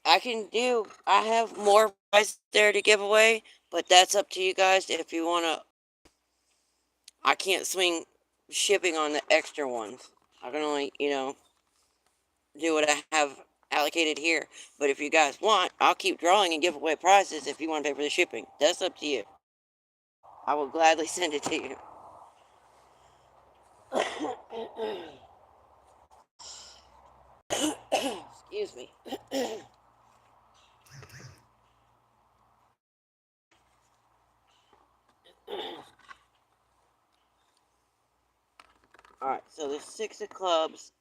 I think I have more prizes there to give away, but that's up to you guys if you want to. I can't swing shipping on the extra ones. I can only, do what I have allocated here. But if you guys want, I'll keep drawing and give away prizes if you want to pay for the shipping. That's up to you. I will gladly send it to you. Excuse me. Alright, so the 6 of clubs.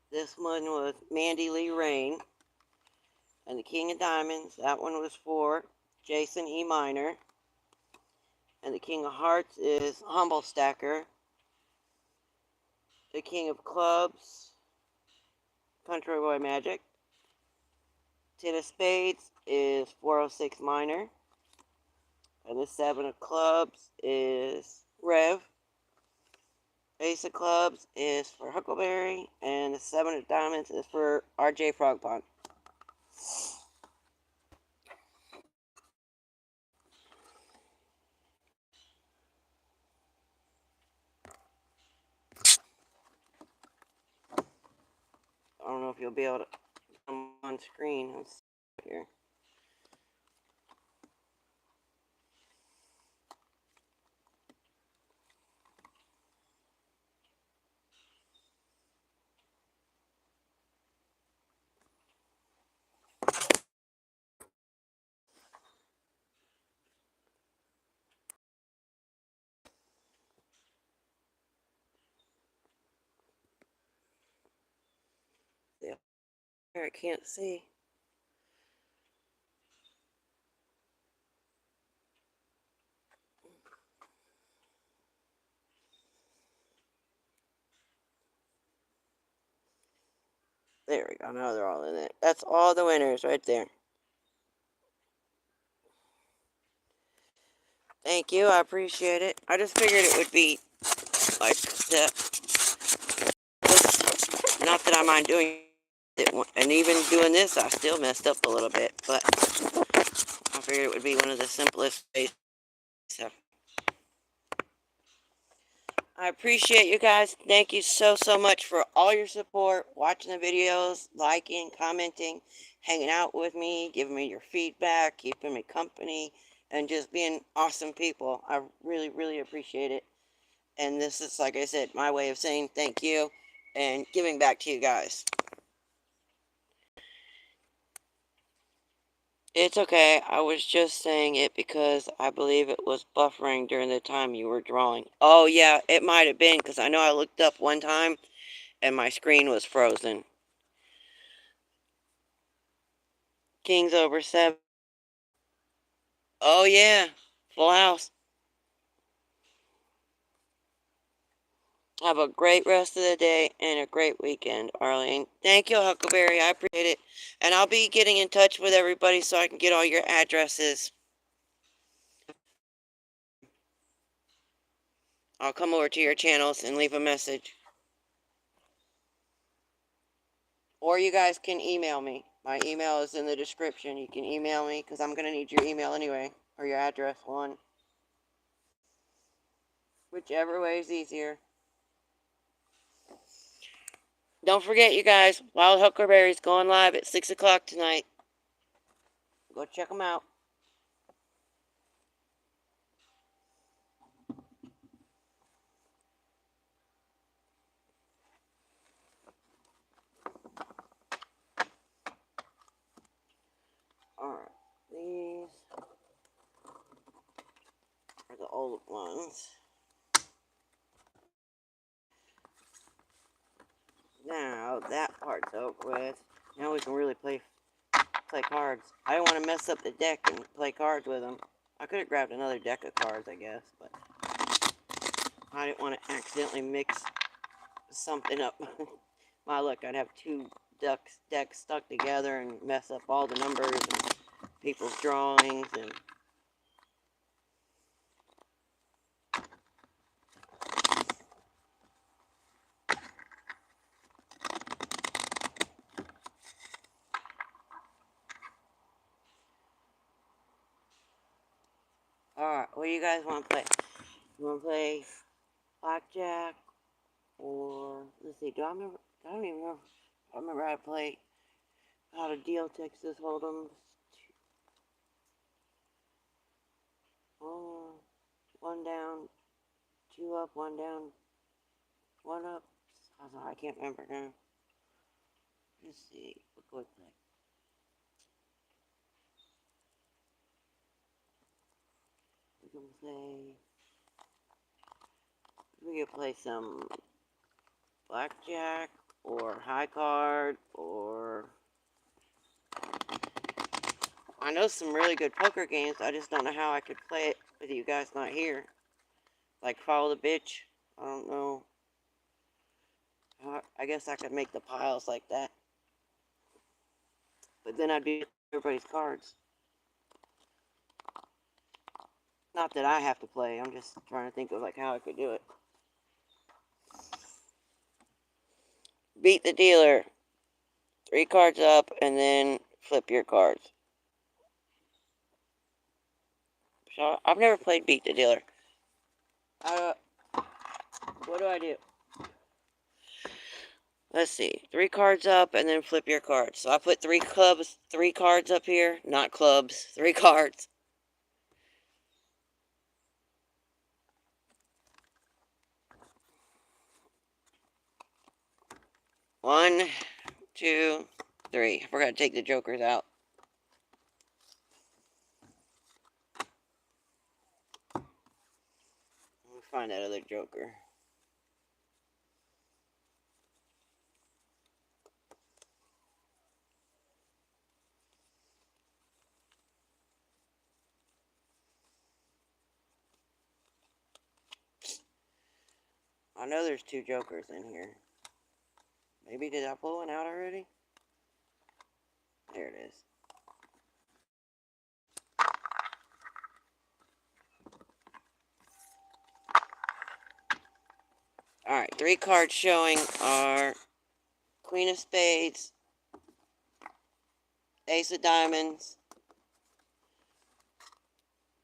This one was Mandy Lee Rain. And the King of diamonds, that one was for Jason E. Minor. And the King of hearts is Humble Stacker. The King of clubs, Country Boy Magic. 10 of spades is 406 minor. And the 7 of clubs is Rev. Ace of clubs is for Huckleberry. And the 7 of diamonds is for RJ Frogpond. I don't know if you'll be able to come on screen. Let's see here. There, I can't see. There we go. Now they're all in it. That's all the winners right there. Thank you. I appreciate it. I just figured it would be like that. Not that I mind doing it. And even doing this, I still messed up a little bit. But I figured it would be one of the simplest ways. So I appreciate you guys. Thank you so, so much for all your support, watching the videos, liking, commenting, hanging out with me, giving me your feedback, keeping me company, and just being awesome people. I really, really appreciate it. And this is, like I said, my way of saying thank you and giving back to you guys. It's okay. I was just saying it because I believe it was buffering during the time you were drawing. Oh, yeah, it might have been because I know I looked up one time and my screen was frozen. Kings over 7. Oh, yeah. Full house. Have a great rest of the day and a great weekend, Arlene. Thank you, Huckleberry. I appreciate it. And I'll be getting in touch with everybody so I can get all your addresses. I'll come over to your channels and leave a message. Or you guys can email me. My email is in the description. You can email me because I'm going to need your email anyway. Or your address, one. Whichever way is easier. Don't forget, you guys, Wild Huckleberry's going live at 6 o'clock tonight. Go check them out. Alright, these are the old ones. Now that part's over with. Now we can really play cards. I don't want to mess up the deck and play cards with them. I could have grabbed another deck of cards, I guess, but I didn't want to accidentally mix something up. My luck, I'd have two decks stuck together and mess up all the numbers and people's drawings and alright, what do you guys want to play? You want to play blackjack or let's see, do I remember? I don't even know. I remember how to play how to deal Texas Hold'em. Oh, one down, two up, one down, one up. I can't remember now. Let's see. What can we play? We can play. We can play some blackjack or high card or I know some really good poker games. I just don't know how I could play it with you guys not here. Like follow the bitch. I don't know. I guess I could make the piles like that. But then I'd be everybody's cards. Not that I have to play. I'm just trying to think of like how I could do it. Beat the dealer. 3 cards up and then flip your cards. So I've never played Beat the Dealer. What do I do? Let's see. 3 cards up and then flip your cards. So I put 3 clubs, 3 cards up here. Not clubs. 3 cards. One, 2, 3. I forgot to take the jokers out. Let me find that other joker. I know there's 2 jokers in here. Maybe did I pull one out already? There it is. Alright, 3 cards showing are Queen of Spades, Ace of Diamonds,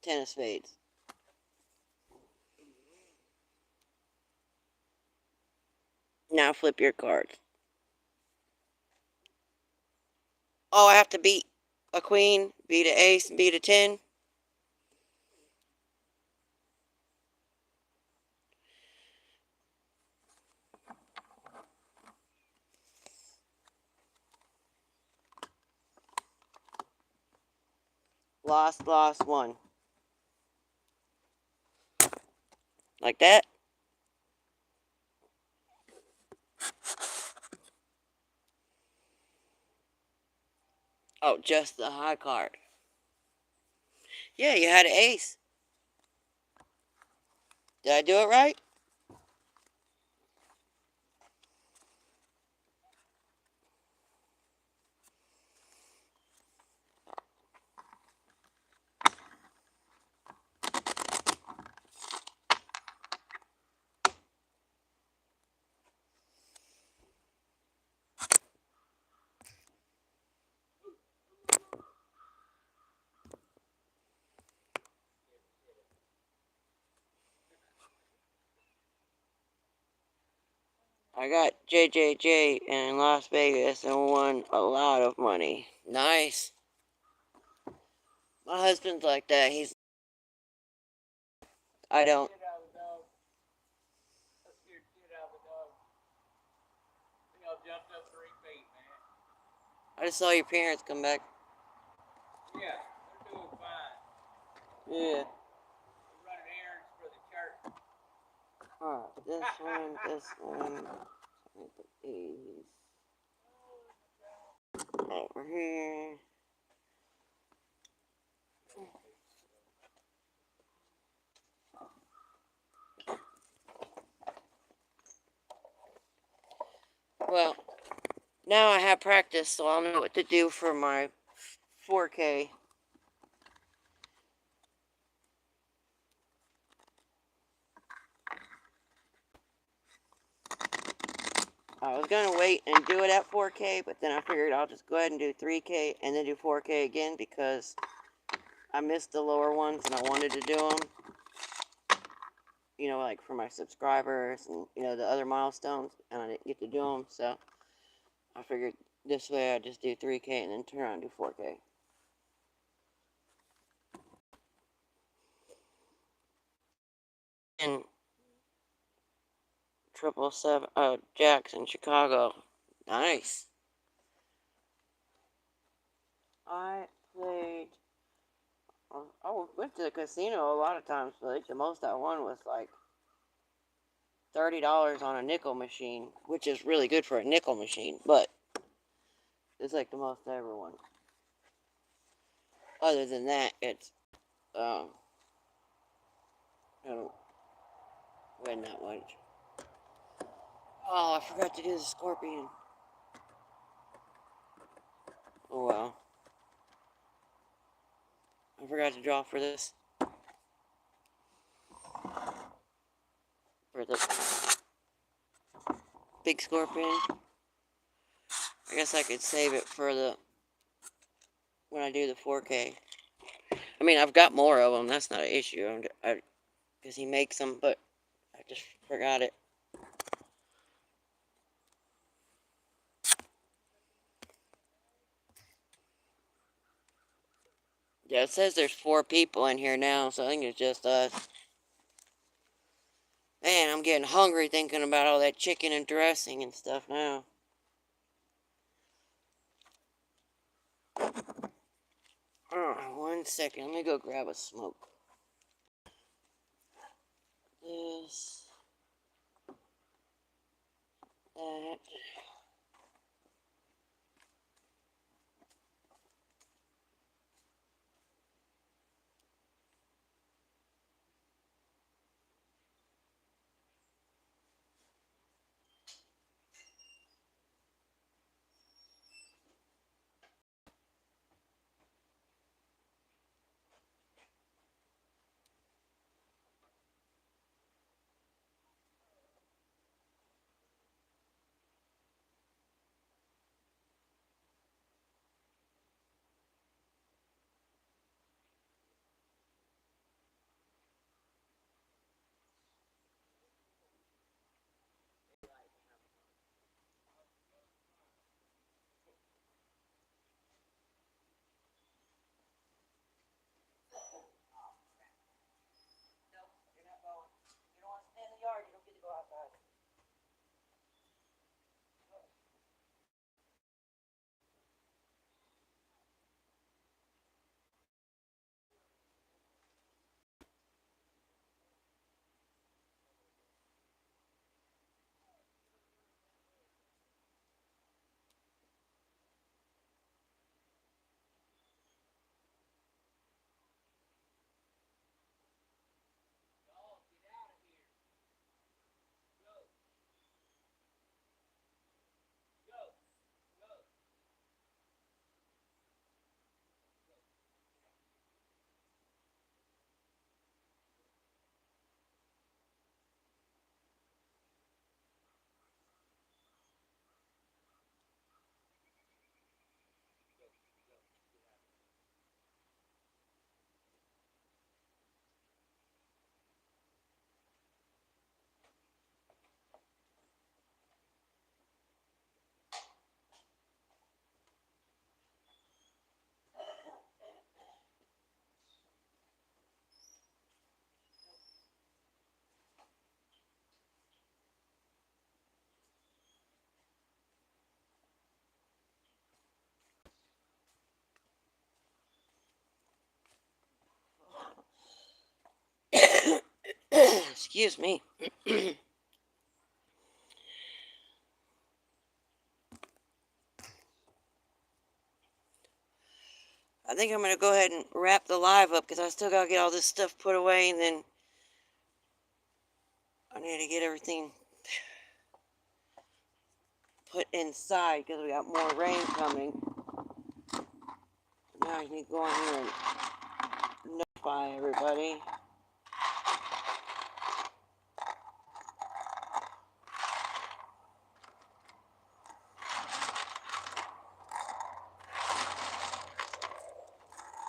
10 of Spades. Now flip your cards. Oh, I have to beat a queen, beat an ace, beat a 10. Lost, won. Like that. Oh, just the high card. Yeah, you had an ace. Did I do it right? I got JJJ in Las Vegas and won a lot of money. Nice. My husband's like that. I don't. I just saw your parents come back. Yeah, they're doing fine. Yeah. They're running errands for the church. Alright, this one. Let me put these over here. Well, now I have practice, so I'll know what to do for my 4K. I was going to wait and do it at 4K, but then I figured I'll just go ahead and do 3K and then do 4K again because I missed the lower ones and I wanted to do them. You know, like for my subscribers and, you know, the other milestones, and I didn't get to do them, so I figured this way I'd just do 3K and then turn around and do 4K. And 777, Jacks in Chicago. Nice. I played, I went to the casino a lot of times, but like the most I won was like $30 on a nickel machine, which is really good for a nickel machine, but it's like the most I ever won. Other than that, it's, I don't win that much. Oh, I forgot to do the scorpion. Oh well. I forgot to draw for this. For the big scorpion. I guess I could save it for the when I do the 4K. I mean, I've got more of them. That's not an issue. Because he makes them, but I just forgot it. Yeah, it says there's 4 people in here now, so I think it's just us. Man, I'm getting hungry thinking about all that chicken and dressing and stuff now. One second, let me go grab a smoke. This, that. Excuse me. I think I'm going to go ahead and wrap the live up because I still got to get all this stuff put away, and then I need to get everything put inside because we got more rain coming. Now I need to go on here and notify everybody.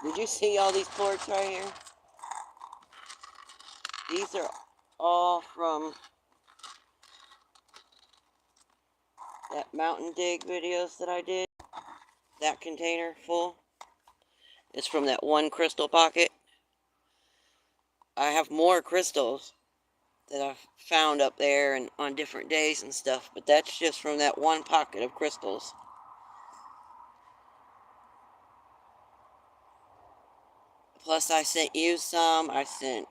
Did you see all these ports right here? These are all from that mountain dig videos that I did. That container full is from that one crystal pocket. I have more crystals that I've found up there and on different days and stuff, but that's just from that one pocket of crystals. Plus I sent you some, I sent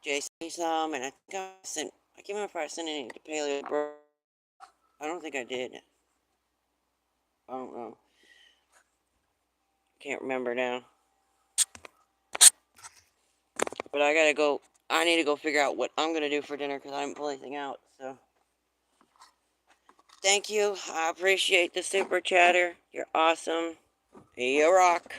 Jason some, and I think I can't remember if I sent any to Paleo Bro. I don't think I did. I don't know. Can't remember now. But I need to go figure out what I'm going to do for dinner because I haven't pulled anything out, so. Thank you. I appreciate the super chatter. You're awesome. You rock.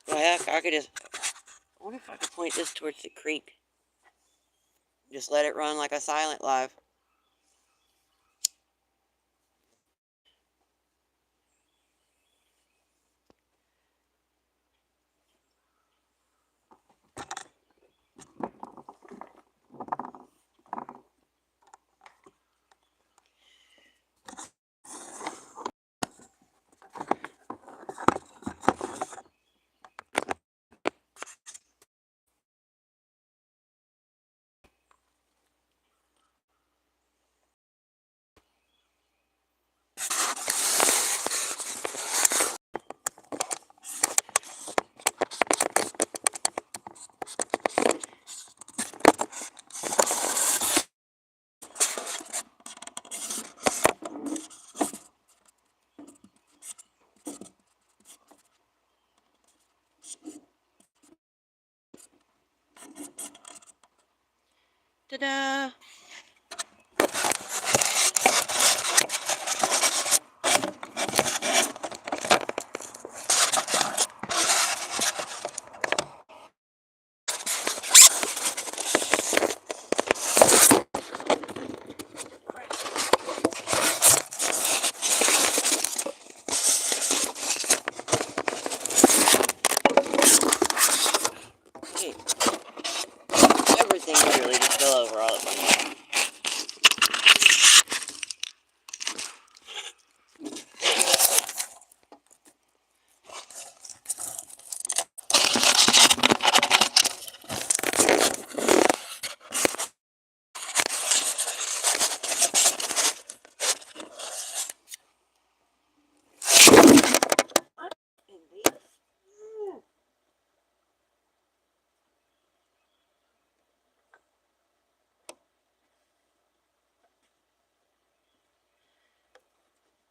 Well, heck, I could just. I wonder if I could point this towards the creek. Just let it run like a silent live. Ta-da! Hey, everything literally just fell over all at once.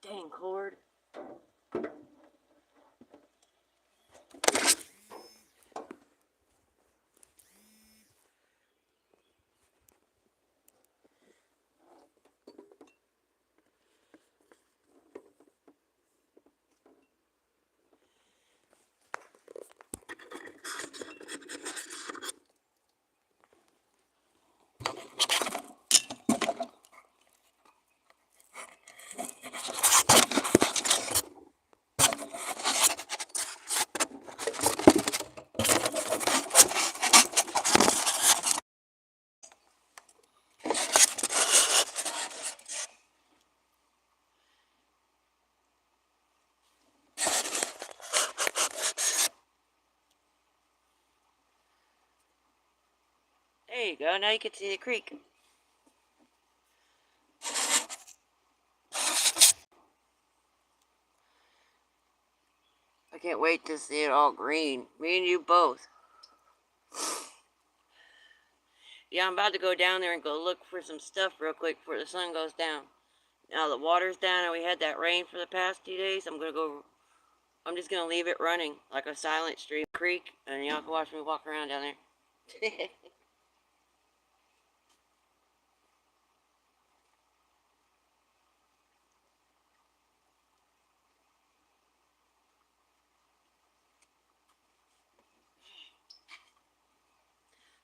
Dang cord. There you go. Now you can see the creek. I can't wait to see it all green. Me and you both. Yeah, I'm about to go down there and go look for some stuff real quick before the sun goes down. Now the water's down and we had that rain for the past 2 days. I'm just gonna leave it running like a silent stream creek, and y'all can watch me walk around down there.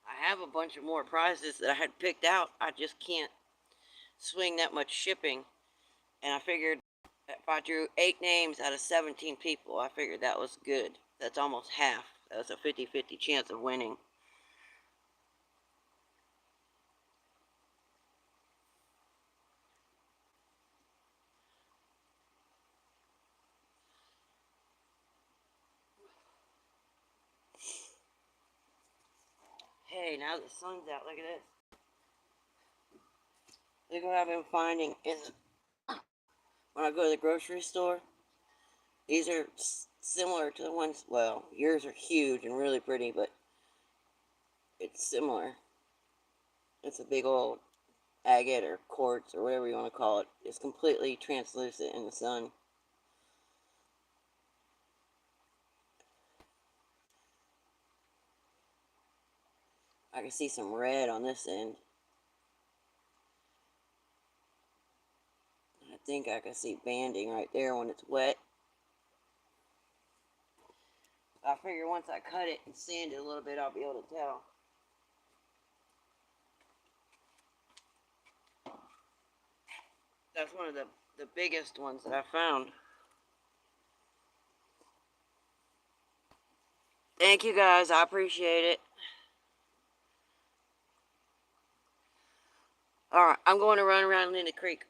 I have a bunch of more prizes that I had picked out. I just can't swing that much shipping. And I figured if I drew 8 names out of 17 people, I figured that was good. That's almost half. That's a 50-50 chance of winning. Hey, now the sun's out. Look at this. Look what I've been finding when I go to the grocery store. These are similar to the ones, well, yours are huge and really pretty, but it's similar. It's a big old agate or quartz or whatever you want to call it. It's completely translucent in the sun. I can see some red on this end. I think I can see banding right there when it's wet. I figure once I cut it and sand it a little bit, I'll be able to tell. That's one of the biggest ones that I found. Thank you guys. I appreciate it. Alright, I'm going to run around in the creek.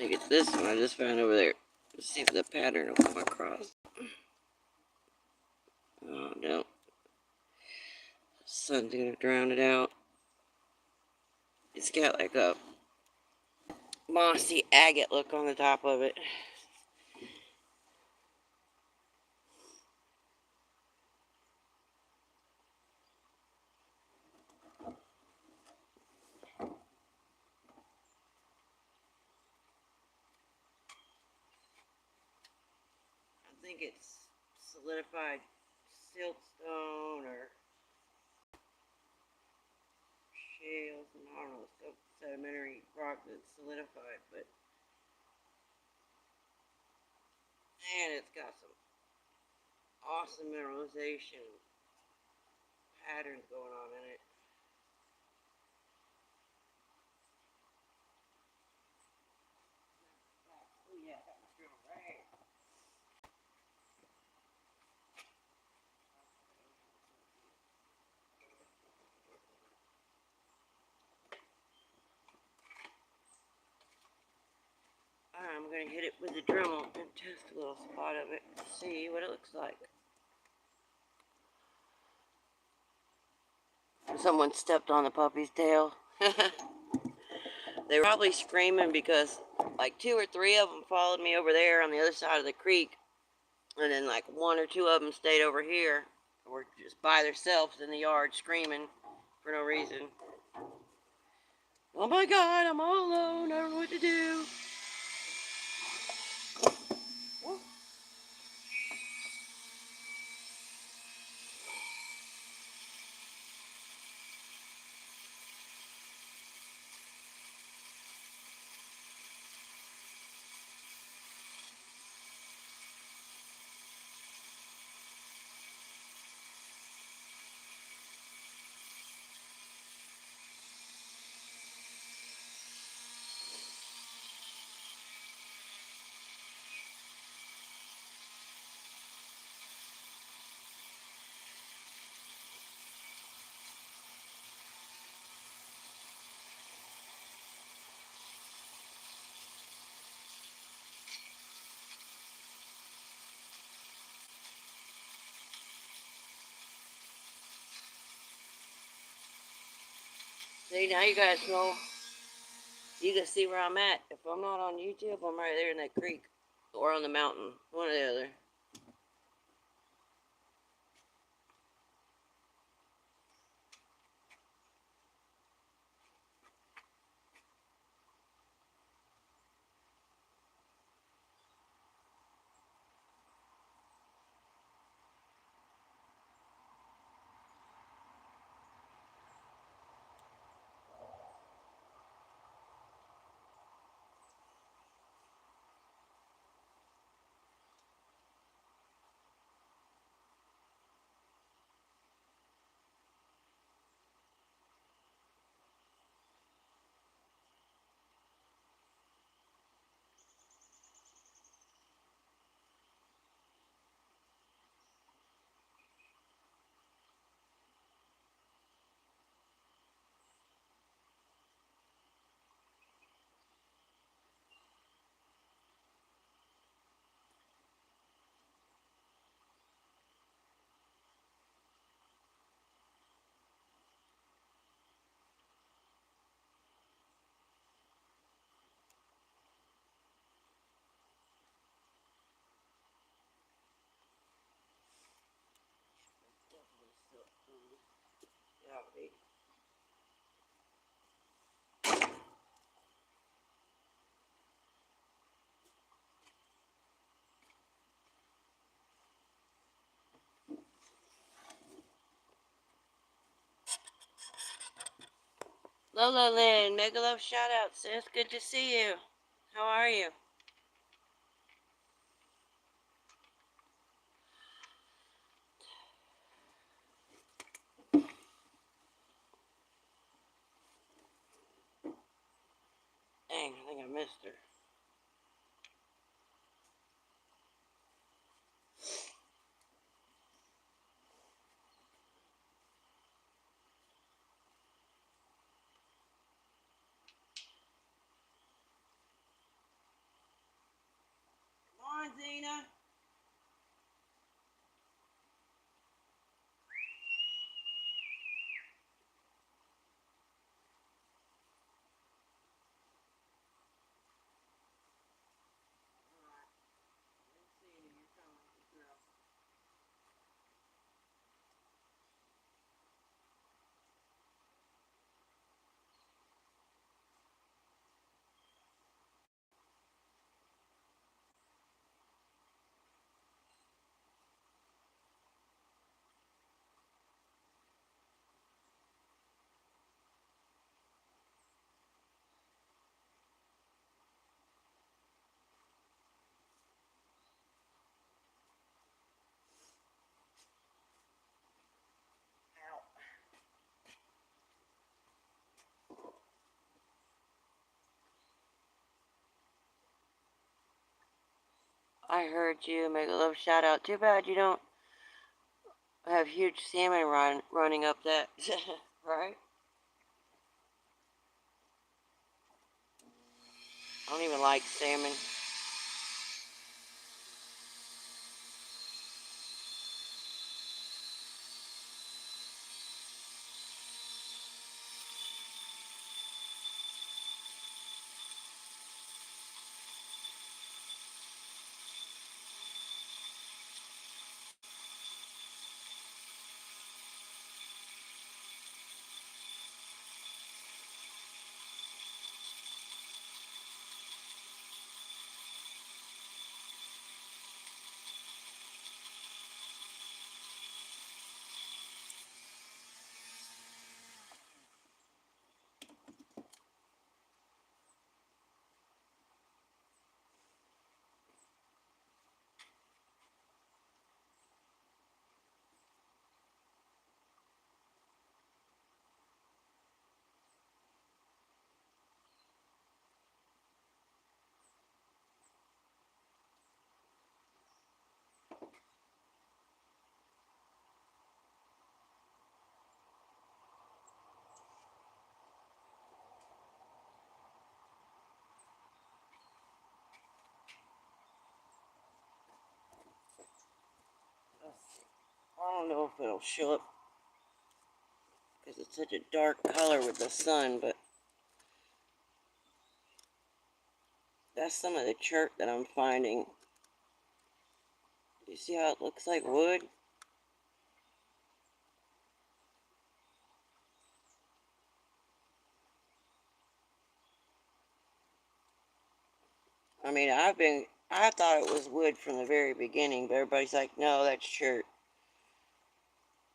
think it's this one I just found over there. Let's see if the pattern will come across. Oh no. The sun's gonna drown it out. It's got like a mossy agate look on the top of it. I think it's solidified siltstone or shales, and I don't know, sedimentary rock that's solidified, but man, it's got some awesome mineralization patterns going on in it. Oh yeah, I got my drill right here. I'm going to hit it with the Dremel and test a little spot of it to see what it looks like. Someone stepped on the puppy's tail. They were probably screaming because like 2 or 3 of them followed me over there on the other side of the creek. And then like 1 or 2 of them stayed over here. Or just by themselves in the yard screaming for no reason. Oh my God, I'm all alone. I don't know what to do. See, now you guys know. You can see where I'm at. If I'm not on YouTube, I'm right there in that creek. Or on the mountain. One or the other. Yeah, Lola Lynn, mega love shout out, sis. Good to see you. How are you? Dang, I think I missed her. on, Zena. I heard you make a little shout out. Too bad you don't have huge salmon running up that, right? I don't even like salmon. I don't know if it'll show up because it's such a dark color with the sun, but that's some of the chert that I'm finding. You see how it looks like wood? I mean, I thought it was wood from the very beginning, but everybody's like, no, that's chert.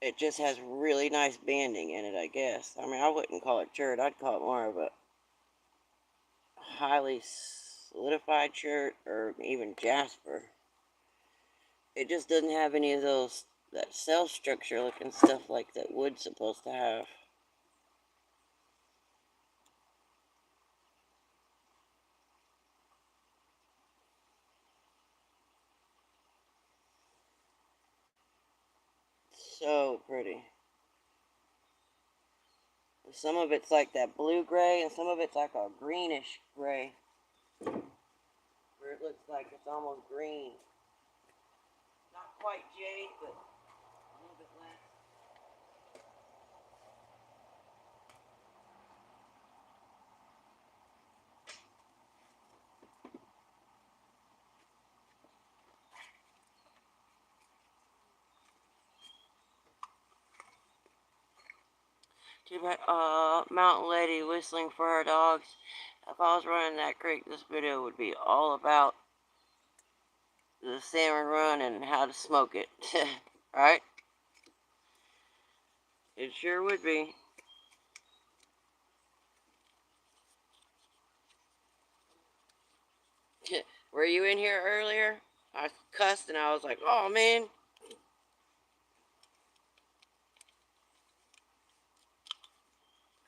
It just has really nice banding in it, I guess. I mean, I wouldn't call it chert. I'd call it more of a highly solidified chert or even jasper. It just doesn't have any of that cell structure looking stuff like that wood's supposed to have. So pretty. Some of it's like that blue gray, and some of it's like a greenish gray, where it looks like it's almost green. Not quite jade, but a little bit less. Too bad, Mountain Lady whistling for her dogs. If I was running that creek, this video would be all about the salmon run and how to smoke it. Right? It sure would be. Were you in here earlier? I cussed and I was like, oh man.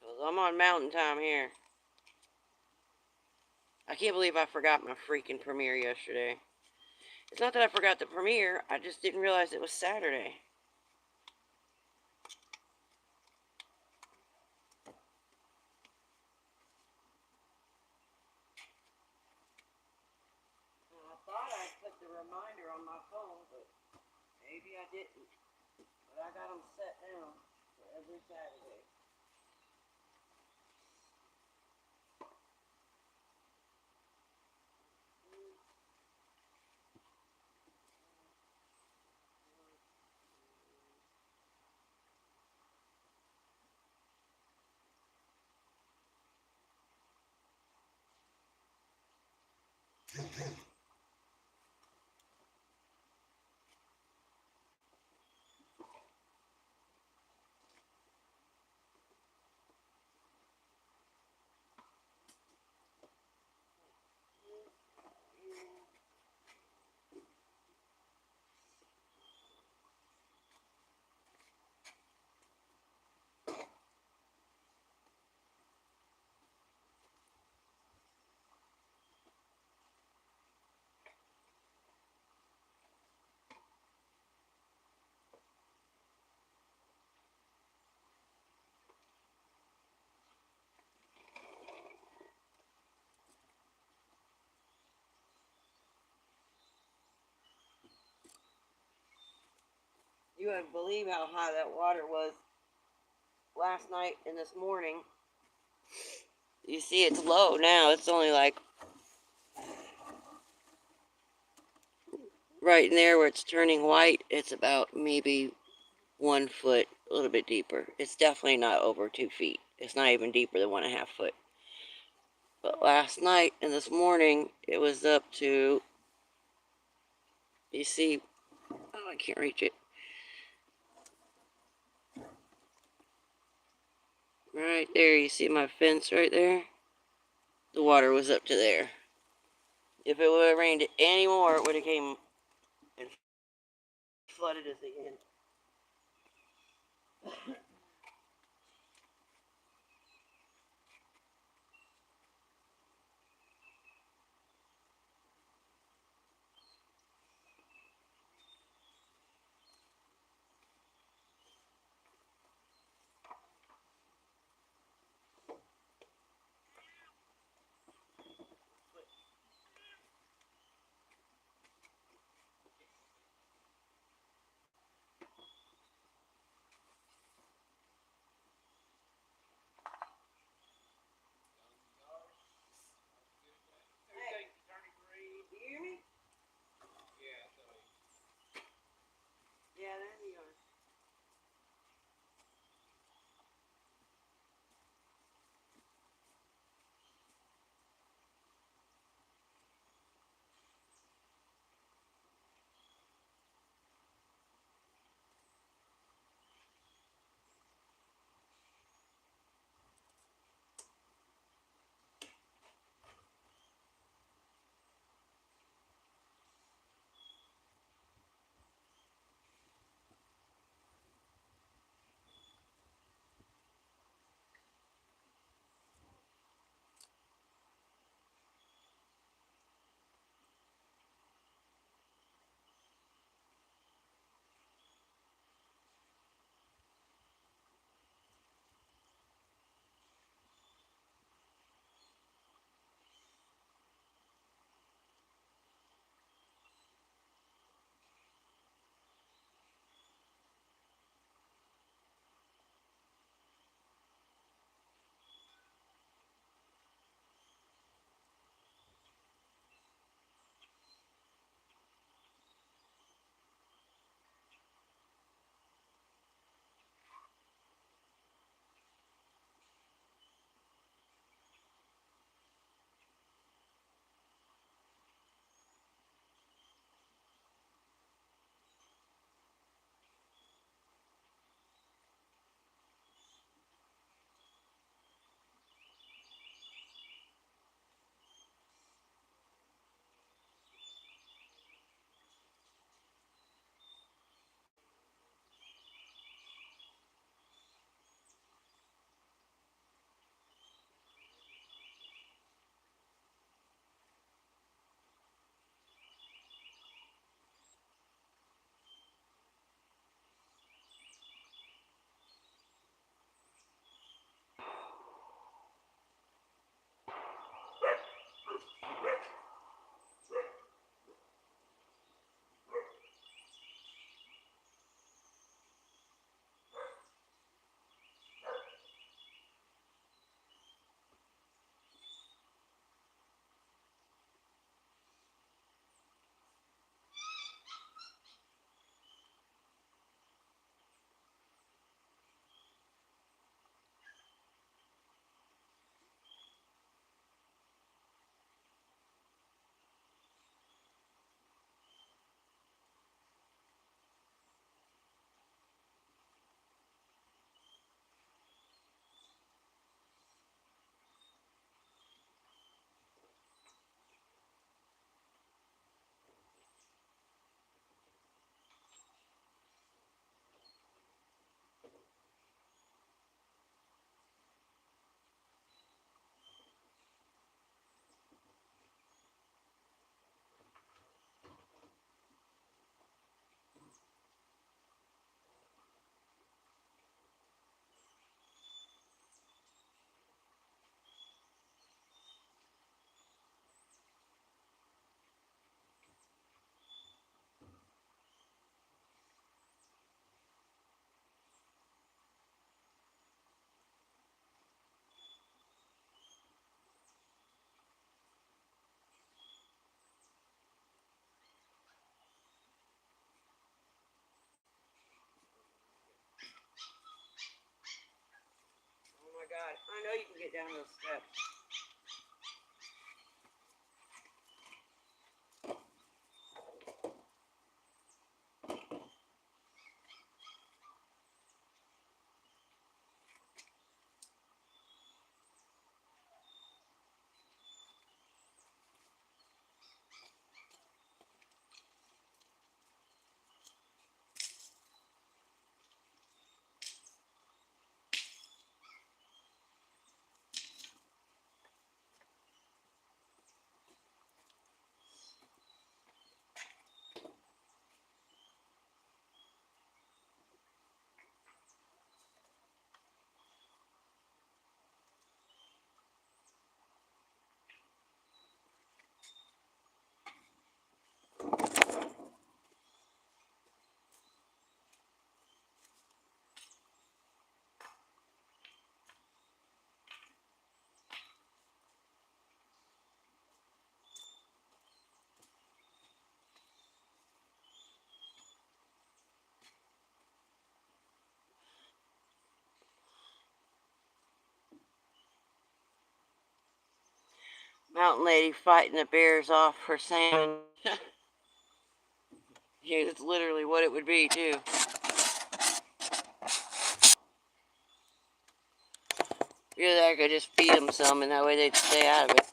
Because I'm on mountain time here. I can't believe I forgot my freaking premiere yesterday. It's not that I forgot the premiere, I just didn't realize it was Saturday. I thought I put the reminder on my phone, but maybe I didn't. But I got them set down for every Saturday. You wouldn't believe how high that water was last night and this morning. You see it's low now. It's only like right in there where it's turning white. It's about maybe 1 foot, a little bit deeper. It's definitely not over 2 feet. It's not even deeper than 1.5 foot. But last night and this morning, it was up to, you see, oh, I can't reach it. Right there, you see my fence right there? The water was up to there. If it would have rained any more, it would have came and flooded us again. I know you can get down those steps. Mountain lady fighting the bears off for salmon. Yeah, it's literally what it would be, too. Either I could just feed them some, and that way they'd stay out of it.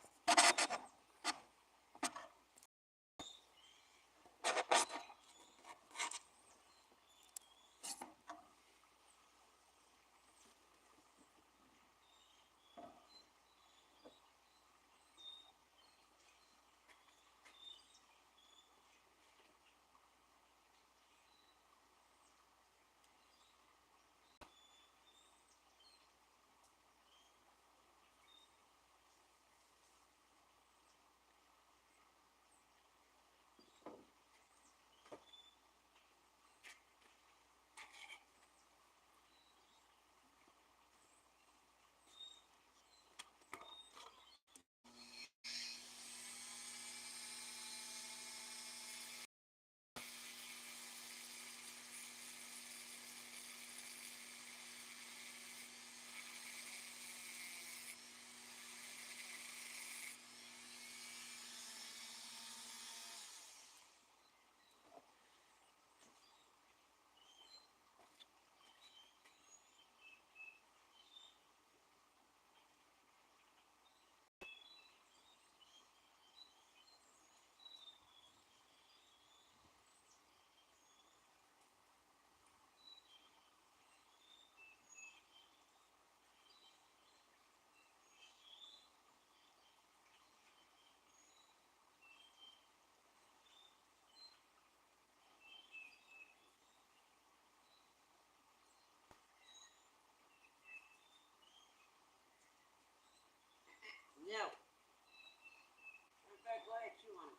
No. In fact, go ahead, chew on it.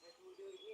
That's what we do it again.